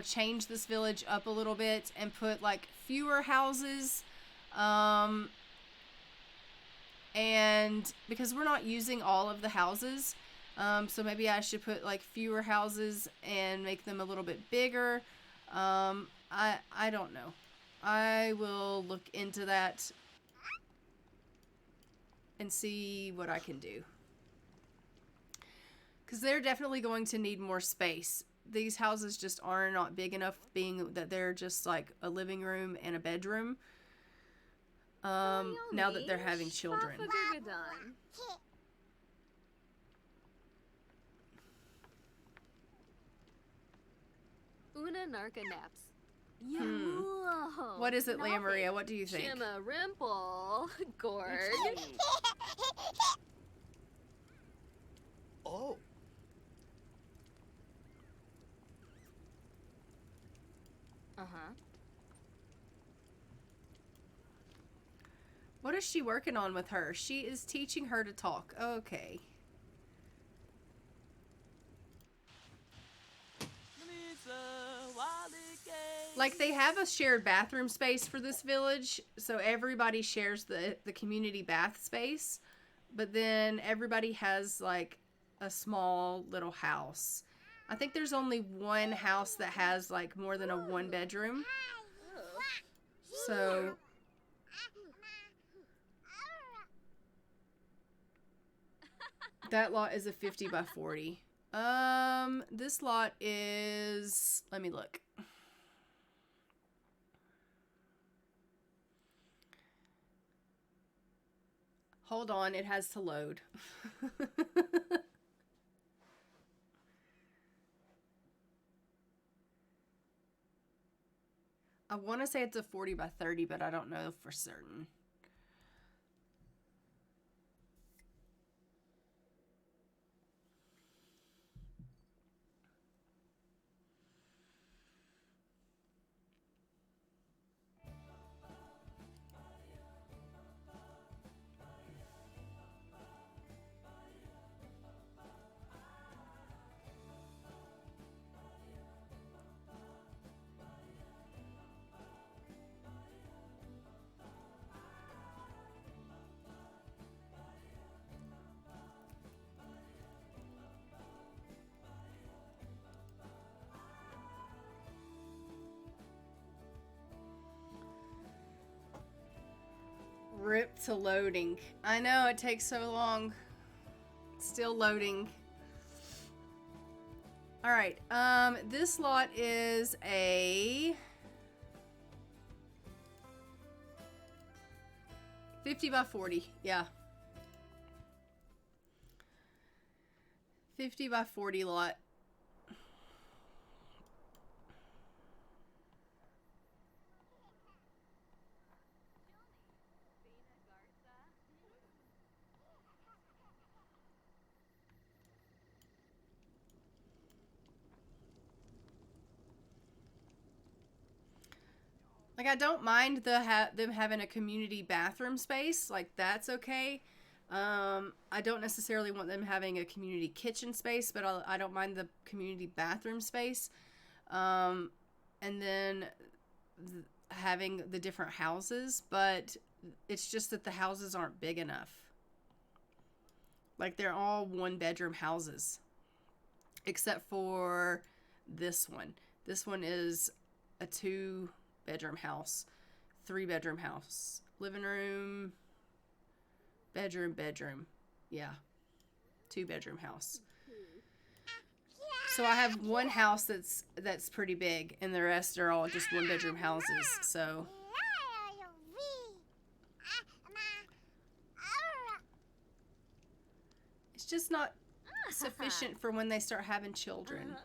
[SPEAKER 2] change this village up a little bit and put like fewer houses. And because we're not using all of the houses, so maybe I should put like fewer houses and make them a little bit bigger. I don't know. I will look into that and see what I can do. Because they're definitely going to need more space. These houses just are not big enough, being that they're just like a living room and a bedroom. Now that they're having children.
[SPEAKER 9] Una narca naps.
[SPEAKER 2] What is it, Leah Maria? What do you think?
[SPEAKER 9] Shimma rimple. Gorg.
[SPEAKER 5] Oh.
[SPEAKER 4] Uh-huh.
[SPEAKER 2] What is she working on with her? She is teaching her to talk. Okay. Like, they have a shared bathroom space for this village, so everybody shares the community bath space, but then everybody has, like, a small little house. I think there's only one house that has, like, more than a one bedroom. So that lot is a 50 by 40. This lot is, let me look. Hold on, it has to load. I want to say it's a 40 by 30, but I don't know for certain. Rip to loading. I know, it takes so long. It's still loading. Alright, this lot is a 50 by 40, yeah. 50 by 40 lot. Like, I don't mind them having a community bathroom space. Like, that's okay. I don't necessarily want them having a community kitchen space, but I don't mind the community bathroom space. And then having the different houses, but it's just that the houses aren't big enough. Like, they're all one-bedroom houses. Except for this one. This one is a 2-bedroom house, 3-bedroom house, living room, bedroom. Yeah, 2-bedroom house. So I have one house that's pretty big, and the rest are all just 1-bedroom houses. So it's just not sufficient for when they start having children.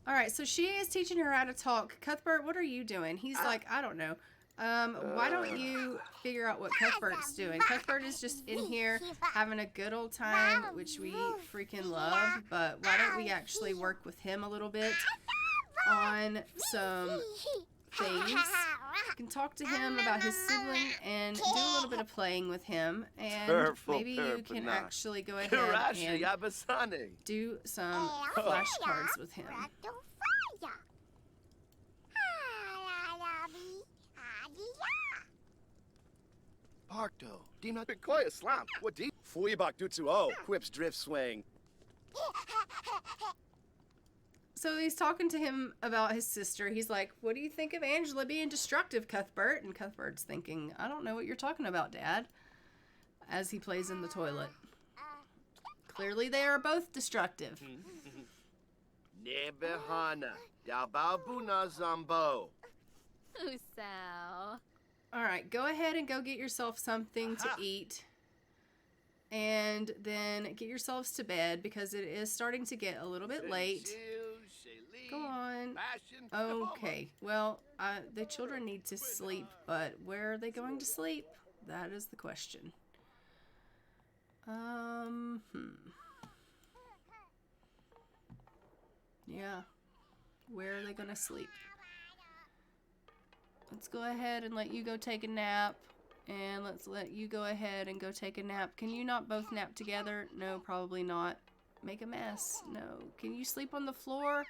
[SPEAKER 2] All right, so she is teaching her how to talk. Cuthbert, what are you doing? He's like, I don't know. Why don't you figure out what Cuthbert's doing? Cuthbert is just in here having a good old time, which we freaking love. But why don't we actually work with him a little bit on some things? You can talk to him about his sibling and do a little bit of playing with him. And maybe you can actually go ahead and do some flashcards with him.
[SPEAKER 5] Parkto. Dim not Bitcoin Slam. What deep? Fui bak dutsu o. Quips drift swing.
[SPEAKER 2] So he's talking to him about his sister. He's like, what do you think of Angela being destructive, Cuthbert? And Cuthbert's thinking, I don't know what you're talking about, Dad. As he plays in the toilet. Clearly they are both destructive.
[SPEAKER 5] Nebehana. Dalbabuna Zambo.
[SPEAKER 9] Usao.
[SPEAKER 2] Alright, go ahead and go get yourself something to eat. And then get yourselves to bed because it is starting to get a little bit late. Go on.
[SPEAKER 5] Bastion.
[SPEAKER 2] Okay. Well, the children need to sleep, but where are they going to sleep? That is the question. Yeah. Where are they going to sleep? Let's go ahead and let you go take a nap. And let's let you go ahead and go take a nap. Can you not both nap together? No, probably not. Make a mess. No. Can you sleep on the floor?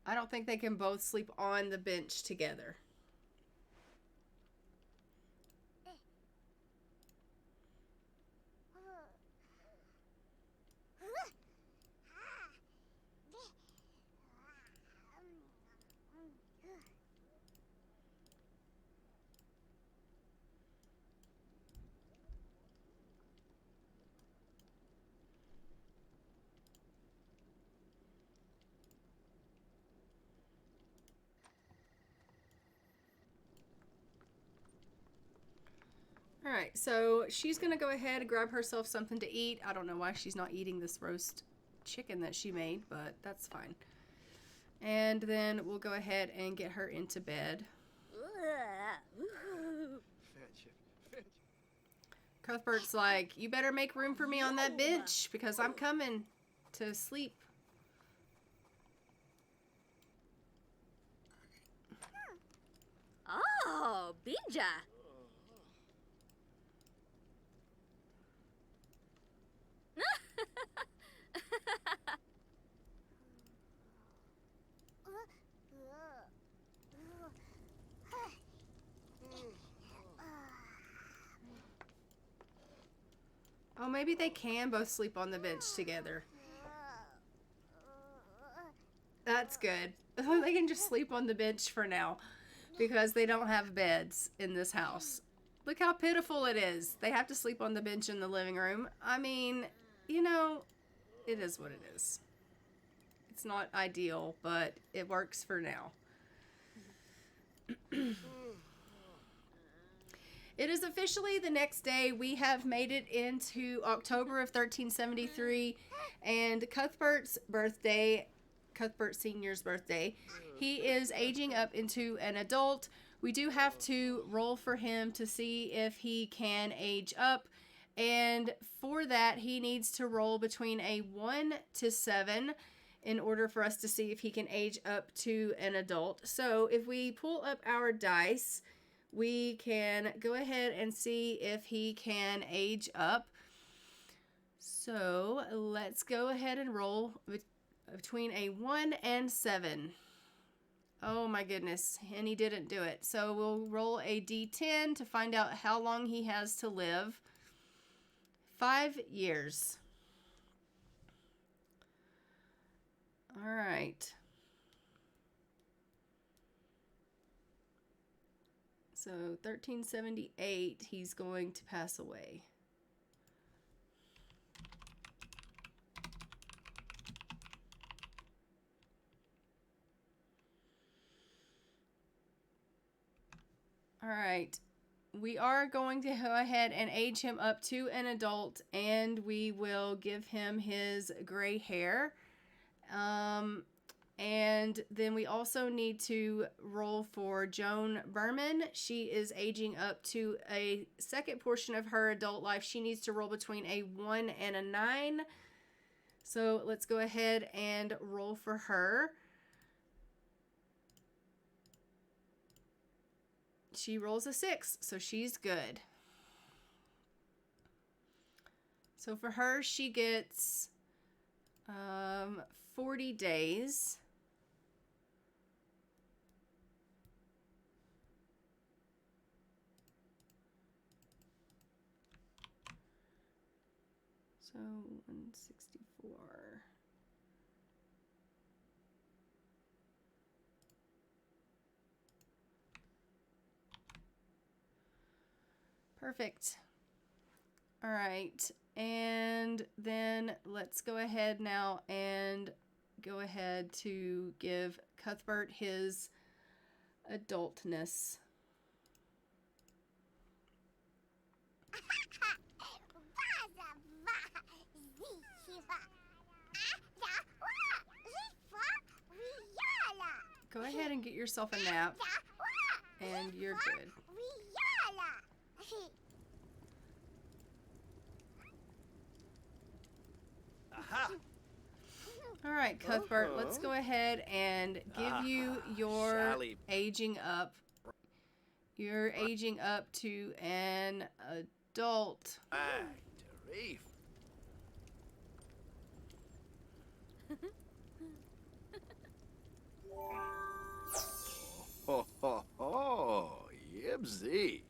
[SPEAKER 2] I don't think they can both sleep on the bench together. Alright, so she's going to go ahead and grab herself something to eat. I don't know why she's not eating this roast chicken that she made, but that's fine. And then we'll go ahead and get her into bed. Cuthbert's like, you better make room for me on that bench because I'm coming to sleep.
[SPEAKER 9] Oh, Binja.
[SPEAKER 2] Oh, maybe they can both sleep on the bench together. That's good. They can just sleep on the bench for now because they don't have beds in this house. Look how pitiful it is. They have to sleep on the bench in the living room. I mean, you know, it is what it is. It's not ideal, but it works for now. It is officially the next day. We have made it into October of 1373, and Cuthbert's birthday, Cuthbert Sr.'s birthday, he is aging up into an adult. We do have to roll for him to see if he can age up, and for that, he needs to roll between a 1 to 7 in order for us to see if he can age up to an adult. So if we pull up our dice, we can go ahead and see if he can age up. So let's go ahead and roll between a 1 and 7. Oh my goodness, and he didn't do it. So we'll roll a d10 to find out how long he has to live. 5 years. All right. So 1378, he's going to pass away. All right. We are going to go ahead and age him up to an adult, and we will give him his gray hair. And then we also need to roll for Joan Berman. She is aging up to a second portion of her adult life. She needs to roll between a 1 and a 9. So let's go ahead and roll for her. She rolls a 6, so she's good. So for her, she gets 40 days. So 164. Perfect. All right. And then let's go ahead now and go ahead to give Cuthbert his adultness. Go ahead and get yourself a nap, and you're good.
[SPEAKER 5] Aha!
[SPEAKER 2] All right, Cuthbert, let's go ahead and give you your
[SPEAKER 5] Shally.
[SPEAKER 2] aging up. You're aging up to an adult.
[SPEAKER 5] Reef. Ho ho ho! Yibsy.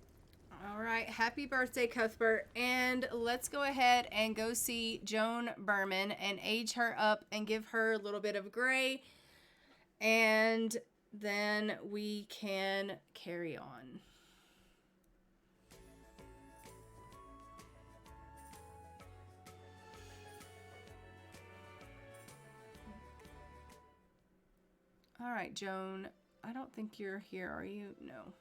[SPEAKER 2] All right, happy birthday, Cuthbert. And let's go ahead and go see Joan Berman and age her up and give her a little bit of gray. And then we can carry on. All right, Joan, I don't think you're here, are you? No.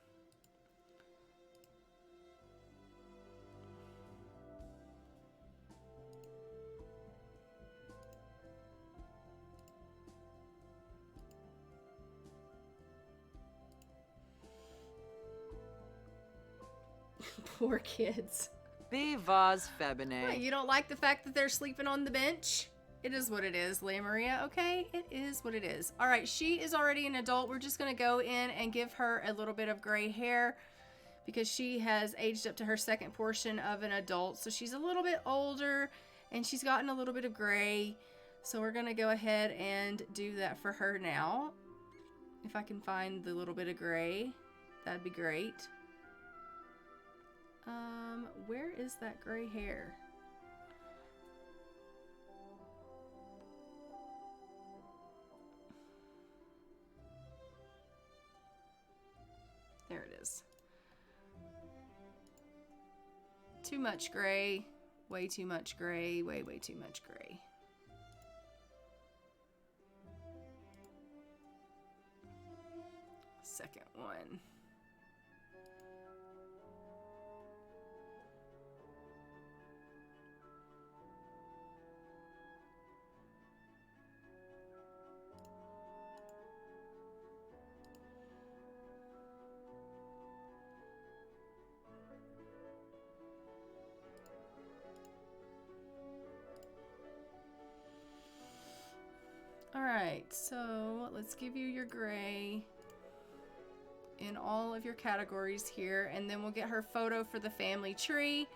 [SPEAKER 2] Poor kids.
[SPEAKER 6] Be vos
[SPEAKER 2] What,
[SPEAKER 6] febine.
[SPEAKER 2] you don't like the fact that they're sleeping on the bench? It is what it is, Leia Maria, okay? It is what it is. All right, she is already an adult. We're just going to go in and give her a little bit of gray hair because she has aged up to her second portion of an adult. So she's a little bit older and she's gotten a little bit of gray. So we're going to go ahead and do that for her now. If I can find the little bit of gray, that'd be great. Where is that gray hair? There it is. Too much gray. Way too much gray. Way too much gray. Second one. Alright, so let's give you your gray in all of your categories here, and then we'll get her photo for the family tree.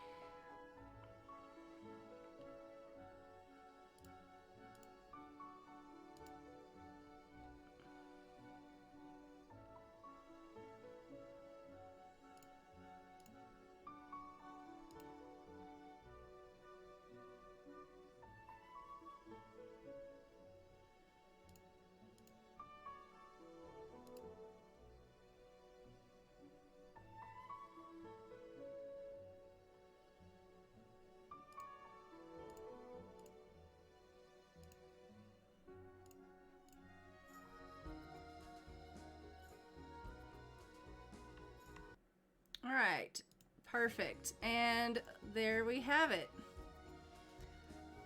[SPEAKER 2] All right, perfect. And there we have it.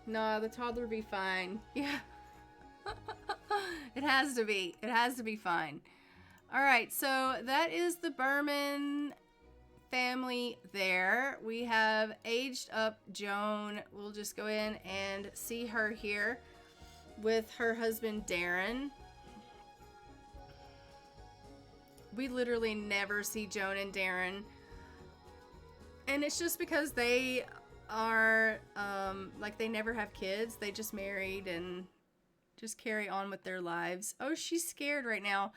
[SPEAKER 2] No, the toddler be fine. Yeah. It has to be. It has to be fine. All right, so that is the Berman family there. We have aged up Joan. We'll just go in and see her here with her husband, Darren. We literally never see Joan and Darren. And it's just because they are, like, they never have kids. They just married and just carry on with their lives. Oh, she's scared right now.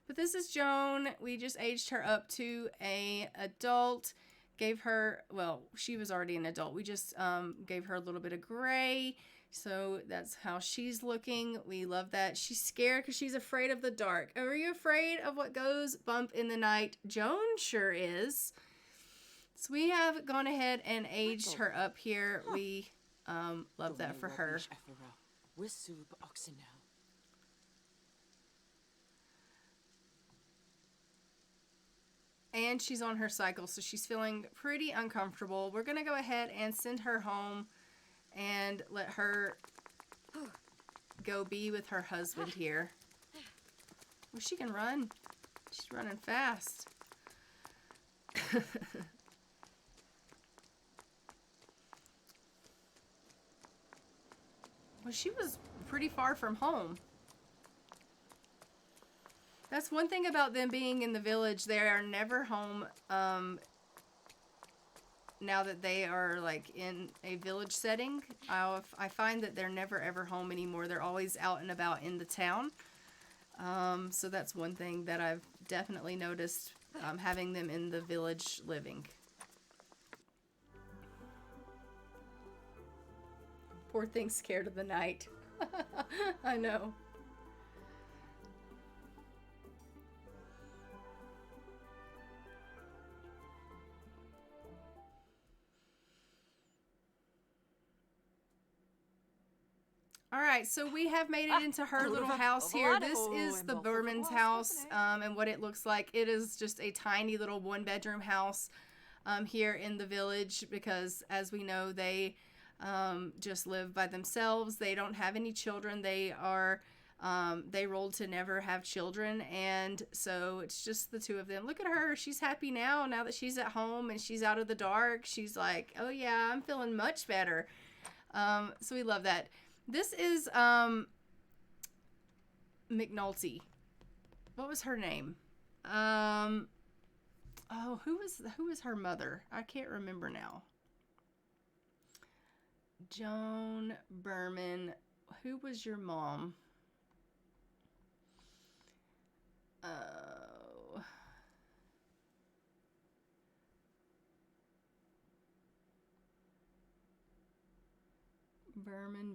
[SPEAKER 2] But this is Joan. We just aged her up to a adult. Gave her, well, she was already an adult. We just gave her a little bit of gray. So that's how she's looking. We love that. She's scared because she's afraid of the dark. Are you afraid of what goes bump in the night? Joan sure is. So we have gone ahead and aged her up here. We love that for her. And she's on her cycle, so she's feeling pretty uncomfortable. We're going to go ahead and send her home and let her go be with her husband here. Well, she can run. She's running fast. Well, she was pretty far from home. That's one thing about them being in the village. They are never home now that they are like in a village setting. I find that they're never ever home anymore. They're always out and about in the town. So that's one thing that I've definitely noticed having them in the village living. Poor thing, scared of the night. I know. All right, so we have made it into her little house here. This is the Berman's house, and what it looks like. It is just a tiny little one-bedroom house here in the village because, as we know, they just live by themselves. They don't have any children. They rolled to never have children, and so it's just the two of them. Look at her. She's happy now that she's at home and she's out of the dark. She's like, oh yeah, I'm feeling much better. So we love that. This is McNulty. What was her name? Oh, who was her mother? I can't remember now. Joan Berman. Who was your mom? Oh.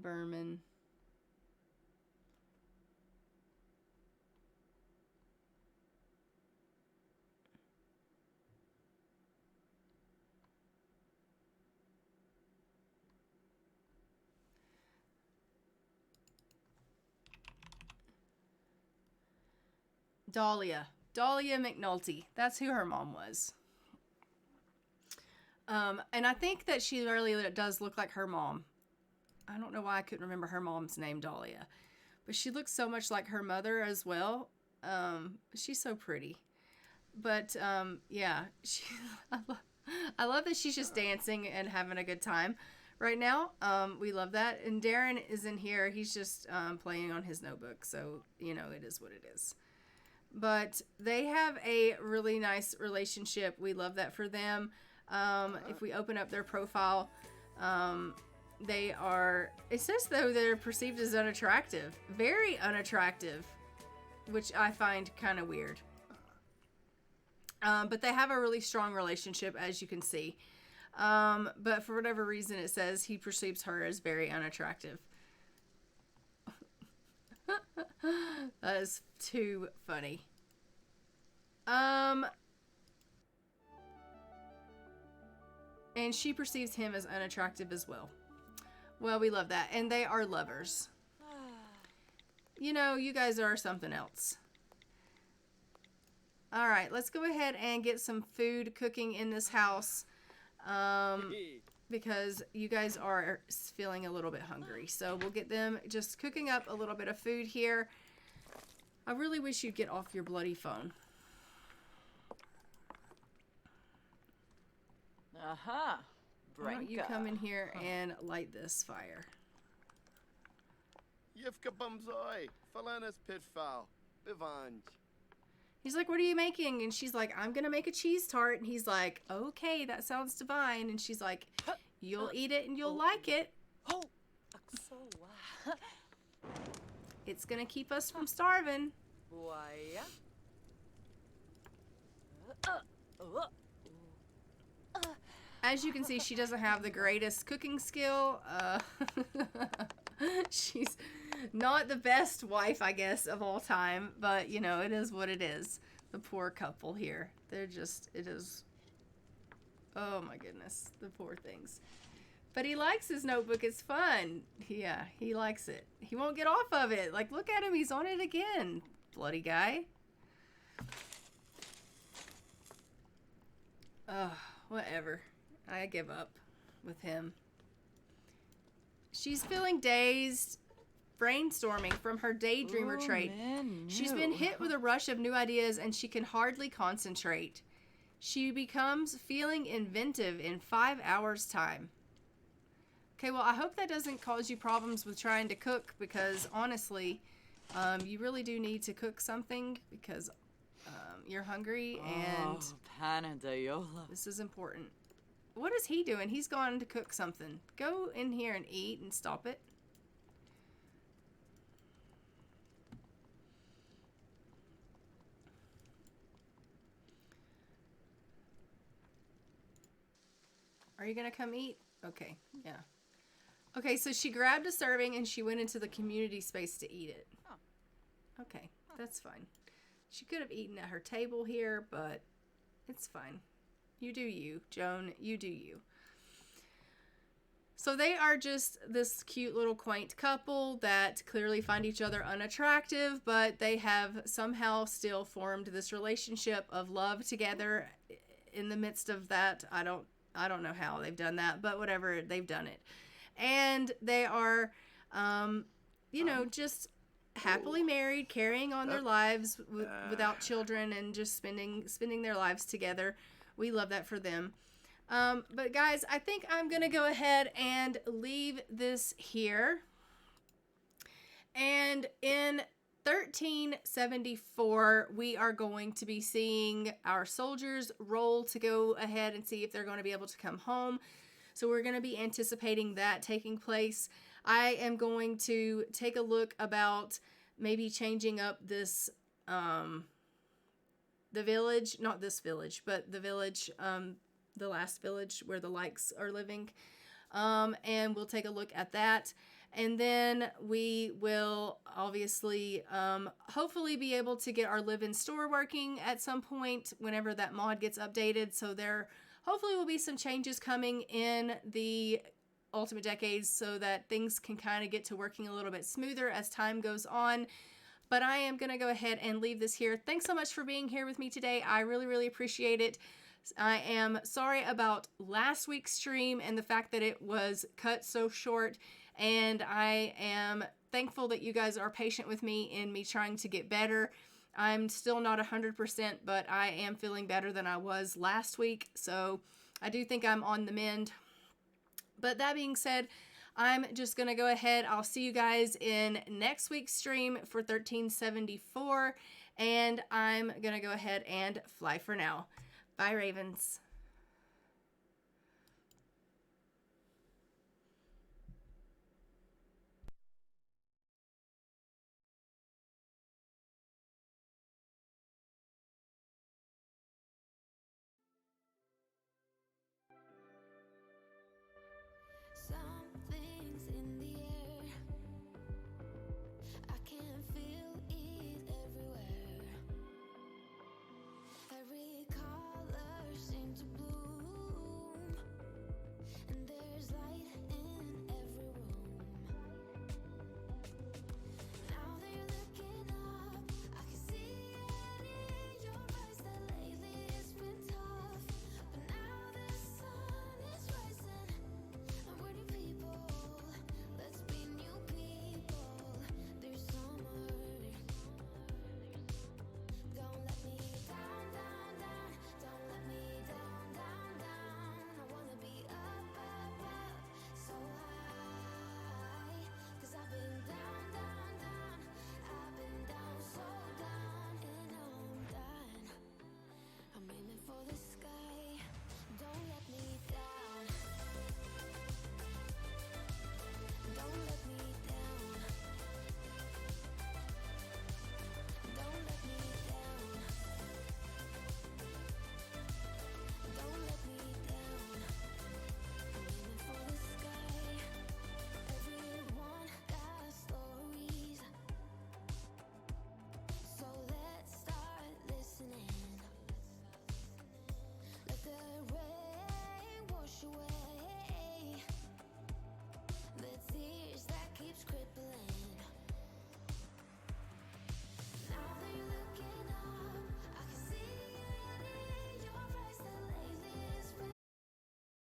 [SPEAKER 2] Berman. Dahlia McNulty. That's who her mom was. And I think that she really does look like her mom. I don't know why I couldn't remember her mom's name, Dahlia. But she looks so much like her mother as well. She's so pretty. But, yeah. I love that she's just dancing and having a good time right now. We love that. And Darren is in here. He's just playing on his notebook. So, you know, it is what it is. But they have a really nice relationship. We love that for them. If we open up their profile, it says though they're perceived as unattractive. Very unattractive, which I find kind of weird. But they have a really strong relationship, as you can see. But for whatever reason, it says he perceives her as very unattractive. That is too funny. And she perceives him as unattractive as well. Well, we love that. And they are lovers. You know, you guys are something else. All right, let's go ahead and get some food cooking in this house. Because you guys are feeling a little bit hungry. So we'll get them just cooking up a little bit of food here. I really wish you'd get off your bloody phone.
[SPEAKER 10] Uh-huh.
[SPEAKER 2] Why don't you come in here and light this fire?
[SPEAKER 5] Yivka bumzoi, Falanas pitfall, Bivanj.
[SPEAKER 2] He's like, what are you making? And she's like, I'm going to make a cheese tart. And he's like, okay, that sounds divine. And she's like, you'll eat it and you'll like it. It's going to keep us from starving. As you can see, she doesn't have the greatest cooking skill. She's not the best wife, I guess, of all time. But, you know, it is what it is. The poor couple here. They're just, it is Oh my goodness, the poor things. But he likes his notebook. It's fun. Yeah, he likes it. He won't get off of it. Like, look at him. He's on it again. Bloody guy. Ugh, whatever. I give up with him. She's feeling dazed, brainstorming from her daydreamer trait.
[SPEAKER 8] Man,
[SPEAKER 2] She's been hit with a rush of new ideas and she can hardly concentrate. She becomes feeling inventive in 5 hours' time. Okay, well, I hope that doesn't cause you problems with trying to cook because, honestly, you really do need to cook something because you're hungry and
[SPEAKER 8] Panadiola.
[SPEAKER 2] this is important. What is he doing? He's gone to cook something. Go in here and eat and stop it. Are you gonna come eat? Okay, yeah. Okay, so she grabbed a serving and she went into the community space to eat it.
[SPEAKER 8] Oh.
[SPEAKER 2] Okay, that's fine. She could have eaten at her table here, but it's fine. You do you, Joan. You do you. So they are just this cute little quaint couple that clearly find each other unattractive, but they have somehow still formed this relationship of love together in the midst of that. I don't know how they've done that, but whatever, they've done it. And they are, you know, just happily married, carrying on their lives without children and just spending their lives together. We love that for them. But guys, I think I'm going to go ahead and leave this here. And in 1374, we are going to be seeing our soldiers roll to go ahead and see if they're going to be able to come home. So we're going to be anticipating that taking place. I am going to take a look about maybe changing up this, the village, not this village, but the village, the last village where the likes are living. And we'll take a look at that. And then we will obviously, hopefully be able to get our live-in store working at some point whenever that mod gets updated. So there hopefully will be some changes coming in the Ultimate Decades so that things can kind of get to working a little bit smoother as time goes on. But I am going to go ahead and leave this here. Thanks so much for being here with me today. I really, really appreciate it. I am sorry about last week's stream and the fact that it was cut so short. And I am thankful that you guys are patient with me in me trying to get better. I'm still not 100%, but I am feeling better than I was last week. So I do think I'm on the mend. But that being said, I'm just going to go ahead. I'll see you guys in next week's stream for 1374. And I'm going to go ahead and fly for now. Bye, Ravens.